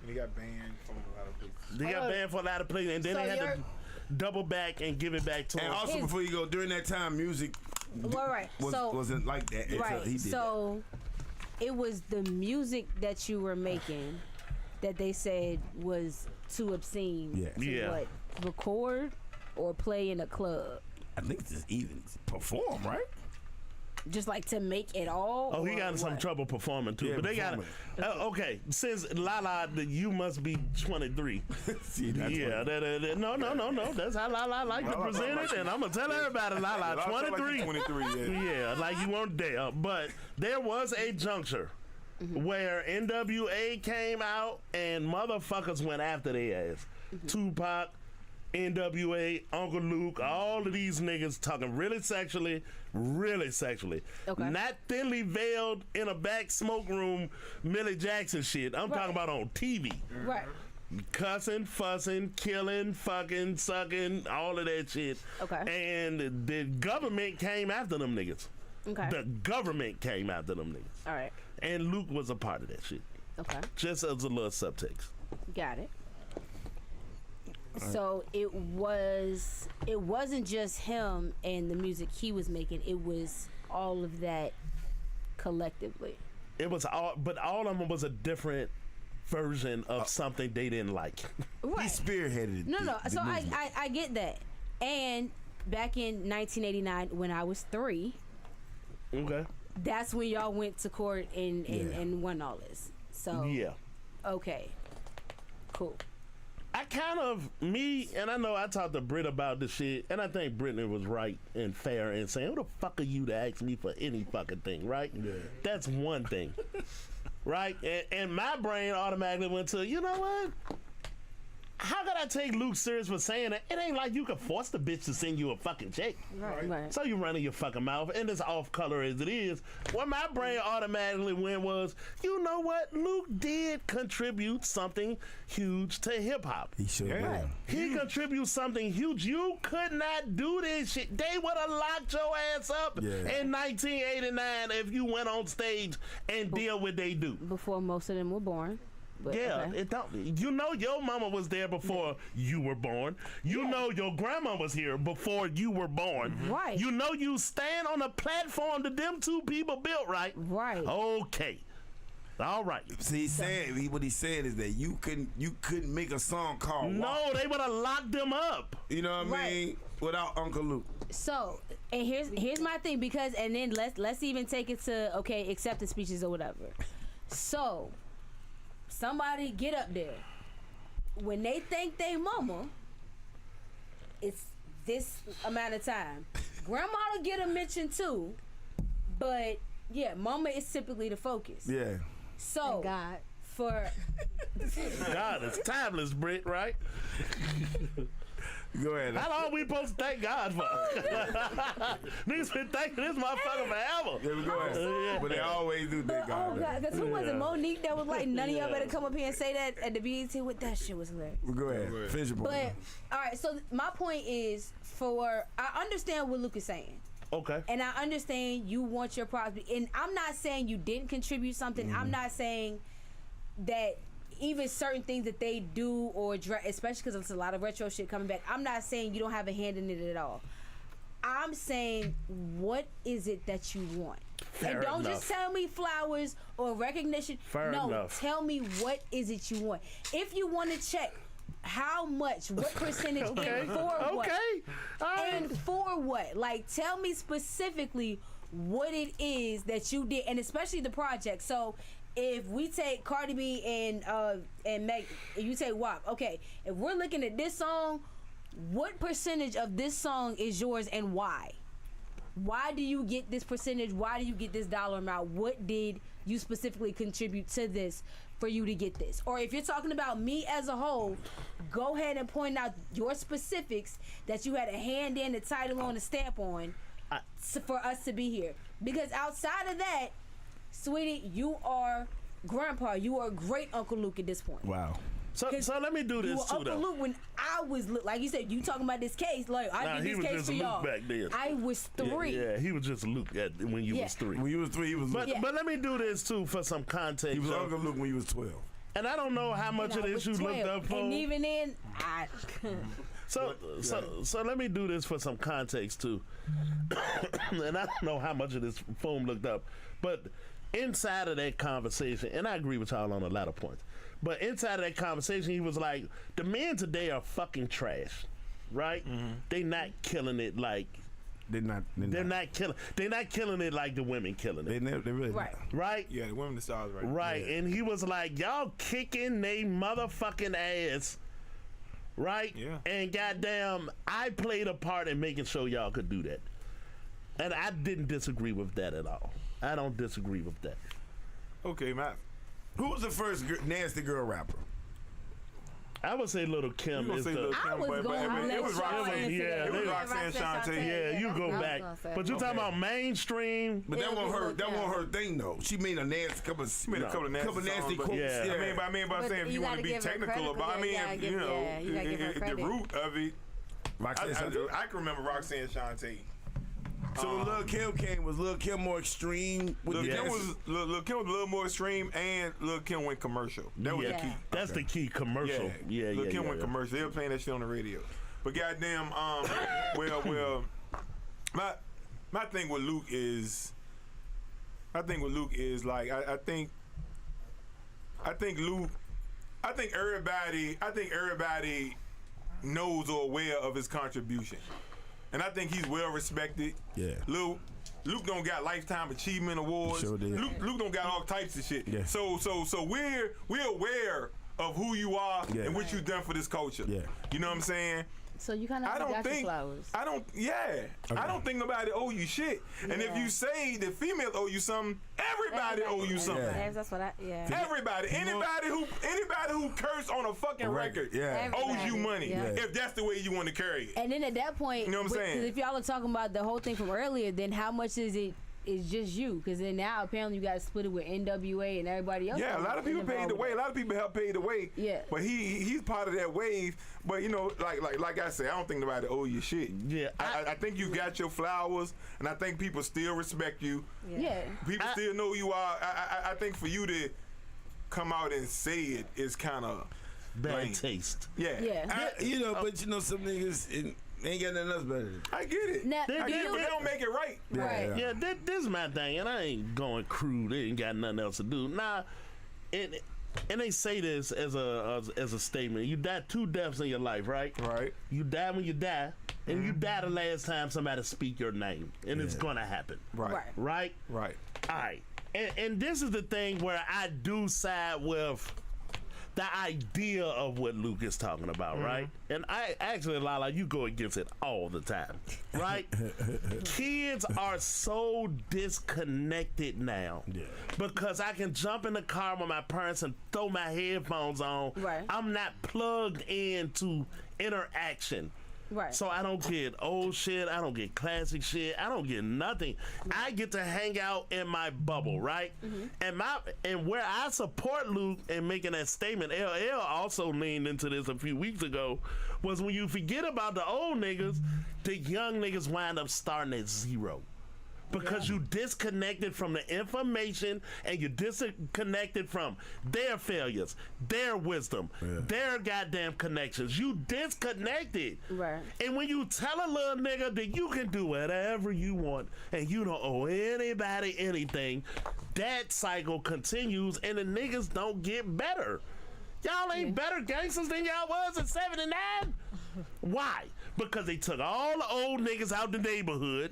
D: He got banned from a lot of places.
B: They got banned for a lot of places, and then
C: So
B: they had
C: you're-
B: to double back and give it back to
E: And
B: him.
E: also, before you go, during that time, music
C: Right.
E: wasn't like that. until
C: Right.
E: He did
C: So it was the music that you were making that they said was too obscene
E: Yeah.
C: to
B: Yeah.
C: what, record or play in a club.
E: that. I think it's even perform, right?
C: Just like to make it all.
B: Oh, he
C: or
B: got in some
C: what?
B: trouble performing too.
E: Yeah,
B: but they got
E: performing.
B: okay. Since Lala, you must be 23.
E: See, that's
B: Yeah, no. That's how Lala like to present it, and I'm gonna tell everybody, Lala,
D: I feel like
B: 23.
D: he's 23, yeah.
B: Yeah, like you weren't there. But there was a juncture where NWA came out and motherfuckers went after their ass. Tupac, NWA, Uncle Luke, all of these niggas talking really sexually.
C: Okay.
B: Not thinly veiled in a back smoke room, Millie Jackson shit. I'm talking about on TV.
C: Right.
B: Cussing, fussing, killing, fucking, sucking, all of that shit.
C: Okay.
B: And the government came after them niggas.
C: Okay.
B: The government came after them niggas.
C: All right.
B: And Luke was a part of that shit.
C: Okay.
B: Just as a little subtext.
C: Got it. So it wasn't just him and the music he was making. It was all of that collectively.
B: It was all, but all of them was a different version of something they didn't like.
E: He
C: Right.
E: spearheaded.
C: No.
E: the
C: So
E: movement.
C: I get that. And back in 1989, when I was 3,
B: Okay.
C: that's when y'all went to court and
E: Yeah.
C: and won all this. So
B: Yeah.
C: okay, cool.
B: I kind of, and I know I talked to Britt about this shit, and I think Brittany was right and fair in saying, who the fuck are you to ask me for any fucking thing, right? Yeah. That's one thing. Right? And my brain automatically went to, you know what? how could I take Luke serious for saying that? It ain't like you can force the bitch to send you a fucking check.
F: Right.
B: So you running your fucking mouth, and as off color as it is, what my brain automatically went was, you know what? Luke did contribute something huge to hip hop.
E: He should.
D: Yeah.
B: He contributes something huge. You could not do this shit. They would have locked your ass up in 1989 if you went on stage and did what they do.
C: Before most of them were born. But,
B: Yeah,
C: okay.
B: it don't. You know your mama was there before you were born. You know your grandma was here before you were born.
C: Right.
B: You know you stand on a platform that them two people built, right?
C: Right.
B: Okay. All right.
E: See, what he said is that you couldn't make a song called
B: No,
E: Walk.
B: they would have locked them up.
E: You know what I
C: Right.
E: mean? Without Uncle Luke.
C: So, and here's my thing, because, and then let's even take it to, okay, acceptance speeches or whatever. So, somebody get up there. When they thank their mama, it's this amount of time. Grandma will get a mention too, but yeah, mama is typically the focus.
E: Yeah.
C: So,
F: God.
C: for
B: God, it's timeless, Britt, right?
E: Go ahead.
B: How long we supposed to thank God for? Niggas been thanking this motherfucker forever.
E: There we go.
B: Yeah.
E: But they always do thank God.
C: oh god, because who was it? Monique that was like, none of y'all better come up here and say that at the BET. With that shit was hilarious.
E: Well, go ahead. Finish your point.
C: But all right, so my point is, I understand what Luke is saying,
B: Okay.
C: and I understand you want your props, and I'm not saying you didn't contribute something. I'm not saying that even certain things that they do or especially because there's a lot of retro shit coming back. I'm not saying you don't have a hand in it at all. I'm saying, what is it that you want?
B: Fair
C: and don't
B: enough.
C: just tell me flowers or recognition.
B: Fair
C: no,
B: enough.
C: tell me what is it you want. If you want to check how much, what percentage,
B: Okay.
C: and for what.
B: Okay. All right.
C: And for what? Like, tell me specifically what it is that you did, and especially the project. So, if we take Cardi B and Meg, you take WAP. Okay, if we're looking at this song, what percentage of this song is yours and why? Why do you get this percentage? Why do you get this dollar amount? What did you specifically contribute to this for you to get this? Or if you're talking about me as a whole, go ahead and point out your specifics that you had a hand in, a title on, a stamp on, for us to be here. Because outside of that, sweetie, you are grandpa. You are great Uncle Luke at this point.
E: Wow.
B: So let me do
C: You
B: this
C: were
B: too,
C: Uncle
B: though.
C: Luke when I was, like you said, you talking about this case. Like, I
B: Nah,
C: did
B: he
C: this
B: was
C: case
B: just
C: for
B: Luke
C: y'all.
B: back then.
C: I was 3.
B: Yeah, he was just Luke when you
C: Yeah.
B: was 3.
E: When you was 3, he was
B: But
E: Luke.
C: Yeah.
B: but let me do this too for some context.
E: He was
B: though.
E: Uncle Luke when he was 12.
B: And I don't know how much
C: And
B: of
C: I
B: this
C: was
B: you looked
C: 12.
B: up for.
C: And even then, I
B: So let me do this for some context too. And I don't know how much of this Foom looked up, but inside of that conversation, and I agree with y'all on a lot of points, but inside of that conversation, he was like, the men today are fucking trash, right? They not killing it like
E: They're not
B: killing it like the women killing it,
E: They really
C: right.
B: right?
D: Yeah, the women the stars right.
B: Right, and he was like, y'all kicking they motherfucking ass, right?
D: Yeah.
B: And goddamn, I played a part in making sure y'all could do that. And I didn't disagree with that at all. I don't disagree with that.
D: Okay, Matt.
E: Who was the first nasty girl rapper?
B: I would say Little
D: You
B: Kim
D: gonna
B: is
D: say
B: the...
D: Lil'
C: I
D: Kim,
C: was
D: but
C: going to
D: it
C: let
D: was
C: y'all
D: Roxanne.
C: answer
B: yeah,
C: that.
D: It was
B: they-
D: Roxanne Shante.
B: Yeah, you go
F: I was
B: back.
F: gonna say.
B: But you talking about mainstream...
E: But that
C: Yeah,
E: wasn't her.
C: Lil'
E: That
C: Kim.
E: wasn't her thing though. She made a nasty couple.
D: She made a couple of nasty songs, but-
E: quotes.
B: Yeah.
D: I mean, by
F: But
D: saying if
F: you
D: you want
F: gotta
D: to be
F: give her
D: technical
F: credit,
D: about, I mean,
F: yeah,
D: if, you know,
F: you gotta give her
D: the
F: credit.
D: root of it.
E: Roxanne Shante.
D: I can remember Roxanne Shante.
E: So when Lil' Kim came, was Lil' Kim more extreme? With
D: Lil'
E: the
D: Kim
E: dances?
D: was Lil' Kim was a little more extreme, and Lil' Kim went commercial. That was
B: yeah,
D: the key.
B: that's the key commercial. Yeah,
D: Lil' Kim went
B: yeah.
D: commercial. They were playing that shit on the radio. But goddamn, well, my thing with Luke is, like I think everybody knows or aware of his contribution, and I think he's well respected.
E: Yeah.
D: Luke don't got lifetime achievement awards.
E: Sure did.
D: Luke don't got all types of shit.
E: Yeah.
D: So we're aware of who you are
E: Yeah.
D: and what you've done for this culture.
E: Yeah.
D: You know what I'm saying?
C: So you kind of
D: I don't
C: got your
D: think.
C: flowers.
D: I don't. Yeah. I don't think nobody owe you shit. And if
C: Yeah.
D: you say the female owe you something, everybody owe you something.
F: Yeah. That's what I. Yeah.
D: Everybody, anybody who cursed on a fucking record
E: Yeah.
D: owes you money.
C: Yeah.
D: If that's the way you want to carry it.
C: And then at that point,
D: You know what I'm saying?
C: Because if y'all are talking about the whole thing from earlier, then how much is it? Is just you? Because then now apparently you got to split it with NWA and everybody else.
D: Yeah, a lot of people paid the way. A lot of people helped pay the way.
C: Yeah.
D: But he's part of that wave. But you know, like I said, I don't think nobody owe you shit.
B: Yeah,
D: I think you got your flowers, and I think people still respect you.
C: Yeah.
D: People still know who you are. I think for you to come out and say it is kind of
B: bad
D: lame.
B: taste.
D: Yeah.
C: Yeah.
E: But you know, some niggas ain't got nothing else better.
D: I get it.
C: Now,
D: I
C: do
D: get it.
C: you-
D: But they don't make it right.
C: Right.
B: Yeah, this is my thing, and I ain't going crude. They ain't got nothing else to do. Nah, and they say this as a statement. You die 2 deaths in your life, right?
D: Right.
B: You die when you die, and you die the last time somebody speak your name, and it's gonna happen.
D: Right.
C: Right.
B: Right?
D: Right.
B: All right. And this is the thing where I do side with the idea of what Luke is talking about, right? And I actually, Lala, you go against it all the time, right? Kids are so disconnected now because I can jump in the car with my parents and throw my headphones on.
C: Right.
B: I'm not plugged into interaction.
C: Right.
B: So I don't get old shit. I don't get classic shit. I don't get nothing. I get to hang out in my bubble, right? And where I support Luke in making that statement, LL also leaned into this a few weeks ago, was when you forget about the old niggas, the young niggas wind up starting at zero. Because you disconnected from the information and you disconnected from their failures, their wisdom, their goddamn connections. You disconnected.
C: Right.
B: And when you tell a little nigga that you can do whatever you want and you don't owe anybody anything, that cycle continues and the niggas don't get better. Y'all ain't better gangsters than y'all was in 79? Why? Because they took all the old niggas out the neighborhood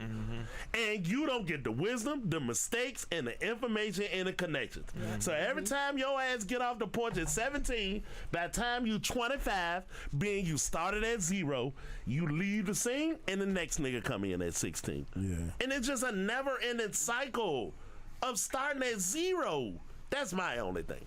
B: and you don't get the wisdom, the mistakes, and the information and the connections. So every time your ass get off the porch at 17, by the time you 25, being you started at 0, you leave the scene and the next nigga come in at 16.
E: Yeah.
B: And it's just a never-ending cycle of starting at 0. That's my only thing.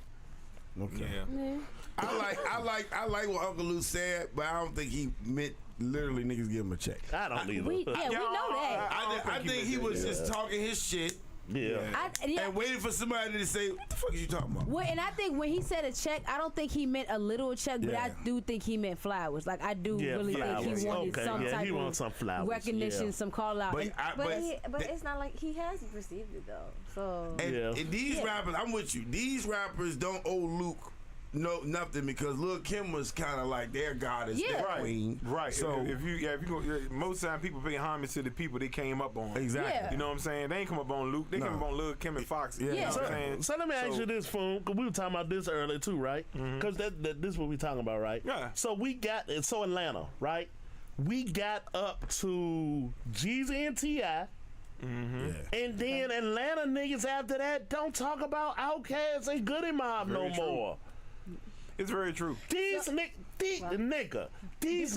E: Okay.
D: Yeah.
E: I like what Uncle Luke said, but I don't think he meant literally niggas give him a check.
B: I don't either.
C: We know that.
E: I think he was just talking his shit
B: Yeah.
E: and waiting for somebody to say, what the fuck is you talking about?
C: Well, and I think when he said a check, I don't think he meant a little check, but
E: Yeah.
C: I do think he meant flowers. Like I do
B: Yeah,
C: really
B: flowers.
C: think he wanted
B: Okay,
C: some
B: yeah,
C: type
B: he
C: of
B: wants some flowers,
C: recognition,
B: yeah.
C: some call out.
F: But it's not like he has received it though. So
E: And these rappers, I'm with you. These rappers don't owe Luke nothing because Lil Kim was kind of like their goddess, their
D: Right.
E: queen.
D: Right.
E: So
D: if you go, most time people pay homage to the people they came up on.
E: exactly.
C: Yeah.
D: You know what I'm saying? They ain't come up on Luke. They
E: No.
D: came up on Lil Kim and Fox.
E: Yeah.
D: You know
C: Yeah.
D: what I'm saying?
B: So let me ask you this, Foom, because we were talking about this earlier too, right? Because this is what we talking about, right?
D: Yeah.
B: So Atlanta, right? We got up to Jeezy and T.I., and then Atlanta niggas after that don't talk about Outkast and Goody Mob
D: Very
B: no
D: true.
B: more.
D: It's very true.
B: These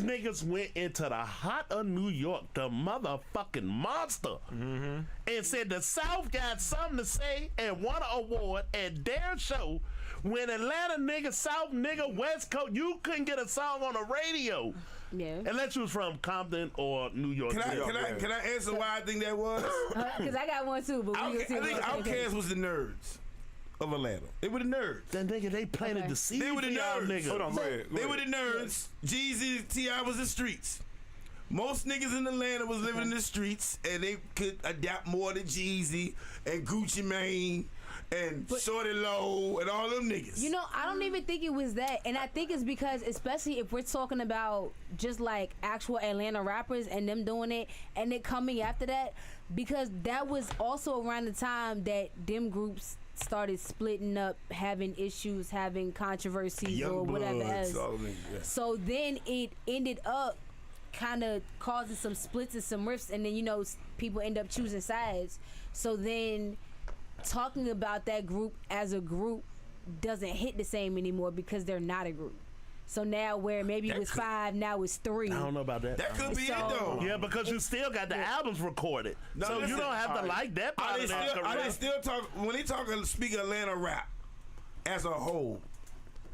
B: niggas went into the heart of New York, the motherfucking monster, and said the South got something to say and won an award at their show. When Atlanta nigga, South nigga, West Coast, you couldn't get a song on the radio
C: Yeah.
B: unless you was from Compton or New York.
E: Can
B: City.
E: I answer why I think that was?
C: Because I got one too, but
E: I
C: we
E: think Outkast was the nerds of Atlanta. They were the nerds.
B: That nigga, they planted the seed
E: They were the
B: for y'all
E: nerds.
B: niggas.
D: Hold on, go ahead.
E: They were the nerds. Jeezy, T.I. was the streets. Most niggas in Atlanta was living in the streets, and they could adapt more to Jeezy and Gucci Mane and Shorty Low and all them niggas.
C: You know, I don't even think it was that. And I think it's because, especially if we're talking about just like actual Atlanta rappers and them doing it and it coming after that, because that was also around the time that them groups started splitting up, having issues, having controversies
E: Young
C: or whatever
E: Bloods,
C: else.
E: all them niggas, yeah.
C: So then it ended up kind of causing some splits and some rifts, and then, you know, people end up choosing sides. So then talking about that group as a group doesn't hit the same anymore because they're not a group. So now where maybe it was 5, now it's 3.
B: I don't know about that.
E: That could be
C: So-
E: it though.
B: Yeah, because you still got the albums recorded,
E: No,
B: so you
E: listen,
B: don't have to like that part of that
E: Are they
B: career.
E: still talk when they talk speak Atlanta rap as a whole?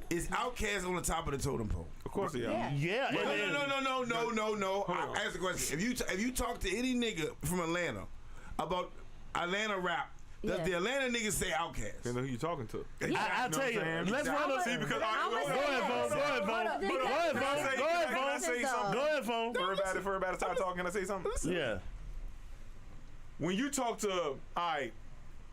E: Is Outkast on the top of the totem pole?
D: Of course they are.
B: Yeah, and then-
E: No. I ask the question. If you talk to any nigga from Atlanta about Atlanta rap, does
C: Yeah.
E: the Atlanta niggas say Outkast?
D: You know who you talking to.
B: I tell you, let's run up.
D: See, because
B: Go ahead, Vaughn. Go ahead, Vaughn. Go ahead, Vaughn. Go ahead,
D: Can I
B: Vaughn.
D: say something?
B: Go ahead, Vaughn.
D: For everybody start talking, can I say something?
B: Yeah.
D: When you talk to, all right,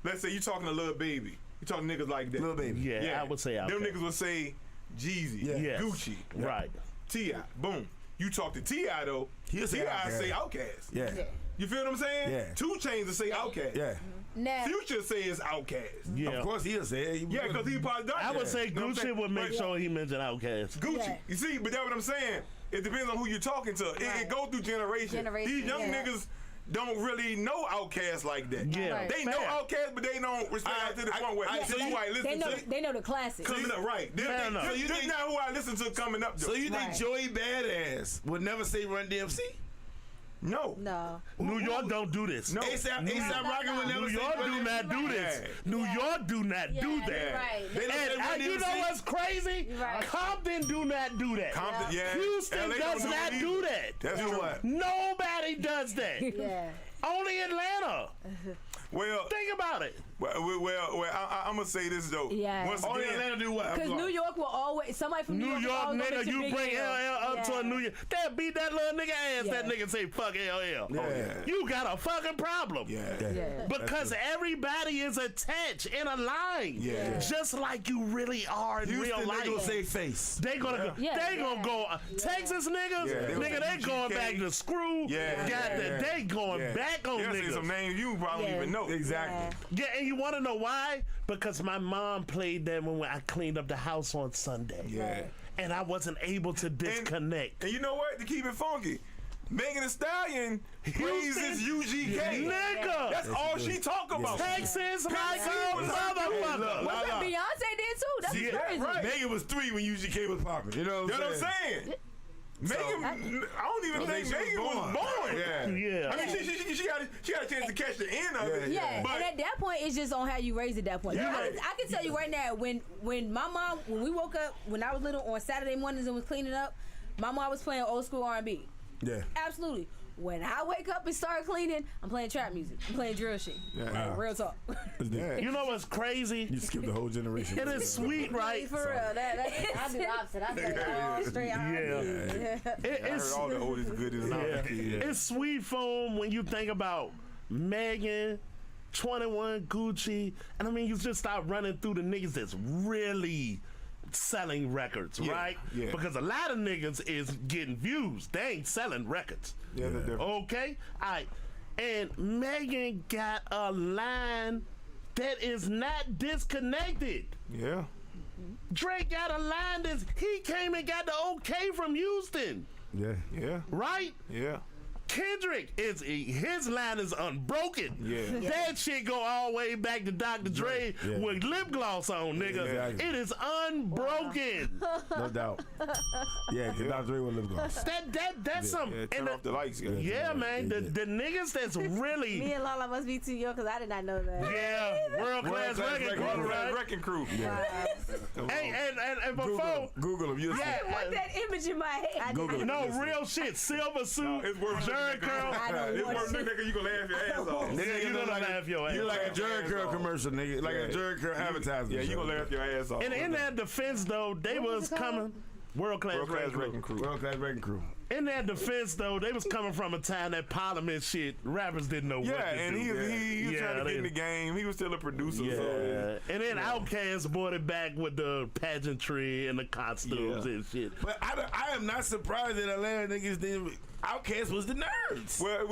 D: let's say you talking to Lil Baby. You talking niggas like that.
E: Lil Baby.
B: Yeah, I would say
D: Them
B: Outkast.
D: niggas would say Jeezy,
B: Yes.
D: Gucci,
B: Right.
D: T.I. Boom. You talk to T.I. though,
E: He'll say
D: T.I.
E: Outkast.
D: say Outkast.
E: Yeah.
D: You feel what I'm saying?
E: Yeah.
D: 2 Chainz will say Outkast.
E: Yeah.
C: Now,
D: Future says Outkast.
B: Yeah.
E: Of course he'll say it.
D: Yeah, because he probably done
B: I would
D: that.
B: say
D: You know what I'm
B: Gucci
D: saying?
B: would make
D: But
B: sure he mentioned Outkast.
D: Gucci.
C: Yeah.
D: You see, but that's what I'm saying. It depends on who you're talking to. It go through generations. These young
C: yeah.
D: niggas don't really know Outkast like that.
B: Yeah.
C: Right.
D: They know
B: Fair.
D: Outkast, but they don't respect out to the point where so you might listen to
C: they know the classics.
D: coming up right.
B: Fair enough.
D: This not who I listen to coming up. Though.
E: So you think
C: Right.
E: Joey Badass would never say Run DMC?
D: No.
F: No.
B: New York don't do this.
D: No.
E: ASAP Rocky would never
B: New
E: say
B: York
E: Run
B: do
E: DMC.
B: not do this.
D: Yeah.
B: New York do not do that.
C: Right.
E: They don't say
B: And
E: Run
B: you know
E: DMC.
B: what's crazy?
C: Right.
B: Compton do not do that.
D: Compton, yeah.
B: Houston
D: LA
B: does
D: don't
B: not
D: it
B: do
D: either.
B: that.
D: That's
E: Do
D: true.
E: what?
B: Nobody does that.
C: Yeah.
B: Only Atlanta.
D: Well,
B: Think about it.
D: I'm gonna say this though.
C: Yeah.
D: Once
E: Only
D: again,
E: Atlanta do what? I'm
C: Because
E: sorry.
C: New York will always, somebody from
B: New York
C: always gonna
B: nigga,
C: mention
B: you
C: Big
B: bring
C: L.
B: LL up to a New York. They'll beat that little nigga ass.
C: Yeah.
B: That nigga say fuck LL.
E: Yeah.
B: You got a fucking problem.
D: yeah.
C: Yeah.
B: Because everybody is attached in a line.
D: Yeah.
B: Just like you really are in
E: Houston,
B: real life.
E: they gonna say face.
B: They gonna go.
C: Yeah.
B: They gonna go. Texas niggas,
D: Yeah, they
B: nigga,
D: gonna
B: they going
D: UGK.
B: back to screw.
D: Yeah.
B: They going
D: Yeah.
B: back on
D: They'll say some
B: niggas.
D: names you probably
C: Yeah.
D: even know.
E: Exactly.
B: Yeah, and you want to know why? Because my mom played that when I cleaned up the house on Sunday.
D: Yeah.
B: And I wasn't able to disconnect.
D: And you know what? To keep it funky, Megan Thee Stallion praises UGK.
B: Nigga,
D: That's all she talk about.
B: Texas like a
D: Hey,
B: motherfucker.
E: look,
C: What's
E: nah.
C: that Beyonce did too? That's
E: See,
C: crazy.
D: right.
E: Megan was 3 when UGK was popping. You know
D: You know
E: what
D: what I'm saying? Megan, I don't even
E: I
D: think
E: think she
D: Megan
E: was
D: was
E: born.
D: born.
E: Yeah.
B: Yeah.
D: I mean, she got a chance to catch the end of it.
C: Yeah,
D: But
C: and at that point, it's just on how you raise at that point.
D: Yeah.
C: I can tell you right now, when my mom, when we woke up, when I was little on Saturday mornings and was cleaning up, my mom was playing old school R&B.
E: Yeah.
C: Absolutely. When I wake up and start cleaning, I'm playing trap music. I'm playing drill shit.
D: Yeah.
C: Real talk.
E: Yeah.
B: You know what's crazy?
E: You skipped the whole generation.
B: It is sweet, right?
C: For real.
F: I do the opposite. I say all straight
B: Yeah.
F: R&B.
D: I heard
B: It's
D: all the oldies goodies and all
B: Yeah.
D: that.
B: It's sweet foam when you think about Megan, 21, Gucci, and I mean you just start running through the niggas that's really selling records,
D: Yeah,
B: right?
D: yeah.
B: Because a lot of niggas is getting views. They ain't selling records.
D: Yeah, they're different.
B: Okay? Alright. And Megan got a line that is not disconnected.
D: Yeah.
B: Drake got a line that he came and got the okay from Houston,
E: Yeah.
D: Yeah.
B: right?
D: Yeah.
B: Kendrick his line is unbroken.
D: Yeah.
B: That shit go all the way back to Dr. Dre
E: Yeah.
B: with lip gloss on, nigga.
E: Exactly.
B: It is unbroken.
E: No doubt. Yeah, because Dr. Dre would live gone.
B: That's something.
D: Yeah, turn
B: And
D: off the lights, guys.
B: yeah, man. The niggas that's
F: Me
B: really
F: and Lala must be too young because I did not know that.
B: world class
E: World-class
B: record
E: record
B: crew, right?
D: Wrecking crew.
B: Hey, and before
E: Google him. You'll see.
C: Put that image in my head.
E: Google it.
B: no real shit, silver suit,
D: It's worth
B: Jerry curl.
D: It's worth looking at you gonna laugh your ass off.
B: Nigga, you gonna laugh your ass.
E: You like a
B: off.
E: Jerry Curl commercial, nigga. Like a Jerry Curl advertisement.
D: Yeah, you gonna laugh your ass off.
B: And in their defense, though, they was coming. World class
D: World class
B: record
D: wrecking
B: crew.
D: crew.
E: World class wrecking crew.
B: In their defense, though, they was coming from a time that Parliament shit, rappers didn't know what
D: Yeah,
B: to
D: and
B: do.
D: he was
B: Yeah,
D: trying to
B: they-
D: get in the game. He was still a producer.
B: Yeah,
D: So,
B: and then Outkast brought it back with the pageantry and the costumes
D: Yeah.
B: and shit.
E: But I am not surprised that Atlanta niggas didn't. Outkast was the nerds.
D: well.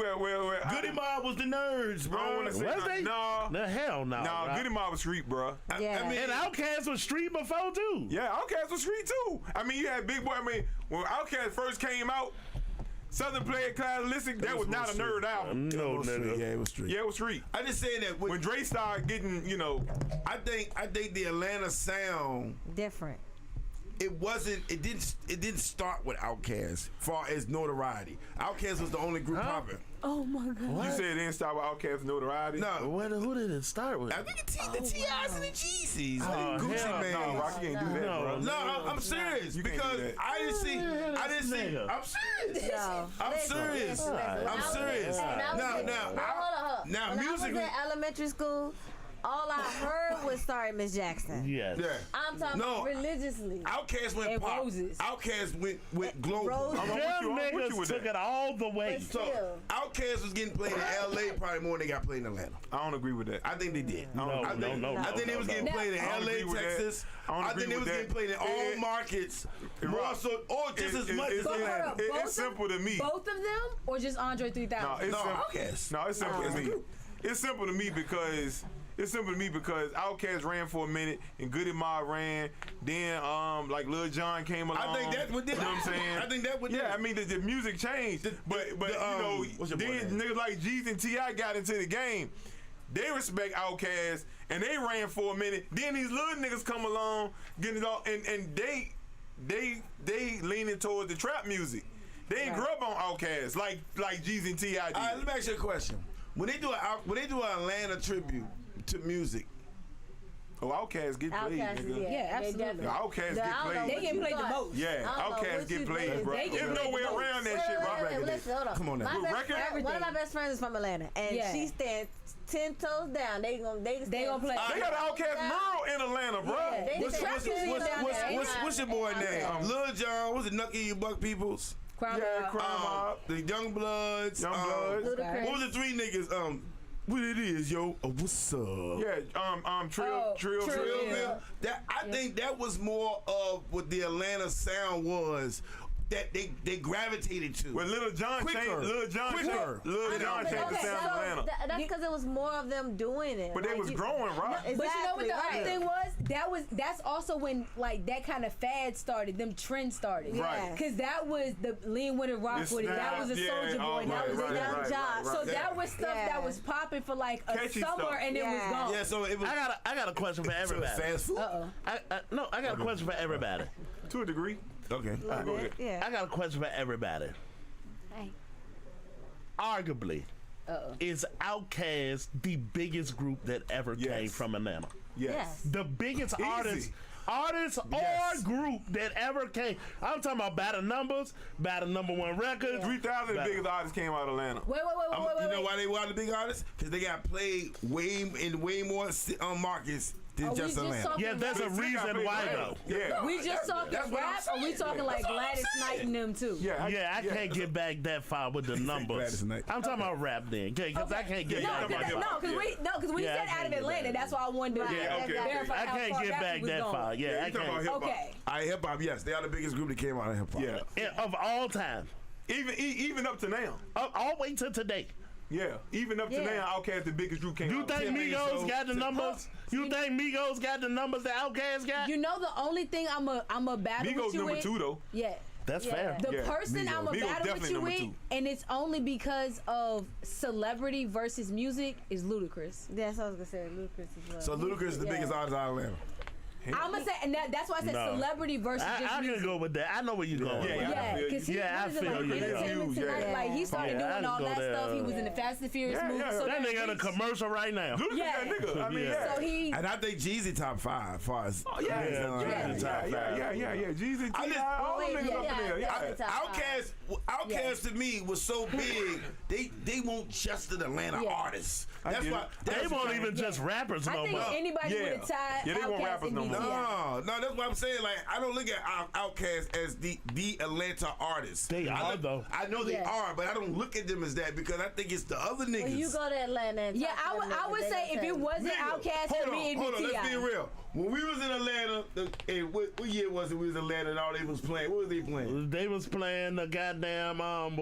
E: Goody Mob was the nerds, bro.
D: I don't want to say
B: Was they?
D: no.
B: The hell no.
D: No,
B: right?
D: Goody Mob was street, bro.
F: Yeah.
E: I mean,
B: And Outkast was street before too.
D: Yeah, Outkast was street too. I mean, you had Big Boy. I mean, when Outkast first came out, Southern Player Class Listen, that was not a nerd album.
B: No,
E: it was street.
B: nigga.
E: Yeah, it was street.
D: Yeah, it was street.
E: I just saying that
D: When Dre started getting,
E: I think the Atlanta sound
F: Different.
E: it didn't start with Outkast far as notoriety. Outkast was the only group popping.
F: Oh my God.
D: You said it didn't start with Outkast notoriety?
E: No,
B: Who did it start with?
E: I think the T.I.s and the Jeezys.
B: Oh,
E: Gucci
B: hell
E: Man.
D: No, Rocky can't do that, bro.
E: No, I'm serious
D: You can't
E: because
D: do that.
E: I didn't see. I'm serious.
F: No.
E: I'm serious. I'm serious. Now,
F: When I was
E: musically,
F: in elementary school, all I heard was "Sorry, Miss Jackson."
B: Yes.
E: yeah.
F: I'm talking religiously.
E: Outkast went
C: And
E: pop.
C: Roses.
E: Outkast went global.
F: Roses.
D: I'm with
B: Them
D: you
B: niggas
D: with
B: took
D: that.
B: it all the way.
F: But
E: So
F: still.
E: Outkast was getting played in L.A. probably more than they got played in Atlanta.
D: I don't agree with that.
E: I think they did.
B: No.
E: I think they was getting played in
D: I don't
E: L.A.,
D: agree with that.
E: Texas.
D: I don't
E: I
D: agree
E: think they
D: with
E: was
D: that.
E: getting played in all
D: It-
E: markets.
D: it-
E: More
D: right.
E: so, or just as much as
C: But hold
E: Atlanta.
C: up, both
D: It's simple to me.
C: Both of them, or just Andre 3000?
D: No, it's
E: No,
D: simple.
E: Outkast.
D: No, it's simple to me. It's simple to me because Outkast ran for a minute and Goody Mob ran. Then like Lil Jon came along.
E: I think that's what did it.
D: You know what I'm saying?
E: I think that what did
D: Yeah,
E: it.
D: I mean the music changed, but you know
E: what's your boy
D: then
E: name?
D: niggas like Jeezy and T.I. got into the game. They respect Outkast and they ran for a minute. Then these little niggas come along, getting it all, and they leaning towards the trap music. They ain't grew up on Outkast like Jeezy and T.I. did.
E: All right, let me ask you a question. When they do an Atlanta tribute to music,
D: Oh, Outkast get played,
F: Outkast,
D: nigga.
F: yeah,
C: Yeah,
F: they
C: absolutely.
F: definitely-
D: Outkast
F: The- I
D: get
F: don't know
D: played.
C: They
F: what
C: get
F: you
C: played the
F: thought.
C: most.
D: Yeah,
F: I don't know
D: Outkast
F: what
D: get
F: you
D: played,
F: think.
D: bro.
C: They get
D: There's no
C: played
D: way
C: the most.
D: around that shit, bro.
F: Wait, listen, hold on.
E: Come on now.
F: My
E: With
F: best
D: record?
F: friend, one of my best friends is from Atlanta, and
C: Yeah.
F: she stands 10 toes down. They gonna
C: They gonna play.
D: They got an Outkast mural in Atlanta, bro.
F: Yeah, they
E: what's
F: stand 10 toes down there.
E: what's your boy
F: They
E: name?
F: not-
E: Lil Jon, what's it, Nucky You Buck Peoples?
C: Crime
D: Yeah,
C: Mob.
D: Crime Mob.
E: The Young Bloods.
D: Young Bloods.
F: Ludacris.
E: What was the three niggas? What it is, yo? What's up?
D: Yeah, Trill.
C: Trill.
E: That I think that was more of what the Atlanta sound was that they gravitated to.
D: Well, Lil Jon
E: Quicker.
D: changed. Lil Jon
E: Quicker.
D: changed the sound of Atlanta.
F: That's because it was more of them doing it.
D: But they
F: Like,
D: was
F: you-
D: growing, right?
F: Exactly,
C: But you know what the
F: right.
C: other thing was? That's also when like that kind of fad started, them trends started.
D: Right.
C: Cause that was the Lean With It, Rock
D: It's
C: With It. That
D: not-
C: was a
D: yeah,
C: Soldier Boy.
D: right,
C: That was
D: right,
C: a Young
D: right,
C: Job.
D: right,
C: So
D: right.
C: that was stuff
F: Yeah.
C: that was popping for like a
D: Catchy
C: summer,
D: stuff.
C: and it was
F: Yeah.
C: gone.
E: Yeah, so it was.
B: I got a question for
E: so
B: everybody.
E: fast food.
B: I got a question for everybody.
D: To a degree.
E: Okay.
D: Go ahead.
F: Yeah.
B: I got a question for everybody.
F: Hey.
B: Arguably, is Outkast the biggest group that ever
D: Yes.
B: came from Atlanta?
D: Yes.
B: The biggest
D: Easy.
B: artist
E: Yes.
B: or group that ever came. I'm talking about by the numbers, by the #1 record.
D: 3,000
B: Better.
D: biggest artists came out of Atlanta.
C: Wait.
E: You know why they were the big artists? Because they got played way more markets than
C: Are we
E: just
C: just
E: Atlanta.
C: talking-
B: Yeah, there's a
D: But still got
B: reason
D: played
B: why
D: Atlanta.
B: though.
D: Yeah.
C: We just talking
E: That's what I'm
C: rap, or we
E: saying.
C: talking like
E: That's what I'm
C: Gladys
E: saying.
C: Knight and them too?
B: Yeah, I can't get back that far with the numbers.
E: Gladys Knight.
B: I'm talking about rap then, because I can't get
D: Yeah,
B: back
D: yeah,
B: that
D: yeah.
B: far.
C: Because we
B: Yeah, I
C: said out
B: can't
C: of
B: get
C: Atlanta.
B: back.
C: That's why I wanted to
F: Right,
D: Yeah, okay.
C: verify
B: I
C: how
B: can't
C: far
B: get back
C: we was
B: that
C: going.
B: far. Yeah,
D: you
B: I
D: talking about
B: can't.
D: hip-hop.
C: Okay.
E: Hip hop, yes, they are the biggest group that came out of hip hop.
D: Yeah.
B: Yeah, of all time,
D: Even up to now.
B: all the way to today.
D: Yeah. Even up to
C: Yeah.
D: now, Outkast the biggest group came
B: You
D: out.
B: think
E: Tim
B: Migos
E: Migos
B: got the numbers? You think Migos got the numbers that Outkast got?
C: You know the only thing I'm a battle
D: Migos
C: with you
D: number
C: with?
D: 2 though.
C: Yeah.
B: That's
F: Yeah.
B: fair.
C: The
D: Yeah,
C: person
D: Migos.
C: I'm a
D: Migos
C: battle with
D: definitely
C: you
D: number
C: with,
D: 2.
C: and it's only because of celebrity versus music, is Ludacris.
F: That's what I was gonna say. Ludacris as well.
E: So Ludacris is the
C: Yeah.
E: biggest artist out of Atlanta.
C: I'm gonna say, and that's why I said
B: No.
C: celebrity versus just
B: I can
C: music.
B: go with that. I know where you're going.
D: Yeah,
B: with
D: yeah.
B: that.
C: Yeah, because he
B: Yeah, I
C: was in
B: feel
C: like
B: you, yeah.
C: Entertainment
D: Huge,
C: Tonight.
F: yeah.
C: Like he started
B: Yeah,
C: doing
B: I
C: all
B: go
C: that
B: there.
C: stuff. He was in the Fast and Furious
D: Yeah,
C: movie.
D: yeah,
C: So
B: That
C: that
B: nigga in a
C: reached-
B: commercial right now.
D: Ludacris
C: Yeah.
D: that nigga. I mean,
B: Yeah.
D: yeah.
C: So he.
E: And I think Jeezy top 5 as far as.
D: Oh, yeah,
B: Yeah,
D: yeah,
B: Jeezy
D: yeah,
B: top
D: yeah. Jeezy,
E: I just-
D: T.I., all them
F: Wait,
D: niggas
F: yeah,
D: up in there.
F: yeah,
D: Yeah.
F: yeah.
E: Outkast to me was so big, they won't just an Atlanta
C: Yeah.
E: artist.
D: I
E: That's
D: get
E: why.
D: it.
B: They
E: That's
B: won't
E: why-
B: even just rappers
C: I
B: no
C: think
B: more.
C: anybody
D: Yeah.
C: would have tied
D: Yeah, they want
C: Outkast
D: rappers
C: and
D: no more.
C: BTS.
E: No, that's what I'm saying. Like, I don't look at Outkast as the Atlanta artist.
B: They
E: I
B: are,
E: look-
B: though.
E: I know they
C: Yeah.
E: are, but I don't look at them as that because I think it's the other niggas.
F: When you go to Atlanta and
C: Yeah,
F: talk to
C: I would.
F: them
C: I would
F: niggas,
C: say
F: they
C: if
F: tell
C: it
F: you.
C: wasn't
E: Nigga,
C: Outkast
E: hold
C: for me,
E: on,
C: it'd be
E: let's be
C: T.I.
E: real. When we was in Atlanta, and what year was it? We was in Atlanta and all they was playing. What was they playing?
B: They was playing the goddamn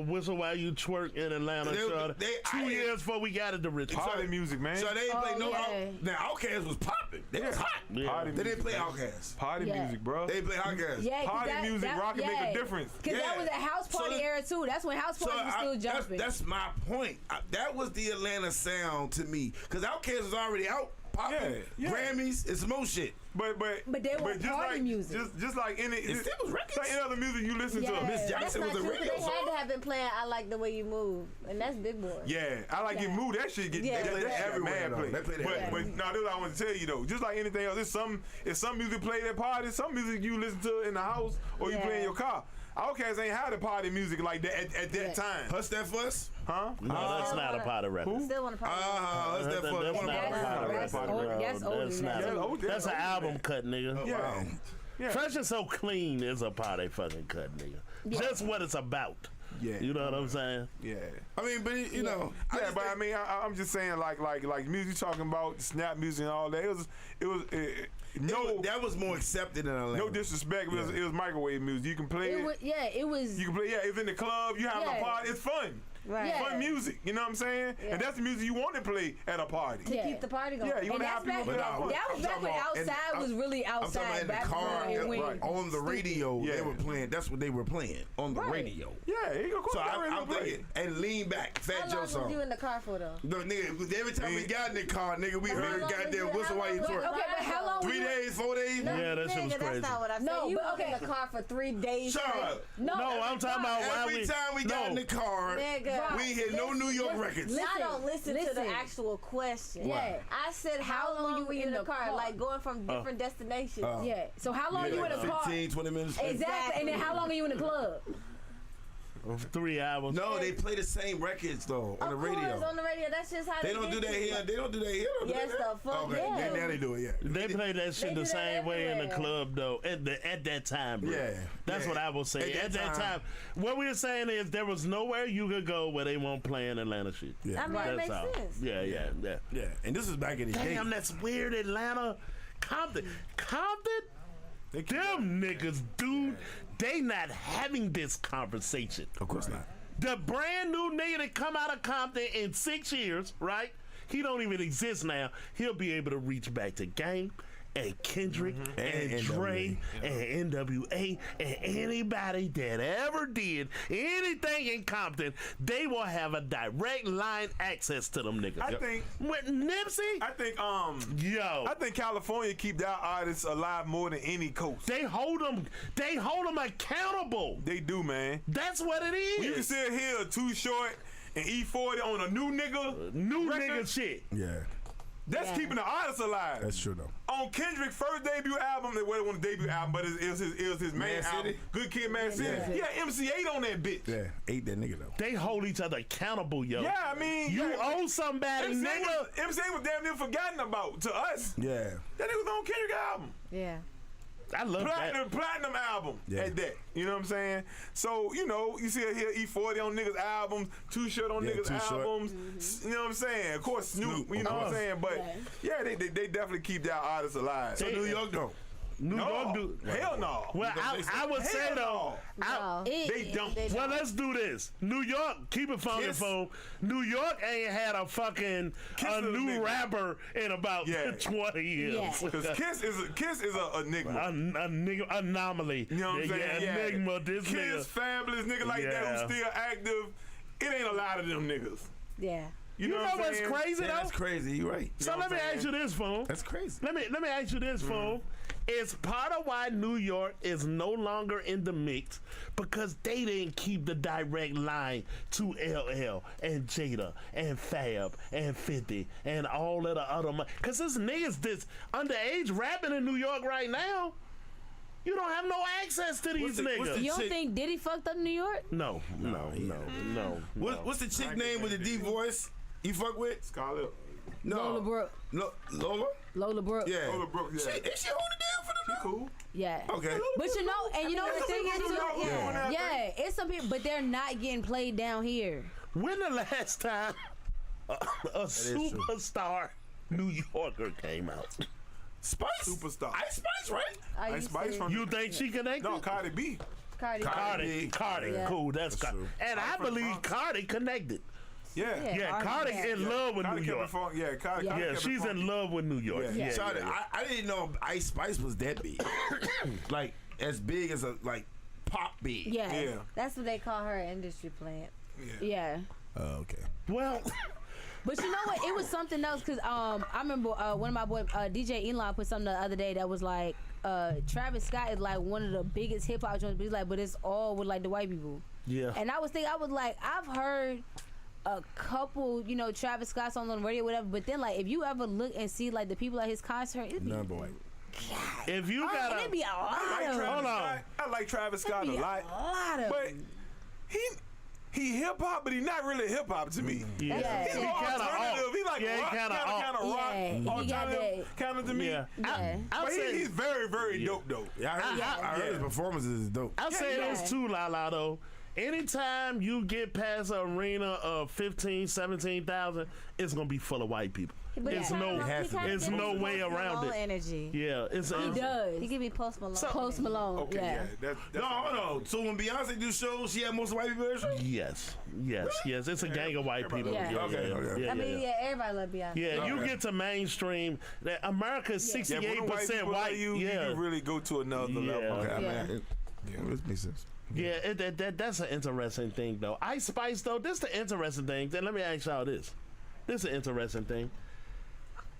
B: Whistle While You Twerk in Atlanta.
E: They-
B: 2 years before we got it to Richmond.
D: Party music, man.
E: So they didn't play no.
C: yeah.
E: Now Outkast was popping. They was hot.
B: Yeah.
D: Party
E: They didn't play
D: man.
E: Outkast.
D: Party
C: Yeah.
D: music, bro.
E: They played Outkast.
C: Yeah, 'cause
D: Party music, rock and make a difference.
C: Because that
E: Yeah.
C: was a house
E: So
C: party
E: the-
C: era too. That's when house parties were still jumping.
E: That's my point. That was the Atlanta sound to me. Because Outkast was already out. popping.
D: Yeah.
E: Grammys, it's more shit.
D: But
C: they want
D: just
C: party
D: like
C: music.
D: just like any
E: It still was records.
D: like any other music you listen to.
C: Yeah.
E: Miss
F: That's
E: Jackson
F: not
E: was a
F: true, but
E: radio
F: they had
E: song.
F: to have been playing I Like the Way You Move, and that's Big Boy.
D: Yeah, I like it move. That shit get
F: Yeah.
D: that
E: They play that
D: everywhere.
E: everywhere,
D: Play.
E: though. They play that
D: But
E: everywhere.
D: no, that's what I want to tell you though. Just like anything else, it's some music played at parties, some music you listen to in the house or you play in your car. Outkast ain't had the party music like that at that time.
E: Hush That Fuss?
D: Huh?
B: No, that's not a part of record.
F: Still want to party.
E: Hush That Fuss.
B: That's
E: One
B: not a
E: of
B: part of
C: That's
B: record.
C: old-
B: bro.
C: that's older
B: That's
C: than
B: not.
C: that.
D: Yeah, old-
B: That's an
D: older
B: album
D: than
B: cut, nigga.
E: Oh,
D: Yeah.
E: wow.
D: Yeah.
B: Fresh and So Clean is a party fucking cut, nigga. Just what it's about.
D: Yeah.
B: You know what I'm saying?
D: Yeah.
E: I mean, but you know, I
D: Yeah,
E: just
D: but I
E: think-
D: mean, I'm just saying, like music talking about snap music and all that.
E: that was more accepted in Atlanta.
D: No disrespect, it was microwave music. You can play it.
C: It was.
D: You can play, it's in the club. You having
C: Yeah.
D: a party. It's fun.
F: Right.
C: Yeah.
D: Fun music. You know what I'm saying?
F: Yeah.
D: And that's the music you want to play at a party.
F: To keep the party going.
D: Yeah, you want
C: And
D: to have
C: that's
D: people
C: back,
D: play
E: But
D: out
C: that
D: fun.
C: was
E: I'm
C: back
E: talking
C: when
E: about- and
C: outside was really
E: I'm talking
C: outside.
E: about in
C: Back
E: the car,
C: before it went
E: on the radio.
D: Yeah.
E: They were playing. That's what they were playing on the
C: Right.
E: radio.
D: Yeah, you go
E: So
D: cool.
E: I'm thinking, and Lean Back,
F: How
E: Fat Joe
F: long was you
E: song.
F: in the car for though?
E: No, nigga, every time we got in the car, nigga, we
F: How
E: heard
F: long was
E: goddamn
F: you-
E: whistle
F: how
E: while you
F: long was
E: twerk.
F: you-
C: Okay, but how long
E: 3 days, 4 days?
F: No,
B: Yeah, that shit was
F: nigga,
B: crazy.
F: That's not what I said.
C: No,
F: You
C: but
F: was
C: okay.
F: in the car for 3 days.
E: Shut
F: straight.
E: up.
C: No,
B: I'm talking about why
E: Every time we got in the car,
F: Nigga.
E: we hit no New York records.
F: I don't listen to
C: listen.
F: the actual question.
C: Yeah.
F: I said, how long were you in the car? Like going from different destinations.
C: Yeah. So how long you in the car?
E: 15, 20 minutes.
C: Exactly. And then how long are you in the club?
B: 3 hours.
E: No, they play the same records though on the
F: Of
E: radio.
F: course, on the radio, that's just how
E: They don't do
F: get
E: that
F: you.
E: here. They don't do that here. Don't do
F: Yes,
E: that.
F: the fuck
E: Okay,
F: yeah.
E: now they do it. Yeah.
B: They play that shit
F: They
B: the
F: do that
B: same way in the
F: everywhere.
B: club though. At that time, bro.
E: Yeah,
B: That's
E: yeah.
B: what I will say. At that time, what we're saying is there was nowhere you could go where they won't play in Atlanta shit.
E: Yeah.
F: I mean, it
B: That's
F: makes
B: all.
F: sense.
B: Yeah.
E: Yeah, and this is back in the day.
B: Damn, that's weird. Atlanta, Compton. Them niggas, dude, they not having this conversation.
E: Of course not.
B: The brand new nigga that come out of Compton in 6 years, right? He don't even exist now. He'll be able to reach back to Game and Kendrick and
E: And
B: Dre and NWA and anybody that ever did anything in Compton, they will have a direct line access to them niggas.
D: I think
B: With Nipsey,
D: I think
B: yo,
D: I think California keep their artists alive more than any coast.
B: they hold them accountable.
D: They do, man.
B: That's what it is.
D: You can still hear Too Short and E40 on a new nigga.
B: New
D: record.
B: nigga shit.
E: Yeah,
D: That's keeping the artists alive.
E: that's true though.
D: On Kendrick's first debut album, they wasn't on the debut album, but it was his main
E: Mad
D: album.
E: City?
D: Good Kid, Mad City.
E: Yeah.
D: Yeah, MC8 on that bitch.
E: Yeah, ate that nigga though.
B: They hold each other accountable, yo.
D: Yeah, I mean,
B: You
D: yeah,
B: owe somebody, nigga.
D: MC8 was damn near forgotten about to us.
E: Yeah,
D: That nigga was on Kendrick album.
F: Yeah.
B: I love
D: Platinum album
E: Yeah.
D: at that. You know what I'm saying? So, you know, you see it here, E40 on niggas' albums, Too Short on
E: Yeah,
D: niggas'
E: Too Short.
D: albums. You know what I'm saying? Of course, Snoop, you know what I'm
E: course.
D: saying? But, yeah, they definitely keep their artists alive.
E: so New York though.
B: New
D: no,
B: York do.
D: hell no.
B: Well, I would say
D: Hell
B: though.
F: No.
D: They don't.
B: Well, let's do this. New York, keep it funky,
D: Kiss.
B: phone. New York ain't had a fucking
D: Kiss
B: a
D: is a
B: new
D: nigga.
B: rapper in about
D: Yeah.
B: 20 years.
C: Yeah.
D: Because Kiss is a enigma.
B: A nigga anomaly.
D: You know what I'm saying?
B: Yeah, enigma. This
D: Kiss,
B: nigga.
D: Fabulous, nigga like that
B: Yeah.
D: who's still active. It ain't a lot of them niggas.
F: Yeah.
B: You know
D: what I'm
B: what's
D: saying?
B: crazy
E: Yeah,
B: though?
E: that's crazy. You right.
B: So
D: know
B: let
D: what
B: me
D: I'm
B: ask you this, phone.
E: That's crazy.
B: Let me ask you this, fool. It's part of why New York is no longer in the mix because they didn't keep the direct line to LL and Jada and Fab and 50 and all of the other because this niggas this underage rapping in New York right now. You don't have no access to these
E: What's the
B: niggas.
C: You don't
E: Chick-
C: think Diddy fucked up New York?
B: No.
E: What's the chick name with the deep voice? You fuck with?
D: Scarlett.
E: No.
C: Lola Brooke.
E: No, Lola?
C: Lola Brooke.
E: Yeah.
D: Lola Brooke, yeah.
E: Is she holding down for them?
D: Cool.
C: Yeah.
E: Okay.
C: But you know, and you know what the thing is too?
D: Yeah.
C: Yeah, it's some people, but they're not getting played down here.
B: When the last time a
E: is true.
B: superstar New Yorker came out?
E: Spice.
D: Superstar.
E: Ice Spice, right?
F: Are you
D: Ice Spice
F: serious?
D: from
B: You think she connected?
D: No, Cardi B.
F: Cardi.
B: Cardi,
F: Yeah.
B: cool. That's Cardi.
E: true.
B: And I
D: from the
B: believe
D: Bronx.
B: Cardi connected.
D: Yeah.
F: Yeah.
B: Yeah,
F: Cardi,
B: Cardi
F: yeah.
B: in love with
D: Cardi
B: New
D: kept
B: York.
D: it fun- Yeah, Cardi
C: Yeah.
B: Yeah,
D: kept it
B: she's
D: funky.
B: in love with New York.
D: Yeah.
B: Yeah,
E: Sorry,
B: yeah.
E: I didn't know Ice Spice was that big. Like as big as a like pop big.
C: Yeah.
D: Yeah.
F: That's what they call her industry plant.
C: Yeah.
E: Oh, okay.
B: Well,
C: But you know what? It was something else because I remember one of my boy DJ Elon put something the other day that was like Travis Scott is like one of the biggest hip hop joints, but it's all with like the white people.
B: Yeah.
C: And I was like, I've heard a couple, Travis Scott songs on the radio, whatever. But then like, if you ever look and see like the people at his concert, it'd be
E: Number one.
B: If you got
C: it'd be a lot of
B: Hold on.
D: I like Travis Scott a lot. But he hip hop, but he not really hip hop to me.
B: Yeah.
D: He's
B: He
D: more
B: kinda
D: alternative.
B: off.
D: He like
B: Yeah, he
D: rock,
B: kinda
D: kind of
B: off.
D: rock,
C: Yeah, he got
D: alternative, kind of to me.
B: Yeah. I'll
D: But
B: say
D: he's very, very dope though.
E: Yeah, I heard his performances is dope.
B: I'll say this too, Lala, though. Anytime you get past an arena of 15, 17,000, it's going to be full of white people.
F: But
B: It's
F: he
B: no,
F: kinda- he kinda
B: it's
F: gives
B: no
F: me
B: way
F: Post
B: around
F: Malone
B: it.
F: energy.
B: Yeah,
C: He does.
F: He give me Post Malone.
C: Post Malone.
D: Okay, yeah. That's
E: No, hold on. So when Beyonce do shows, she had most of white people there?
B: Yes. It's a gang of white people.
C: Yeah.
E: Okay.
F: I mean, yeah, everybody love Beyonce.
B: Yeah, you get to mainstream. That America is 68% white.
D: You really go to another level.
E: Okay,
C: Yeah.
E: I mean, this makes sense.
B: Yeah, that's an interesting thing, though. Ice Spice, though, this is the interesting thing. Then let me ask y'all this. This is an interesting thing.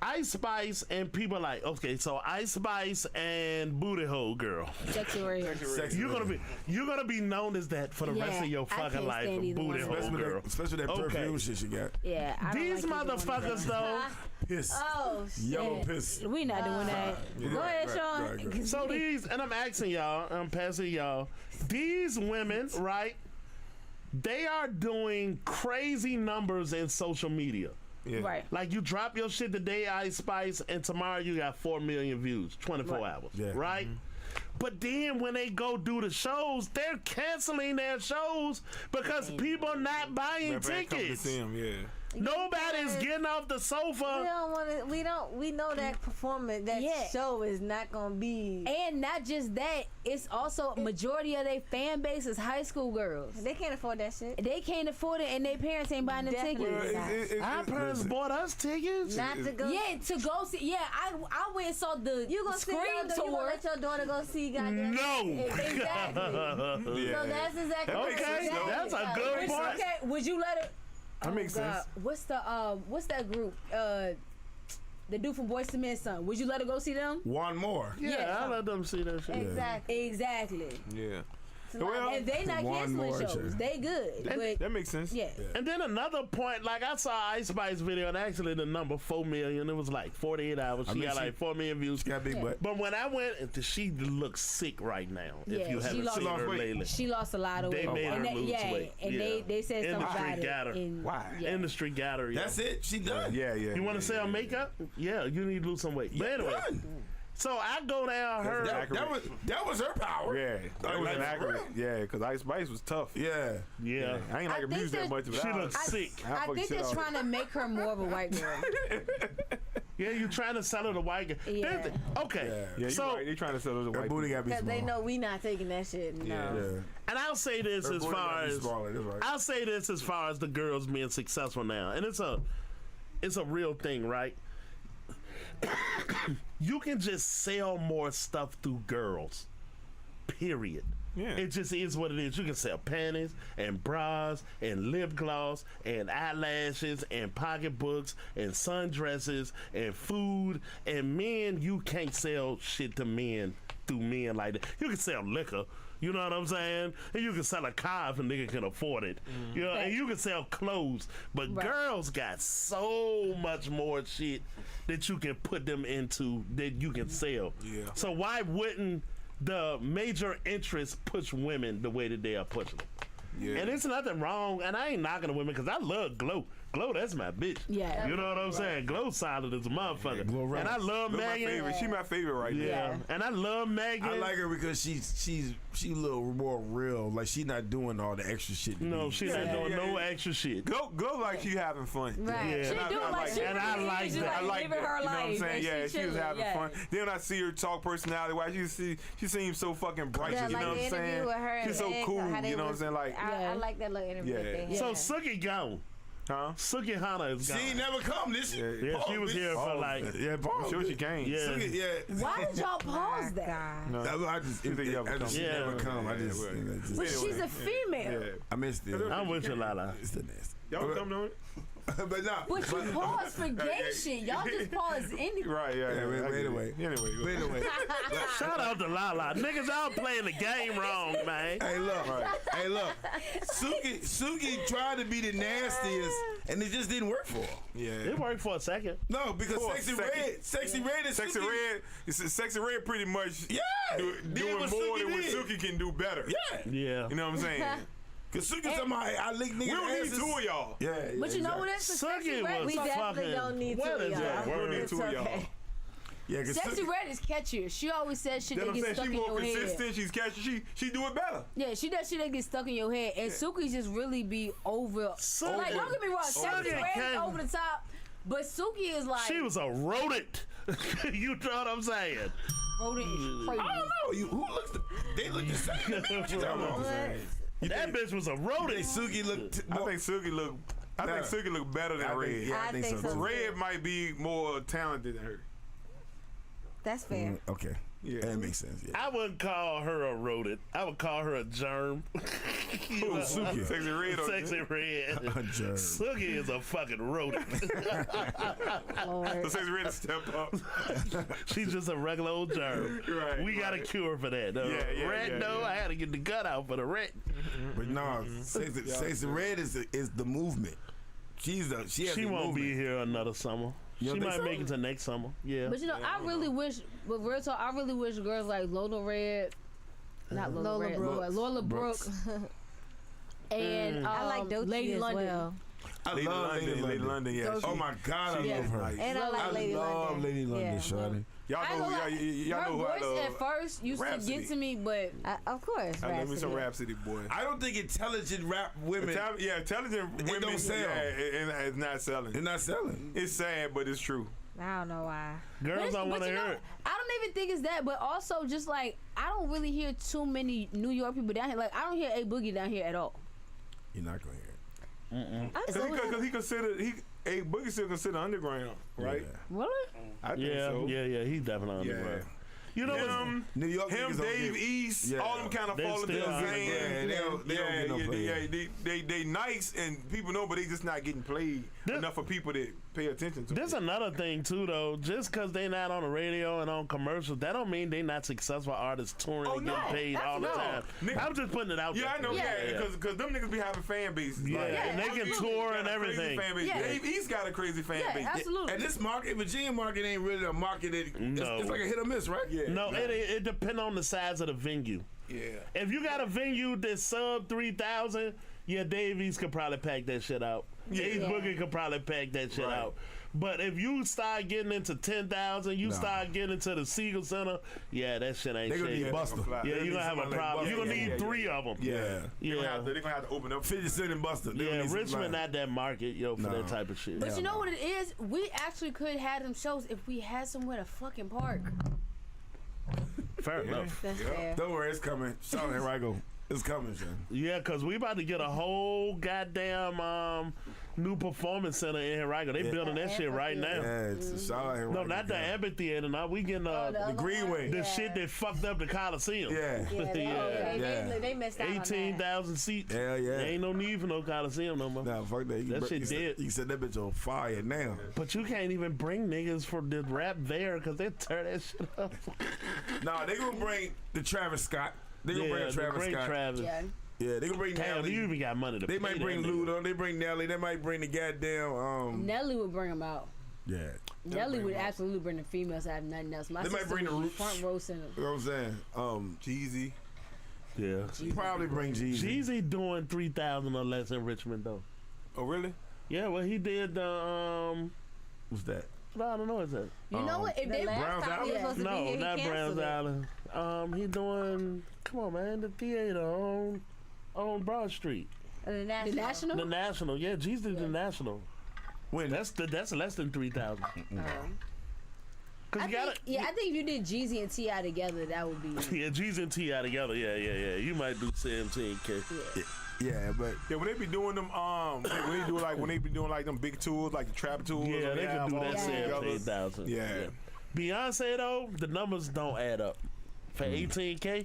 B: Ice Spice and people like, okay, so Ice Spice and Booty Hole Girl.
C: Sexy Red.
B: You're gonna be known as that for the rest of your
C: I
B: fucking
C: can't
B: life.
C: stand either
B: Booty
C: one.
B: Hole Girl.
E: Especially that perfume shit she got.
C: Yeah. I don't
B: These
C: like either one of
B: motherfuckers,
C: them.
B: though.
E: Piss.
F: Oh, shit.
E: Yellow piss.
C: We not doing that. Go ahead, Sean.
E: right.
B: So these, and I'm asking y'all, I'm passing y'all, these women, right? They are doing crazy numbers in social media.
D: Yeah.
C: Right.
B: Like you drop your shit today, Ice Spice, and tomorrow you got 4 million views, 24 hours,
E: Yeah.
B: right? But then when they go do the shows, they're canceling their shows because people are not buying
D: Everybody come to
B: tickets.
D: see him, yeah.
B: Nobody's getting off the
F: We
B: sofa.
F: don't want to. We know that performance, that show is not gonna be.
C: And not just that, it's also majority of their fan base is high school girls.
F: They can't afford that shit.
C: They can't afford it, and their parents ain't buying them
F: Definitely
C: tickets.
F: not.
B: Our parents bought us tickets.
F: Not to go.
C: Yeah, to go see. Yeah, I went and saw the
F: You gonna see
C: Scream
F: your, you gonna
C: tour.
F: let your daughter go see goddamn?
B: No.
F: Exactly.
D: Yeah.
F: So that's exactly.
B: Okay, that's a good point.
C: Okay, would you let it?
D: That makes sense.
C: What's that group? The dude from Boyz II Men son. Would you let her go see them?
E: One more.
B: Yeah, I let them see that shit.
C: Exactly.
D: Yeah.
C: And they not
E: One
C: canceling
E: more,
C: shows.
E: sure.
C: They good. But
D: That makes sense.
C: yeah.
B: And then another point, like I saw Ice Spice video, and actually the number 4 million. It was like 48 hours. She
E: mean,
B: got like 4 million views.
E: She got big butt.
B: But when I went, she looks sick right now.
C: Yeah,
B: if you
C: she
B: haven't
C: lost-
B: seen her
D: weight.
B: lately,
C: She lost a lot of
B: They
C: weight.
B: made her
C: and
B: lose weight.
C: And
B: Yeah.
C: they said something
B: Industry
C: about
B: got her.
C: it. And,
D: Why?
C: yeah.
B: Industry got her.
E: That's it. She done.
D: Yeah.
B: You want to sell makeup? Yeah, you need to lose some weight. But anyway,
E: Done.
B: so I go down her.
E: That was her power.
D: Yeah, that was
E: Like,
D: inaccurate. Yeah, because Ice Spice was tough.
E: Yeah.
B: Yeah.
D: I ain't like her
C: think
D: music that much, but
B: She
D: I
B: looks sick.
C: I think they're trying to make her more of a white girl.
B: Yeah, you trying to sell her the white girl.
C: Yeah.
B: Okay.
D: Yeah,
B: So,
D: you're right. They trying to sell her the
E: Her
D: white
E: booty
D: people.
E: got to be
F: Because
E: small.
F: they know we not taking that shit. No.
E: Yeah.
B: and I'll say this
E: Her
B: as
E: booty
B: far
E: gotta be
B: as
E: smaller, that's right.
B: I'll say this as far as the girls being successful now, and it's a real thing, right? You can just sell more stuff through girls. Period.
D: Yeah.
B: It just is what it is. You can sell panties and bras and lip gloss and eyelashes and pocketbooks and sundresses and food. And men, you can't sell shit to men through men like that. You can sell liquor. You know what I'm saying? And you can sell a car if a nigga can afford it. You know, and you can sell clothes. But girls got so much more shit that you can put them into that you can sell.
D: Yeah.
B: So why wouldn't the major interests push women the way that they are pushing them?
D: Yeah.
B: And there's nothing wrong, and I ain't knocking the women because I love Glow. Glow, that's my bitch.
C: Yeah.
B: You know what I'm saying? Glow solid as a motherfucker.
E: Glow
B: and I
E: rocks.
B: love
D: Look, my
B: Megan.
D: favorite. She my favorite right now.
B: Yeah. And I love Megan.
E: I like her because she a little more real. Like she not doing all the extra shit.
B: No, she's not doing no
D: yeah.
B: extra shit.
D: Go like she having fun.
F: Right.
B: Yeah.
C: She
B: And
C: do like she
B: and I
C: really
B: like
C: is
B: that.
C: just
D: I like
C: living
D: that.
C: her
D: You know what I'm
C: life.
D: saying?
C: and
D: Yeah, she was
C: chilling,
D: having
C: yeah.
D: fun. Then when I see her talk personality wise, she seems so fucking bright.
F: Yeah,
D: You
F: like
D: know what
F: the
D: I'm saying?
F: interview with her and
D: She's so
F: Ed,
D: cool.
F: how they
D: You know what I'm
F: was-
D: saying? Like,
F: I like that little interview.
D: Yeah.
F: that they had.
B: So Suki gone.
D: huh?
B: Suki Hana is gone.
E: She ain't never come. This.
D: Yeah.
B: Yeah, she was here for like.
E: Yeah,
D: I'm sure she came.
B: Yeah.
E: Yeah.
C: Why did y'all pause that?
D: No.
E: I just,
D: She never come.
E: she
B: Yeah.
E: never come. I
D: Yeah,
E: just,
D: well,
E: you know, just
C: But
D: Anyway.
C: she's a female.
D: Yeah.
E: I missed it.
B: I'm with you, Lala.
E: It's the nest.
D: Y'all come on it?
E: but nah.
C: But you pause for gay shit. Y'all just pause anything.
D: Right, yeah.
E: Yeah, wait,
D: I get
E: anyway.
D: it. Anyway,
E: But anyway,
B: Shout out to Lala. Niggas, y'all playing the game wrong, man.
E: hey, look. Suki tried to be the nastiest, and it just didn't work for her.
D: yeah.
B: It worked for a second.
E: No, because
D: For a
E: Sexy
D: second.
E: Red, Sexy Red is
D: Sexy
E: Suki.
D: Red, Sexy Red pretty much
E: Yeah, did
D: doing
E: what
D: more
E: Suki
D: than what
E: did.
D: Suki can do better.
E: Yeah,
B: Yeah.
D: You know what I'm saying?
E: because Suki somehow I lick niggas'
D: We don't need
E: asses.
D: two of y'all.
E: Yeah,
C: But you know what else?
B: Sucky was
F: We definitely
B: fucking.
F: don't need
B: what
F: two of
B: is
F: y'all.
B: that
D: We don't
B: word?
D: need
F: It's
D: two of y'all.
F: okay.
E: Yeah, because
C: Sexy Red is catchier. She always says shit
D: Then
C: that
D: I'm
C: gets
D: saying
C: stuck
D: she's
C: in
D: more
C: your head.
D: consistent. She's catchy. She do it better.
C: Yeah, she does shit that gets stuck in your head. And Suki just really be over. Like, don't get me wrong, Sexy
B: Suki
C: Red is
B: can-
C: over the top. But Suki is like.
B: She was a rodent. You know what I'm saying?
C: rodent is crazy.
E: I don't know. Who looks? They look the same. What you talking about?
B: That bitch was a rodent.
E: Suki look.
D: I think Suki look. I think Suki look better than Red.
E: Yeah, I think so.
F: so.
E: too.
D: Red might be more talented than her.
F: That's fair.
E: Okay.
D: Yeah.
E: That makes sense. Yeah.
B: I wouldn't call her a rodent. I would call her a germ. You know?
E: Suki.
D: Sexy Red. or-
B: Sexy Red.
E: A germ.
B: Suki is a fucking rodent.
D: So Sexy Red to step up.
B: She's just a regular old germ.
D: Right,
B: We got a
D: right.
B: cure for that. Though.
D: Yeah,
B: rat,
D: yeah,
B: no,
D: yeah.
B: I had to get the gut out for the rat.
E: But no, Sexy Red is the movement. She has
B: She
E: the
B: won't
E: movement.
B: be here another summer.
E: You
B: She
E: don't think
B: might
E: so?
B: make it to next summer. Yeah.
C: But you know, I really wish, but real talk, I really wish girls like Lola Red, not Lola,
F: Lola
C: Red,
F: Brooks.
C: Lola Brooks, and
F: I like Doechii
C: Lady
F: as
C: London.
F: well.
E: I
D: Lady
E: love
D: London. Lady London. Yeah.
E: Oh my God, I
C: Yeah.
E: love her.
F: And I like
E: I
F: Lady
E: love
F: London.
E: Lady London,
F: Yeah.
E: shawty.
D: Y'all
C: I
D: know.
C: know, like,
D: Y'all
C: her
D: know who I
C: voice at
D: love.
C: first used
D: Rhapsody.
C: to get to me, but
F: Of course,
D: I love me some
F: Rhapsody.
D: Rhapsody, boy.
E: I don't think intelligent rap women
D: Intelligent women
E: don't sell.
D: Yeah, and it's not selling.
E: they're not selling.
D: It's sad, but it's true.
F: I don't know why.
B: Girls don't
C: but
B: want to
C: you know,
B: hear it.
C: I don't even think it's that, but also just like I don't really hear too many New York people down here. Like I don't hear A Boogie down here at all.
E: You're not gonna hear it.
D: Because he considered A Boogie still considered underground, right?
E: Yeah.
C: Really?
D: I think
B: Yeah,
D: so.
B: yeah, he's definitely
D: Yeah.
B: underground. You know
D: Him,
E: New York
D: him,
E: niggas don't
D: Dave
E: get-
D: East,
E: Yeah.
D: all them kind of
B: They
D: fall into
B: still
D: the
B: underground.
D: same.
E: Yeah, they don't get no play.
D: they nice and people know, but they just not getting played
B: This-
D: enough for people to pay attention to.
B: There's
D: it.
B: another thing too, though. Just because they not on the radio and on commercials, that don't mean they not successful artists touring
D: Oh,
B: and
D: no.
B: getting paid all the
D: No.
B: time.
D: Nigga-
B: I'm just putting it out there.
D: Yeah, I know. Yeah, because them niggas be having fan bases.
B: Yeah,
D: Like,
B: and they can
D: Dave East
B: tour
D: got
B: and
D: a crazy
B: everything.
D: Fan base.
C: Yeah.
D: Dave East got a crazy fan
C: Yeah,
D: base.
C: absolutely.
E: And this market, Virginia market, ain't really a market that
B: No.
E: it's like a hit or miss, right?
D: Yeah.
B: No, it depends on the size of the venue.
D: Yeah.
B: If you got a venue that's sub 3,000, yeah, Davies could probably pack that shit out.
D: Yeah.
B: Ace Boogie could probably pack that shit
D: Right.
B: out. But if you start getting into 10,000, you
E: Nah.
B: start getting into the Siegel Center, yeah, that shit ain't
E: They gonna
B: shit.
E: need Buster.
B: Yeah, you're gonna have a problem. You're gonna need three of them.
E: Yeah.
D: They're gonna have to open up.
E: 50 Cent and Buster. They gonna
B: Yeah,
E: need some
B: Richmond
E: line.
B: not that market, yo, for
E: No.
B: that type of shit.
C: But you know what it is? We actually could have them shows if we had somewhere to fucking park.
B: Fair enough.
F: That's fair.
E: Don't worry, it's coming. Shout out Henrico. It's coming, son.
B: Yeah, because we about to get a whole goddamn new performance center in Henrico. They building that shit right now.
E: Yeah, it's a shout out Henrico.
B: No, not the amphitheater. Now we getting
E: the Greenway.
B: the shit that fucked up the Coliseum.
E: Yeah.
F: Yeah, they missed out on that.
B: 18,000 seats.
E: Hell yeah.
B: There ain't no need for no Coliseum no more.
E: Nah, fuck that. You
B: That
E: can-
B: shit
E: you said-
B: dead.
E: You said that bitch on fire now.
B: But you can't even bring niggas for the rap there because they tear that shit up.
E: Nah, they gonna bring the Travis Scott. They gonna bring
B: the
E: Travis
B: great
E: Scott.
B: Travis.
C: Yeah.
E: Yeah, they gonna bring
B: Damn,
E: Nelly.
B: you even got money to
E: They
B: pay
E: might
B: that
E: bring
B: nigga.
E: Luda. They bring Nelly. They might bring the goddamn
C: Nelly would bring them out.
E: Yeah.
C: Nelly would absolutely bring the females out of nothing else. My
E: They might
C: sister
E: bring the
C: would be
E: Roots.
C: front row center.
E: You know what I'm saying?
D: Jeezy.
B: Yeah.
E: Probably bring Jeezy.
B: Jeezy doing 3,000 or less in Richmond though.
D: Oh really?
B: Yeah, well he did
E: What's that?
B: I don't know what's that.
C: You know what? If
F: The
C: they
F: last
E: Browns
F: time he was
E: Island?
F: supposed to be
B: No,
F: here, he
B: not
F: canceled
B: Browns
F: it.
B: Island. He doing come on man, the theater on Broad Street.
F: The
C: the
F: National.
C: national.
B: The National, yeah, Jeezy did the National.
E: When?
B: That's less than 3,000. Cause
C: I
B: you gotta
C: think, yeah, I think if you did Jeezy and T.I. together, that would be.
B: yeah, Jeezy and T.I. together, yeah. You might do 17K.
E: Yeah, but
D: Yeah, when they be doing them, when they be doing like them big tours, like the trap tours.
B: Yeah,
D: when
B: they can
D: have
B: do
D: all
B: that
D: them together.
B: 17,000.
D: Yeah.
B: Beyonce though, the numbers don't add up for 18K.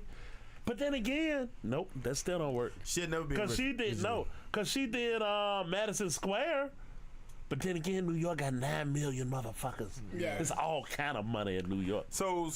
B: But then again, nope, that still don't work.
E: shit never been.
B: Cause she did Madison Square. But then again, New York got 9 million motherfuckers.
C: Yeah.
B: It's all kind of money in New York.
D: So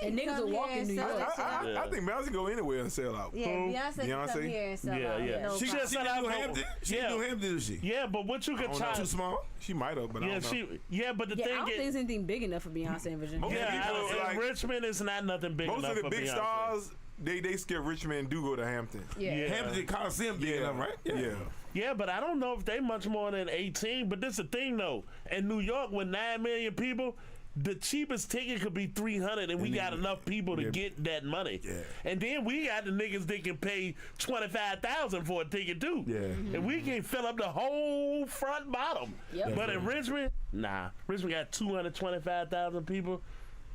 C: And niggas will walk in New York.
D: I think Beyonce go anywhere and sell out.
F: Yeah, Beyonce can
D: Beyonce?
F: come here and sell
B: Yeah,
F: out.
B: yeah.
F: No
B: She
F: problem.
B: just
E: She
B: said
E: in
B: I
E: New
B: know-
E: Hampton. She in New Hampton, is she?
B: Yeah, but what you could try.
E: Too small.
D: She might have, but I
B: Yeah,
D: don't know.
B: but the
C: Yeah, I
B: thing
C: don't think
B: is,
C: it's anything big enough for Beyonce in Virginia.
D: Most of the
B: yeah,
D: people,
B: in
D: like-
B: Richmond is not nothing big
D: Most
B: enough
D: of the
B: for
D: big
B: Beyonce.
D: stars, they skip Richmond and do go to Hampton.
C: Yeah.
E: Hampton Coliseum big enough, right?
D: Yeah.
B: Yeah, but I don't know if they much more than 18. But this is the thing though. In New York, with 9 million people, the cheapest ticket could be 300, and we got enough people to get that money.
E: Yeah.
B: And then we got the niggas that can pay 25,000 for a ticket too.
E: Yeah.
B: And we can fill up the whole front bottom.
C: Yep.
B: But in Richmond, nah. Richmond got 225,000 people.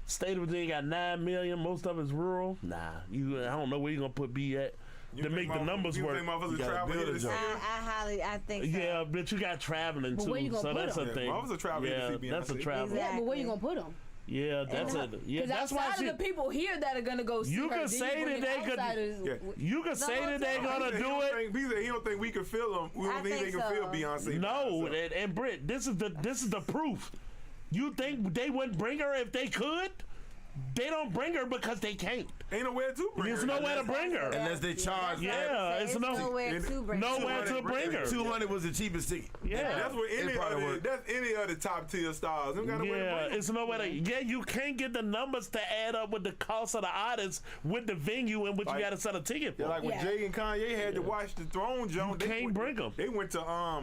B: State of Virginia got 9 million. Most of it's rural. Nah, I don't know where you gonna put B at to make the numbers
D: you
B: work.
D: think motherfuckers
E: You gotta
D: travel
E: build
D: here
E: a
D: to
E: joint.
D: see her?
F: I think so.
B: Yeah, but you got traveling
C: But
B: too,
C: where you gonna
B: so
C: put
B: that's
C: them?
B: a thing.
D: Yeah, motherfuckers travel here to
B: yeah,
D: see
B: that's a
D: Beyonce.
B: travel.
C: Yeah, but where you gonna put them?
B: Yeah, that's a yeah.
C: Because
B: That's why
C: outside
B: she.
C: of the people here that are gonna go see
B: You
C: her,
B: could
C: then
B: say
C: you bring
B: that they could-
C: outsiders.
D: Yeah.
B: You can say that they're gonna
D: He
B: do
D: don't
B: it.
D: think- he don't think we can feel them. We
F: I
D: don't think they
F: think
D: can feel
F: so.
D: Beyonce.
B: No,
D: by herself.
B: and Britt, this is the proof. You think they wouldn't bring her if they could? They don't bring her because they can't.
D: Ain't nowhere to bring
B: There's
D: her.
B: nowhere to bring her.
E: Unless they charge.
B: Yeah, it's no-
F: nowhere to bring.
B: Nowhere to bring her.
E: 200 was the cheapest ticket.
B: Yeah.
D: That's what
E: It probably worked.
D: that's any other top tier stars. Them got a way to
B: Yeah,
D: bring 'em.
B: it's no way to. Yeah, you can't get the numbers to add up with the cost of the artist with the venue in which you
D: Like-
B: got to sell a ticket for.
D: Yeah, like when
C: Yeah.
D: Jay and Kanye had to watch the Throne Jones.
B: You can't bring 'em.
D: They went to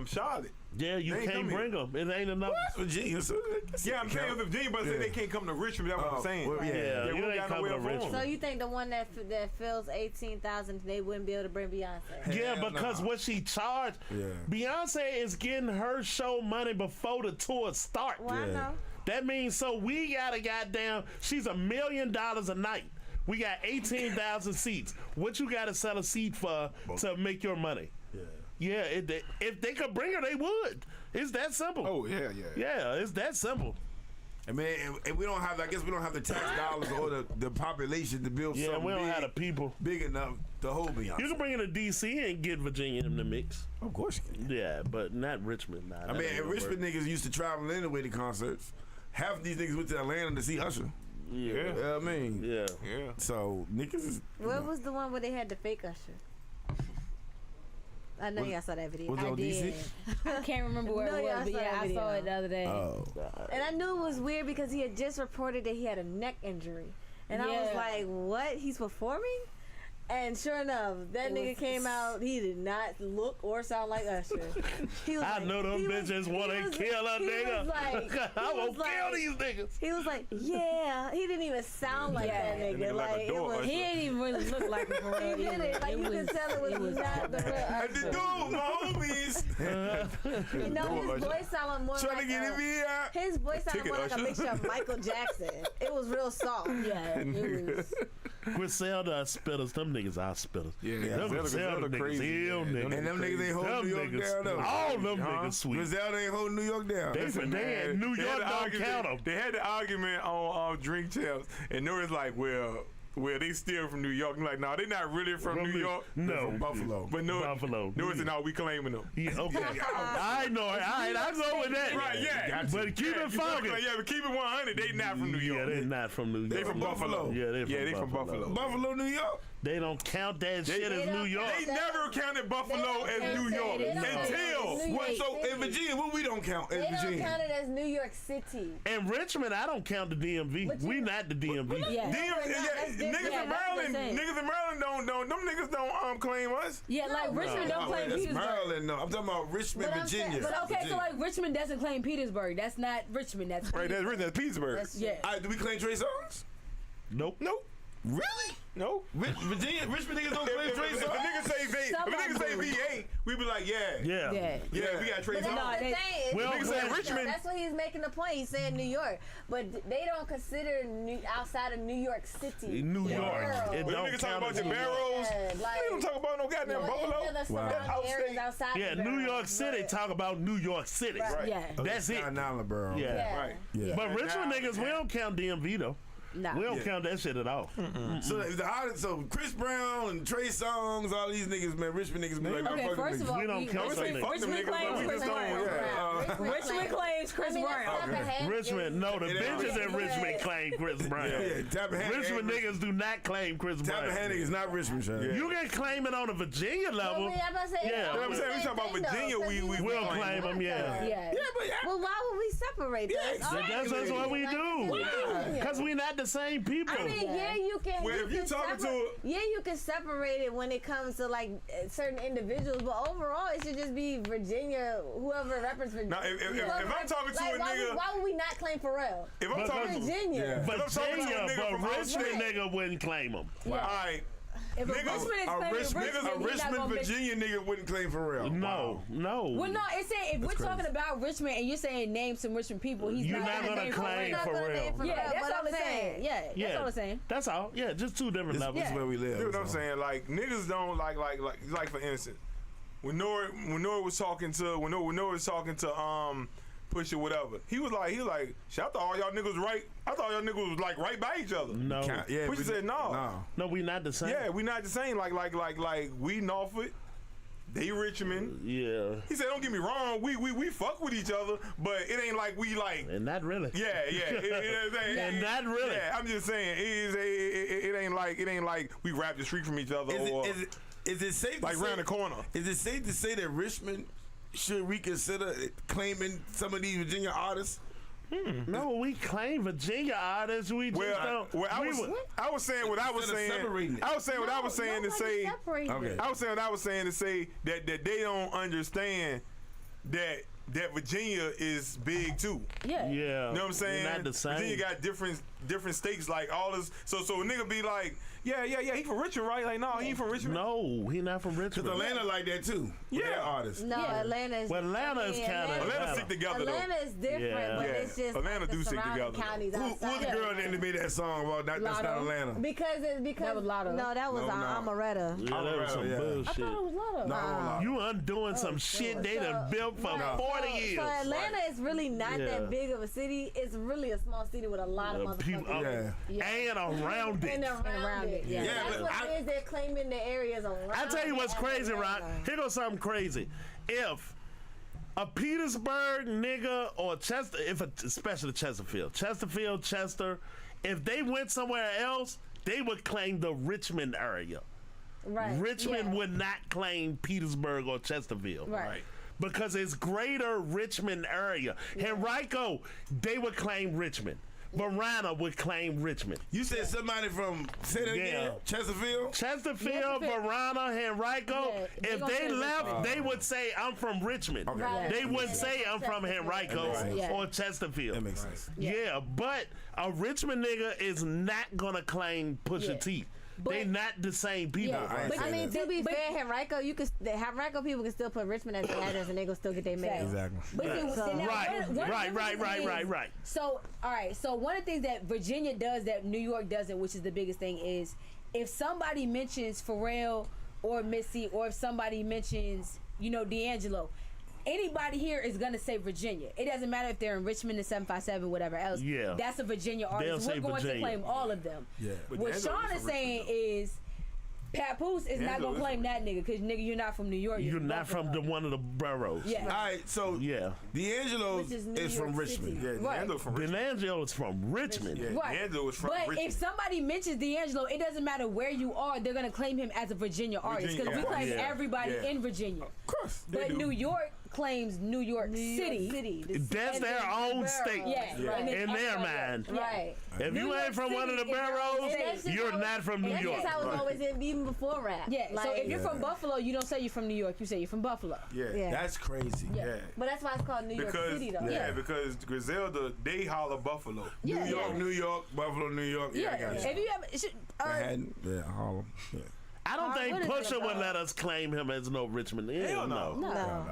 D: Charlotte.
B: Yeah, you
D: They ain't
B: can't
D: come
B: bring them. It ain't enough.
E: Virginia. So
D: Yeah, I'm saying if Virginia but say they can't come to Richmond, that's what I'm saying.
E: well, yeah.
B: Yeah,
D: we
B: you
D: don't
B: ain't
D: got
B: coming
D: nowhere
B: to
D: for 'em.
B: Richmond.
F: So you think the one that fills 18,000, they wouldn't be able to bring Beyonce?
B: Yeah,
E: Hell
B: because
E: nah.
B: what she charged,
E: Yeah.
B: Beyonce is getting her show money before the tour start.
F: Well, I
E: Yeah.
F: know.
B: That means so we gotta goddamn. She's $1 million a night. We got 18,000 seats. What you gotta sell a seat for to make your money? Yeah, if they could bring her, they would. It's that simple.
D: Oh yeah.
B: Yeah, it's that simple.
E: I mean, and we don't have. I guess we don't have the tax dollars or the population to build
B: Yeah,
E: something
B: we don't
E: big,
B: have the people.
E: big enough to hold Beyonce.
B: You can bring it to DC and get Virginia in the mix.
E: Of course you can.
B: Yeah, but not Richmond. Nah,
E: I
B: that
E: mean,
B: ain't
E: and
B: gonna
E: Richmond
B: work.
E: niggas used to travel anyway to concerts. Half of these niggas went to Atlanta to see Usher.
B: Yeah.
E: You know what I mean?
B: Yeah.
D: Yeah.
E: So niggas is.
F: What was the one where they had the fake Usher? I know y'all saw that video.
E: Was it
C: I
E: on DC?
C: did. I can't remember where
F: No,
C: it
F: yeah, I
C: was, but
F: saw
C: yeah,
F: that
C: I saw
F: video.
C: it the other day.
E: Oh.
F: And I knew it was weird because he had just reported that he had a neck injury. And I was
C: Yeah.
F: like, what? He's performing? And sure enough, that
C: It
F: nigga
C: was-
F: came out. He did not look or sound like Usher. He was
B: I
F: like-
B: know them
F: he was-
B: bitches
F: he
B: want to
F: was-
B: kill a
F: he
B: nigga.
F: was like-
B: I
F: he
B: will
F: was
B: kill
F: like-
B: these niggas.
F: He was like, yeah. He didn't even sound like
C: Yeah.
F: that nigga.
D: Nigga like a
F: Like, it
D: door
F: was.
D: usher.
C: He ain't even really look like him for real.
F: He did it. Like, you could tell it was not the real
D: At the
F: Usher.
D: door, my homies.
F: You know, his voice sounded more
E: Trying
F: like
E: to get it via.
F: his voice sounded
D: Ticket
F: more like a
D: Usher.
F: mixture of Michael Jackson. It was real soft.
C: Yeah, it was.
B: Griselda are spitters. Them niggas are spitters.
D: Yeah,
B: them Griselda niggas,
D: crazy.
B: ill
D: Yeah,
B: niggas.
E: And them niggas ain't holding
B: Them
E: New York
B: niggas,
E: down though.
B: all them
D: Huh?
B: niggas sweet.
E: Griselda ain't holding New York down.
B: They,
D: Listen,
B: they
D: man,
B: New
D: they had
B: York
D: the
B: don't
D: argument-
B: count them.
D: They had the argument on Drink Champs, and Nora's like, well, they still from New York. I'm like, no, they not really from New York.
B: No.
E: From Buffalo.
D: But no,
B: Buffalo.
D: Nora said, no, we claiming them.
B: Yeah, okay. I know. All right, I go with that.
D: Right, yeah.
B: But keep
D: Yeah,
B: it
D: you
B: funky.
D: like, yeah, but keep it 100. They not from New York.
B: Yeah, they not from New York.
D: They from Buffalo.
B: Yeah, they from Buffalo.
E: Buffalo, New York.
B: They don't count that shit as
F: don't
B: New York.
D: They never counted Buffalo
F: They
D: as
F: don't
D: New
F: say
D: York
F: they don't say
D: until.
F: it's New
E: What?
F: York
E: So in
F: City.
E: Virginia, what we don't count
F: They
E: as
F: don't
E: Virginia.
F: count it as New York City.
B: And Richmond, I don't count the DMV.
F: But
B: We
F: you-
B: not the DMV.
C: Yeah.
D: Damn,
F: we're not.
D: yeah,
F: That's different.
D: niggas
C: Yeah,
D: in
C: that's what I'm
D: Maryland,
C: saying.
D: niggas in Maryland don't, them niggas don't claim us.
C: Yeah, like Richmond don't
E: Oh,
C: claim
E: that's
C: Petersburg.
E: Maryland, no. I'm talking about Richmond,
F: But I'm saying-
E: Virginia.
F: but
C: Okay, so
E: Virginia.
C: like Richmond doesn't claim Petersburg. That's not Richmond. That's
D: Right, that's written as Pittsburgh.
F: That's-
C: yeah.
E: All right, do we claim Trey Songz?
B: Nope.
D: Nope.
E: Really?
D: No.
E: Virginia, Richmond niggas don't claim
D: If
E: Trey
D: a
E: Songz.
D: nigga say V,
C: Some
D: if a nigga
C: of
D: say
C: them do.
D: V8, we be like, yeah.
B: Yeah.
C: Yeah.
D: We got Trey
F: But that's
D: Songz.
F: the
C: they-
F: thing.
B: Well,
D: Niggas say
B: well,
D: Richmond.
F: That's what he's making the point. He's saying New York, but they don't consider outside of New York City.
B: New
F: the
B: York.
F: world.
B: It
D: When
B: don't
D: niggas talk
B: count
D: about
B: as
D: the
B: New York.
D: barrels,
F: Yeah, like-
D: we don't talk about no goddamn Buffalo.
F: Any other surrounding areas outside
B: Yeah,
F: the
B: New
F: borough,
B: York City
F: but-
B: talk about New York City.
F: Right.
C: Yeah.
B: That's it.
E: Staten Island, bro.
B: Yeah.
F: Yeah.
D: Right.
E: Yeah.
B: But
D: And
B: Richmond
D: now-
B: niggas, we don't count DMV though.
C: Nah.
B: We don't count that shit at all.
E: So Chris Brown and Trey Songz, all these niggas, man, Richmond niggas, be like,
C: Okay,
E: fuck them
C: first of
E: niggas.
C: all,
B: We don't count
E: Richmond
B: them
E: fuck
B: niggas.
E: them
C: Richmond
E: niggas, but
C: claims
E: we
C: Chris
E: just
C: Brown.
E: don't.
C: Richmond claims Chris Brown.
B: Richmond, no, the bitches in Richmond claim Chris Brown.
E: Yeah, Tappahannock.
B: Richmond niggas do not claim Chris Brown.
E: Tappahannock is not Richmond, Sean.
B: You can claim it on a Virginia level. Yeah.
D: I'm saying we talking about Virginia. We
B: We'll claim them, yeah.
C: Yeah.
F: Well, why would we separate this?
B: That's what we do. Because we not the same people.
F: I mean, yeah, you can.
D: Well, if you talking to-
F: yeah, you can separate it when it comes to like certain individuals, but overall, it should just be Virginia. Whoever represents Virginia.
D: Now, if I'm talking to a nigga,
F: why would we not claim Pharrell?
D: if I'm talking to
F: Virginia.
B: But
D: I'm talking to a
B: Virginia,
D: nigga
B: but
D: from
B: Richmond
D: outside.
B: nigga wouldn't claim them.
D: all right,
C: If a
D: Niggas-
C: Richmond is
E: A
C: claiming
E: Richmond,
C: Richmond,
E: a
C: he not
E: Richmond,
C: gonna mix-
E: Virginia nigga wouldn't claim Pharrell.
B: No.
C: Well, no, it's saying if we're talking about Richmond and you're saying name some Richmond people, he's
B: You're
C: not
B: not gonna
C: name
B: claim
C: Pharrell.
B: Pharrell.
C: Yeah, that's
F: But
C: all I'm saying. Yeah, that's all I'm saying.
B: That's all. Yeah, just two different levels.
E: This is where we live.
D: you know what I'm
E: so.
D: saying? Like niggas don't like for instance, when Nori was talking to Pusha whatever, he was like, shit, I thought all y'all niggas right. I thought y'all niggas was like right by each other.
B: No.
E: Yeah,
D: Pusha said no.
B: No, we not the same.
D: Yeah, we not the same. Like we Norfolk, they Richmond.
B: Yeah.
D: He said, don't get me wrong, we fuck with each other, but it ain't like we like.
B: And not really.
D: Yeah.
B: And not really.
D: Yeah, I'm just saying, it ain't like we wrap the street from each other or
E: Is it safe
D: like
E: to say,
D: round the corner.
E: Is it safe to say that Richmond should reconsider claiming some of these Virginia artists?
B: No, we claim Virginia artists. We just don't.
D: I was saying what I was
E: Instead of
D: saying.
E: separating it.
D: I was saying what I was saying to say.
E: Okay.
D: I was saying what I was saying to say that they don't understand that Virginia is big too.
B: Yeah.
D: You know what I'm saying?
B: We're not the same.
D: Virginia got different states, like all this. So a nigga be like, yeah, he from Richmond, right? Like, no, he ain't from Richmond.
B: No, he not from Richmond.
E: Because Atlanta like that too.
D: Yeah.
E: They're artists.
F: No, Atlanta is.
B: Well, Atlanta is kinda-
D: Atlanta stick together though.
F: Atlanta is different,
B: Yeah.
F: but
B: Yeah.
F: it's just
D: Atlanta
F: like
D: do
F: the
D: stick
F: surrounding
D: together, though.
F: counties
E: Who's
F: outside.
E: the girl that made that song about that's not
C: Lotto.
E: Atlanta?
F: Because
C: That was Lotto.
F: No, that was
E: No, no.
F: Amaretta.
B: Yeah, that was some
E: Yeah.
B: bullshit.
C: Lotto.
E: No.
B: You undoing some shit they done built for 40 years.
F: So Atlanta is really not
B: Yeah.
F: that big of a city. It's really a small city with a lot of
B: People,
F: motherfuckers.
B: and around it.
F: And around it.
C: yeah.
E: Yeah,
F: That's
E: but
F: what it is. They're claiming the areas around.
B: I tell you what's crazy, Ron. Here goes something crazy. If a Petersburg nigga or Chester, especially Chesterfield, Chester, if they went somewhere else, they would claim the Richmond area.
F: Right.
B: Richmond
F: yeah.
B: would not claim Petersburg or Chesterfield.
F: Right.
B: Because it's greater Richmond area. Henrico, they would claim Richmond. Verona would claim Richmond.
E: You said somebody from, say that again, Chesterfield?
B: Chesterfield, Verona, Henrico,
C: Yeah, they
B: if
C: gonna
B: they
C: say
B: left, they would say, I'm from Richmond.
E: Okay.
F: Right.
B: They wouldn't say, I'm from Henrico
C: sense.
B: or Chesterfield.
E: That makes sense.
B: Yeah, but a Richmond nigga is not gonna claim Pusha T. They not the same people.
C: Yeah,
E: I ain't
F: I
E: saying
F: mean,
E: that.
F: to be fair, Henrico, the Henrico people can still put Richmond as an address and they gonna still get their mail.
E: Exactly.
C: But see, now,
B: Right.
C: So, all right. So one of the things that Virginia does that New York doesn't, which is the biggest thing, is if somebody mentions Pharrell or Missy, or if somebody mentions, D'Angelo, anybody here is gonna say Virginia. It doesn't matter if they're in Richmond, the 757, whatever else.
B: Yeah.
C: That's a Virginia artist.
B: They'll
C: We're
B: say
C: going
B: Virginia.
C: to claim all of them.
E: Yeah.
D: But
C: What
D: D'Angelo
C: Sean
D: is
C: is
D: from
C: saying
D: Richmond,
C: is Papoose is not
D: D'Angelo
C: gonna
D: is
C: claim
D: from
C: that nigga because nigga, you're not from New York.
B: You're not from
C: Buffalo.
B: one of the boroughs.
C: Yeah.
E: All right, so
B: Yeah.
E: D'Angelo
F: Which is New
E: is from
F: York
E: Richmond.
F: City.
D: Yeah,
C: Right.
D: D'Angelo from Richmond.
B: D'Angelo is from Richmond.
D: Yeah,
C: Right.
D: D'Angelo is from
C: But
D: Richmond.
C: if somebody mentions D'Angelo, it doesn't matter where you are, they're gonna claim him as a Virginia artist because we
D: yeah.
C: claim
B: Yeah.
C: everybody
D: Yeah.
C: in Virginia.
D: Of course, they
C: But
D: do.
C: New York claims New York City.
B: That's
C: And
B: their
C: then
B: own
C: borough.
B: state.
C: Yeah,
D: Yeah.
C: and then
B: In their
C: everybody
B: mind.
C: else.
F: Right.
B: If
C: New
B: you
C: York
B: ain't from one of the
C: City is their own
B: boroughs,
C: state.
F: That's just
B: you're
F: how-
B: not from New
F: That's
B: York.
F: just how it's always been, even before rap.
C: Yeah, so if you're
E: Yeah.
C: from Buffalo, you don't say you're from New York, you say you're from Buffalo.
D: Yeah.
F: Yeah.
E: That's crazy.
D: Yeah.
F: But that's why it's called New York
D: Because
F: City, though.
D: because Griselda, they holler Buffalo.
C: Yeah.
E: New York, Buffalo, New York. Yeah, I got it.
C: If you have,
E: Manhattan, yeah, Harlem. Yeah.
B: I don't think
F: what is it
B: Pusha would
F: about?
B: let us claim him as no Richmond.
D: Hell no.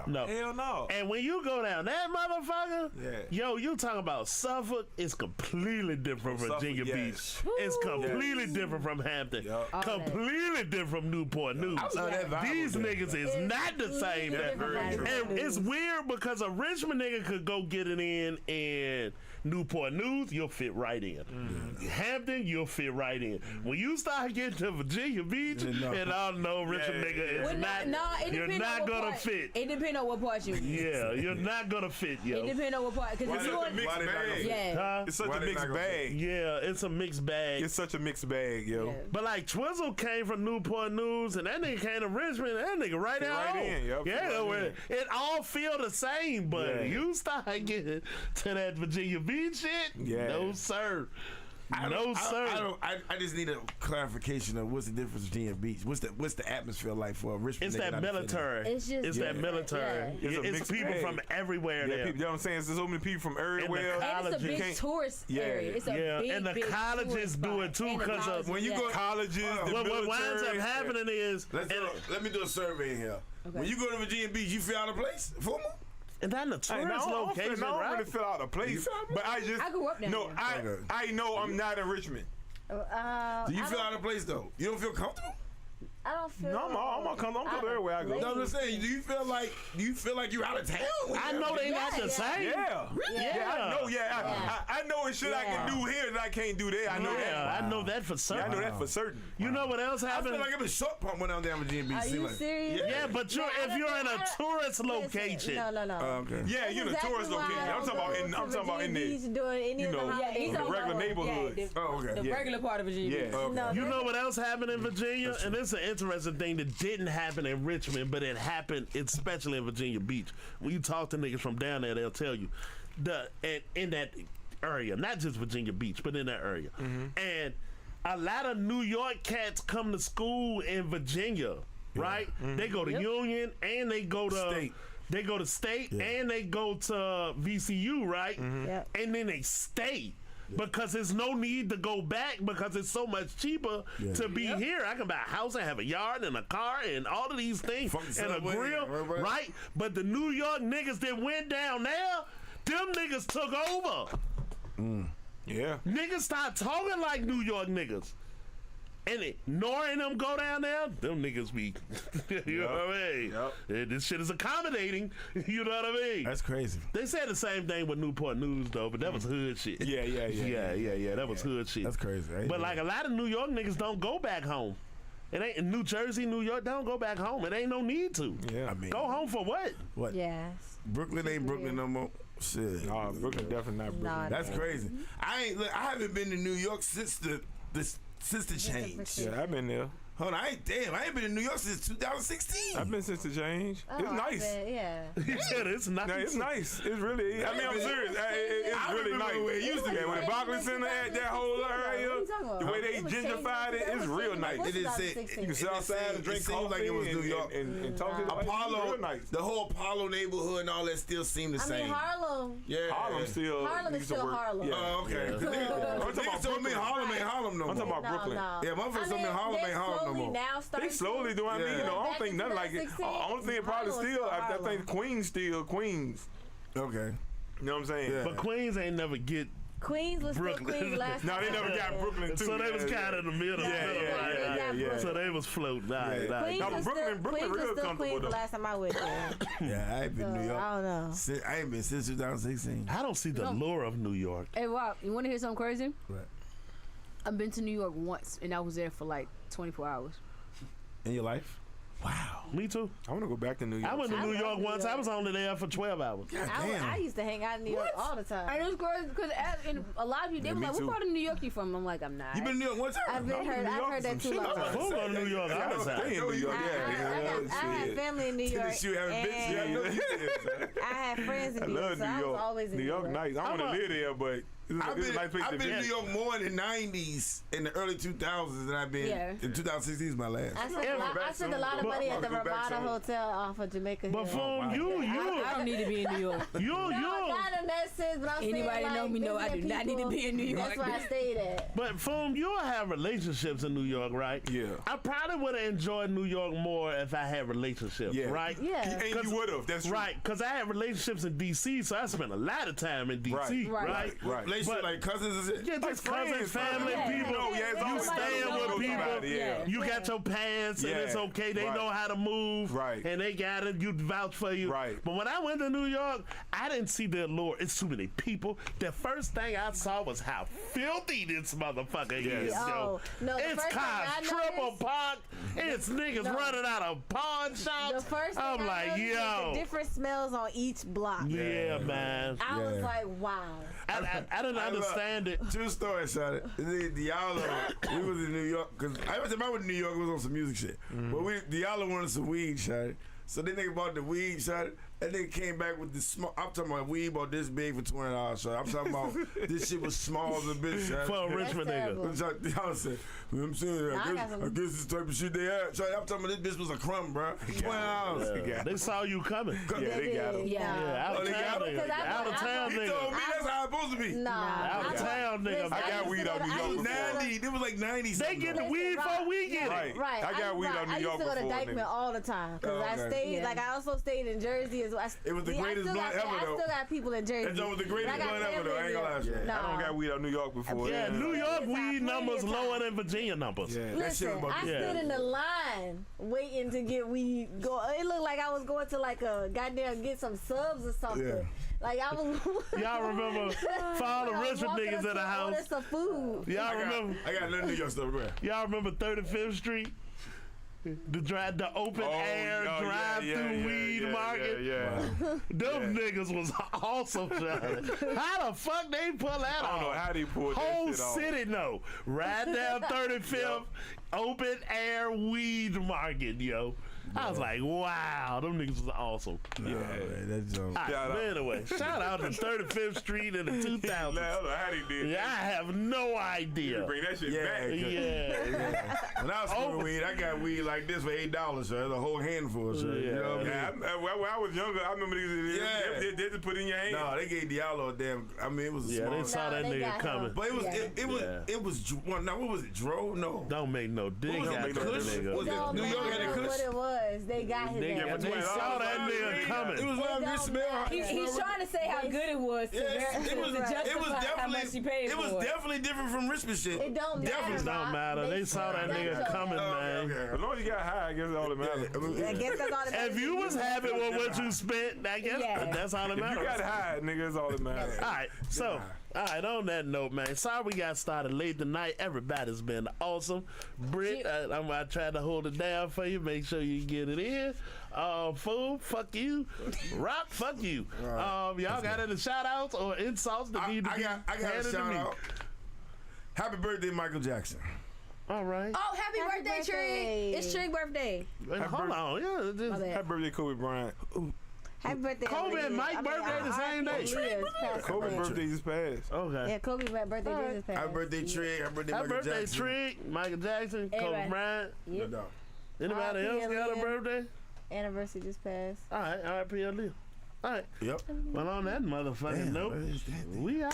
B: No.
D: Hell no.
B: And when you go down that motherfucker,
D: Yeah.
B: yo, you talking about Suffolk, it's completely different from
D: Suffolk,
B: Virginia
D: yes.
B: Beach. It's completely different from Hampton.
D: Yup.
B: Completely different from Newport News.
E: I love that vibe
B: These
E: over there.
B: niggas is not the same.
D: That's very true.
B: And it's weird because a Richmond nigga could go get it in and Newport News, you'll fit right in. Hampton, you'll fit right in. When you start getting to Virginia Beach, and I know Richard nigga is you're not gonna fit.
C: It depends on what part you.
B: Yeah, you're not gonna fit, yo.
C: It depends on what part. Because if you want,
B: Huh?
D: It's such a mixed bag.
B: Yeah, it's a mixed bag.
D: It's such a mixed bag, yo.
B: But like Twizzle came from Newport News, and that nigga came to Richmond. That nigga right
D: Fit
B: there.
D: right in, yep, fit
B: Yeah,
D: right
B: where
D: in.
B: it all feel the same, but you start getting to that Virginia Beach shit.
D: Yeah.
B: No sir.
E: I just need a clarification of what's the difference between Virginia Beach. What's the atmosphere like for a Richmond?
B: It's
E: nigga
B: that
E: not to fit in?
B: military.
C: It's just
B: that military.
C: yeah.
D: It's a
B: It's
D: mixed
B: people
D: bag.
B: from everywhere
D: Yeah,
B: there.
D: people, you know what I'm saying? There's so many people from everywhere.
B: And the
C: and it's a big
B: colleges.
C: tourist
D: Yeah.
C: area. It's a big,
B: and the
C: big
B: colleges
C: tourist
B: do
C: spot.
B: it too,
C: And the
B: 'cause of-
C: colleges,
E: when you
C: yeah.
E: go-
D: Colleges, the
B: What winds up
D: military.
B: happening is,
E: Let me do a survey here. When you go to Virginia Beach, you feel out of place? Formal?
B: and that in the
D: Hey,
B: tourist
D: I don't
B: location,
D: really
B: right?
D: feel out of place, but I just
C: I grew up down
D: no.
C: there.
D: I know I'm not in Richmond.
E: Do you feel out of place though? You don't feel comfortable?
F: I don't feel.
D: No, I'm comfortable everywhere I go.
E: No, I'm just saying. Do you feel like you're out of town?
B: I know they not the same.
D: Yeah. I know. I know it's shit I can do here that I can't do there. I know
B: Yeah,
D: that.
B: I know that for certain.
D: I know that for certain.
B: You know what else
E: I
B: happened?
E: feel like I'm a short pump when I'm down Virginia Beach.
F: Are
E: See,
F: you
E: like-
F: serious?
B: Yeah, but if you're in a tourist location,
F: No.
E: Okay.
D: Yeah, you in a tourist location. I'm talking about in the
F: doing any
D: you
F: of the
D: know,
F: holidays.
C: he's
D: the
C: talking
D: regular
C: about-
D: neighborhoods.
C: yeah,
E: Oh, okay.
C: The regular part of Virginia.
D: Yeah.
F: No,
B: you know what else happened in Virginia? And it's an interesting thing that didn't happen in Richmond, but it happened especially in Virginia Beach. When you talk to niggas from down there, they'll tell you in that area, not just Virginia Beach, but in that area. And a lot of New York cats come to school in Virginia, right? They go to Union and they go to
E: State.
B: They go to State and they go to VCU, right?
F: Yep.
B: And then they stay. Because there's no need to go back because it's so much cheaper to be here. I can buy a house and have a yard and a car and all of these things
E: Fucking
B: and a
E: Subway,
B: grill, right? But the New York niggas that went down there, them niggas took over.
D: Yeah.
B: Niggas start talking like New York niggas. And Nora and them go down there, them niggas be, you know what I mean? And this shit is accommodating, you know what I mean?
E: That's crazy.
B: They said the same thing with Newport News though, but that was hood shit.
D: Yeah.
B: That was hood shit.
E: That's crazy.
B: But like a lot of New York niggas don't go back home. It ain't in New Jersey, New York. They don't go back home. It ain't no need to.
D: Yeah.
E: I mean,
B: Go home for what?
E: what?
F: Yes.
E: Brooklyn ain't Brooklyn no more. Shit.
D: Nah, Brooklyn definitely not Brooklyn.
F: Nah,
E: That's crazy. I haven't been to New York since the change.
D: Yeah, I've been there.
E: Hold on, I ain't been in New York since 2016.
D: I've been since the change.
F: Oh,
D: It's nice.
F: Yeah.
B: He said it's nice.
D: No, it's nice. It's really. I mean, I'm serious. It's
E: I
D: really
E: remember
D: nice.
E: where it used to be.
D: Yeah, when the Barclays Center at that whole area,
F: What are you talking about?
D: the way they
F: It was
D: gentrified it,
F: changing.
D: it's real nice.
E: It didn't say-
D: You can sit outside and drink
E: It seemed
D: coffee
E: like it was New York.
D: and talk to the
E: Apollo,
D: real nice.
E: the whole Apollo neighborhood and all that still seemed the
F: I
E: same.
F: mean, Harlem.
E: Yeah.
D: Harlem still.
F: Harlem is
D: needs to
F: still
D: work.
F: Harlem.
D: Yeah.
E: Oh, okay.
B: Yeah.
E: Niggas told me Harlem ain't Harlem no
D: I'm talking
E: more.
D: about Brooklyn.
E: Yeah, motherfuckers told me Harlem ain't Harlem no more.
D: They slowly doing. I mean,
E: Yeah.
D: I don't
F: Back
D: think
F: in
D: nothing like it.
F: 2016,
D: Only thing probably
F: Harlem was
D: still.
F: still
D: I
F: Harlem.
D: think Queens still Queens.
E: Okay.
D: You know what I'm saying?
E: Yeah.
B: But Queens ain't never get.
F: Queens was still
B: Brooklyn.
F: Queens last
D: No,
F: time.
D: they never got Brooklyn too.
B: So they was kind of in the middle.
D: Yeah.
B: So they was floating. All right.
F: Queens
D: No,
F: was
D: Brooklyn
F: still, Queens
D: real
F: was still
D: comfortable
F: Queens
D: though.
F: the last time I went there.
E: Yeah, I ain't been
F: So,
E: to New York.
F: I don't know.
E: I ain't been since 2016.
B: I don't see the lure of New York.
C: Hey, Rob, you want to hear something crazy?
E: What?
C: I've been to New York once, and I was there for like 24 hours.
E: In your life? Wow.
B: Me too.
D: I want to go back to New York.
B: I went to
F: I
B: New
F: love
B: York
F: New
B: once. I
F: York.
B: was only there for 12 hours.
E: God
F: I
E: damn.
F: used to hang out in New York all the time.
C: And it was crazy because a lot of you, they
D: Yeah,
C: were
D: me
C: like,
D: too.
C: "What part of New York you from?" I'm like, "I'm not."
E: You been to New York one time?
F: I've heard that too.
D: Shit,
F: Long.
D: I'm
B: Who go to New York all the time?
D: Stay in New York.
F: I had family in New York.
E: Shoot, haven't been to
F: and
E: you. I know you did, son.
F: I had friends in
D: I
F: New York,
D: love
F: so
D: New
F: I was
D: York.
F: always in
D: New York nice. I want to live there, but it's
E: I've
D: a
E: been,
D: nice place
E: I've
D: to
E: been to New
D: visit.
E: York more in the 90s, in the early 2000s than I've been
C: Yeah.
E: in 2016 is my last.
F: I spent a lot of money at the
D: Go back
F: Ramada
D: soon.
F: Hotel off of Jamaica
B: But
F: Hill.
B: from you,
C: I don't need to be in New York.
B: you.
F: No, not in that sense, but I'm saying
C: Anybody
F: like,
C: know me know I do
F: visiting
C: not need to
F: people,
C: be in New York.
F: That's where I stayed at.
B: But from you have relationships in New York, right?
D: Yeah.
B: I probably would have enjoyed New York more if I had relationships,
D: Yeah.
B: right?
F: Yeah.
D: And you would have. That's true.
B: Right, because I had relationships in D.C., so I spent a lot of time in D.C.,
D: Right.
B: right?
D: Right.
E: relationship, like cousins and shit.
B: Yeah, just cousins,
D: friends,
B: family,
D: yeah.
B: people.
D: Yeah, it's
B: You
D: always
B: staying
D: somebody
B: with
D: knows about
B: people.
D: it, yeah.
B: You got your pants, and
D: Yeah,
B: it's okay. They
D: right.
B: know how to move,
D: Right.
B: and they got it. You vouch for you,
D: Right.
B: But when I went to New York, I didn't see the allure. It's too many people. The first thing I saw was how filthy this motherfucker is.
F: Oh,
B: Yo.
F: no, the
B: It's
F: first thing
B: cars
F: I
B: triple
F: noticed-
B: parked. It's niggas
F: No.
B: running out of pawn shops.
F: The first thing
B: I'm
F: I
B: like,
F: noticed was
B: yo,
F: the different smells on each block.
B: yeah, man.
F: I was
E: Yeah.
F: like, wow.
B: I didn't understand it.
E: True story, shot it. Diallo, we was in New York because I went to New York. We was on some music shit, but Diallo wanted some weed, shot it. So then they bought the weed, shot it. And they came back with this small. I'm talking about weed about this big for $20. So I'm talking about this shit was small as a bitch. Shot.
B: For a Richmond
F: terrible.
B: nigga.
E: Diallo said, you know what I'm saying?
F: Nah, I got some-
E: I guess this type of shit they had. So I'm talking about this bitch was a crumb, bro. $20.
B: Yeah. They saw you coming.
D: Yeah, they got him.
F: Yeah.
B: Yeah, out
E: Oh,
B: of
E: they got
B: town
E: him?
B: nigga.
F: Because I-
B: Out of town
E: He told
B: nigga.
E: me that's how it's supposed to be.
F: Nah.
B: Out of town nigga.
F: Listen,
D: I got
F: used
D: weed
F: to
D: out
F: go to-
D: New
F: I
D: York
F: used to
D: before.
F: go to-
E: 90. It was like 90
B: They
E: something.
B: get the
F: Listen,
B: weed before we get
D: Right.
B: it.
F: Right.
D: I got weed out New
F: I
D: York
F: used to go to
D: before,
F: Dykeman
D: nigga.
F: all the time because
E: Oh,
F: I
E: okay.
F: stayed,
C: Yeah.
F: like, I also stayed in Jersey as well.
E: It was the greatest blunt ever,
F: I
E: though.
F: still got people in Jersey.
E: That joint was the greatest
F: But I got
E: blunt ever, though. I ain't gonna lie to you.
F: family in-
D: I don't
F: Nah.
D: got weed out New York before.
B: Yeah, New York
F: Plenty of time,
B: weed
F: plenty
B: numbers
F: of
B: lower
F: time.
B: than Virginia numbers.
E: Yeah, that shit
F: Listen,
E: was about
F: I
E: to
B: Yeah.
F: stood in the line waiting to get weed. It looked like I was going to like a goddamn get some subs or something.
E: Yeah.
F: Like I was.
B: Y'all remember for all the
F: I was
B: Richmond
F: walking
B: niggas
F: up
B: in the
F: to
B: house?
F: order some food.
B: Y'all remember?
E: I got another New York stuff, bro.
B: Y'all remember 35th Street? The open air drive through weed market.
D: Yeah.
B: Them niggas was awesome, Johnny. How the fuck they pull that
D: I don't know
B: off?
D: how they pulled that
B: Whole
D: shit off.
B: city know. Right down 35th, open air weed market, yo. I was like, wow, them niggas was awesome.
E: Yeah, man, that's
B: All right,
D: Shout
B: but
D: out.
B: anyway, shout out to 35th Street in the 2000s.
D: I don't know how they did
B: Yeah, I have no
D: You
B: idea.
D: bring that shit
E: Yeah,
D: back.
B: Yeah.
E: When I was smoking weed, I got weed like this for $8, sir. The whole handful, sir. You know what I mean?
D: Yeah, when I was younger, I remember they just put it in your hand.
E: No, they gave Diallo a damn. I mean, it was a
B: Yeah,
E: small.
B: they saw
F: No,
B: that
F: they
B: nigga
F: got
B: coming.
F: him.
E: But it was
F: Yeah.
E: it was now what was it? Dro? No.
B: Don't make no dick
E: What was
B: out
E: it?
B: that
E: Kush?
B: nigga.
E: Was it
F: Don't
E: New York had a
F: matter
E: Kush?
F: what it was. They got his
B: Nigga,
F: ass.
B: they saw that nigga coming.
E: It was
F: It
E: like
F: don't
E: this smell.
F: matter.
C: He's trying to say how good it was to,
E: Yes, it was
C: to justify
E: it was
C: how much he paid
E: it was
C: for it.
E: definitely different from Richmond shit.
F: It don't
E: Definitely
F: matter.
B: Don't
F: Rock.
B: matter. They saw that
F: got
B: nigga
F: your
B: coming,
F: ass.
B: man.
D: As long as you got high, I guess all that matters.
F: I guess that's all that matters.
B: If you was happy with what you spent, I guess
C: Yeah.
B: that's all that
D: If you
B: matters.
D: got high, nigga, that's all that matters.
B: All right, so, all right, on that note, man, sorry we got started late tonight. Everybody's been awesome. Britt, I tried to hold it down for you, make sure you get it in. Fool, fuck you. Rock, fuck you. Y'all got any shout outs or insults that need to be
E: I got a
B: handed to
E: shout
B: me?
E: out. Happy birthday, Michael Jackson.
B: All right.
C: Oh, happy birthday,
F: birthday.
C: Trig. It's Trig birthday.
B: Wait, hold on. Yeah, just,
C: My bad.
D: Happy birthday, Kobe Bryant.
F: Happy birthday.
B: Kobe and Mike birthday the same day.
D: Kobe's birthday just passed.
B: Okay.
F: Yeah, Kobe's birthday did just pass.
E: Happy birthday, Trey. Happy birthday,
B: Happy
E: Michael
B: birthday,
E: Jackson.
B: Trick, Michael Jackson, Kobe
C: Everybody.
B: Bryant.
E: No doubt.
B: Anybody else
F: R.I.P.
B: got a
F: Aaliyah.
B: birthday?
F: Anniversary just passed.
B: All right, RIP Aaliyah. All right.
E: Yep.
B: Well, on that motherfucking
E: Damn,
B: note,
E: what is that thing?
B: we out.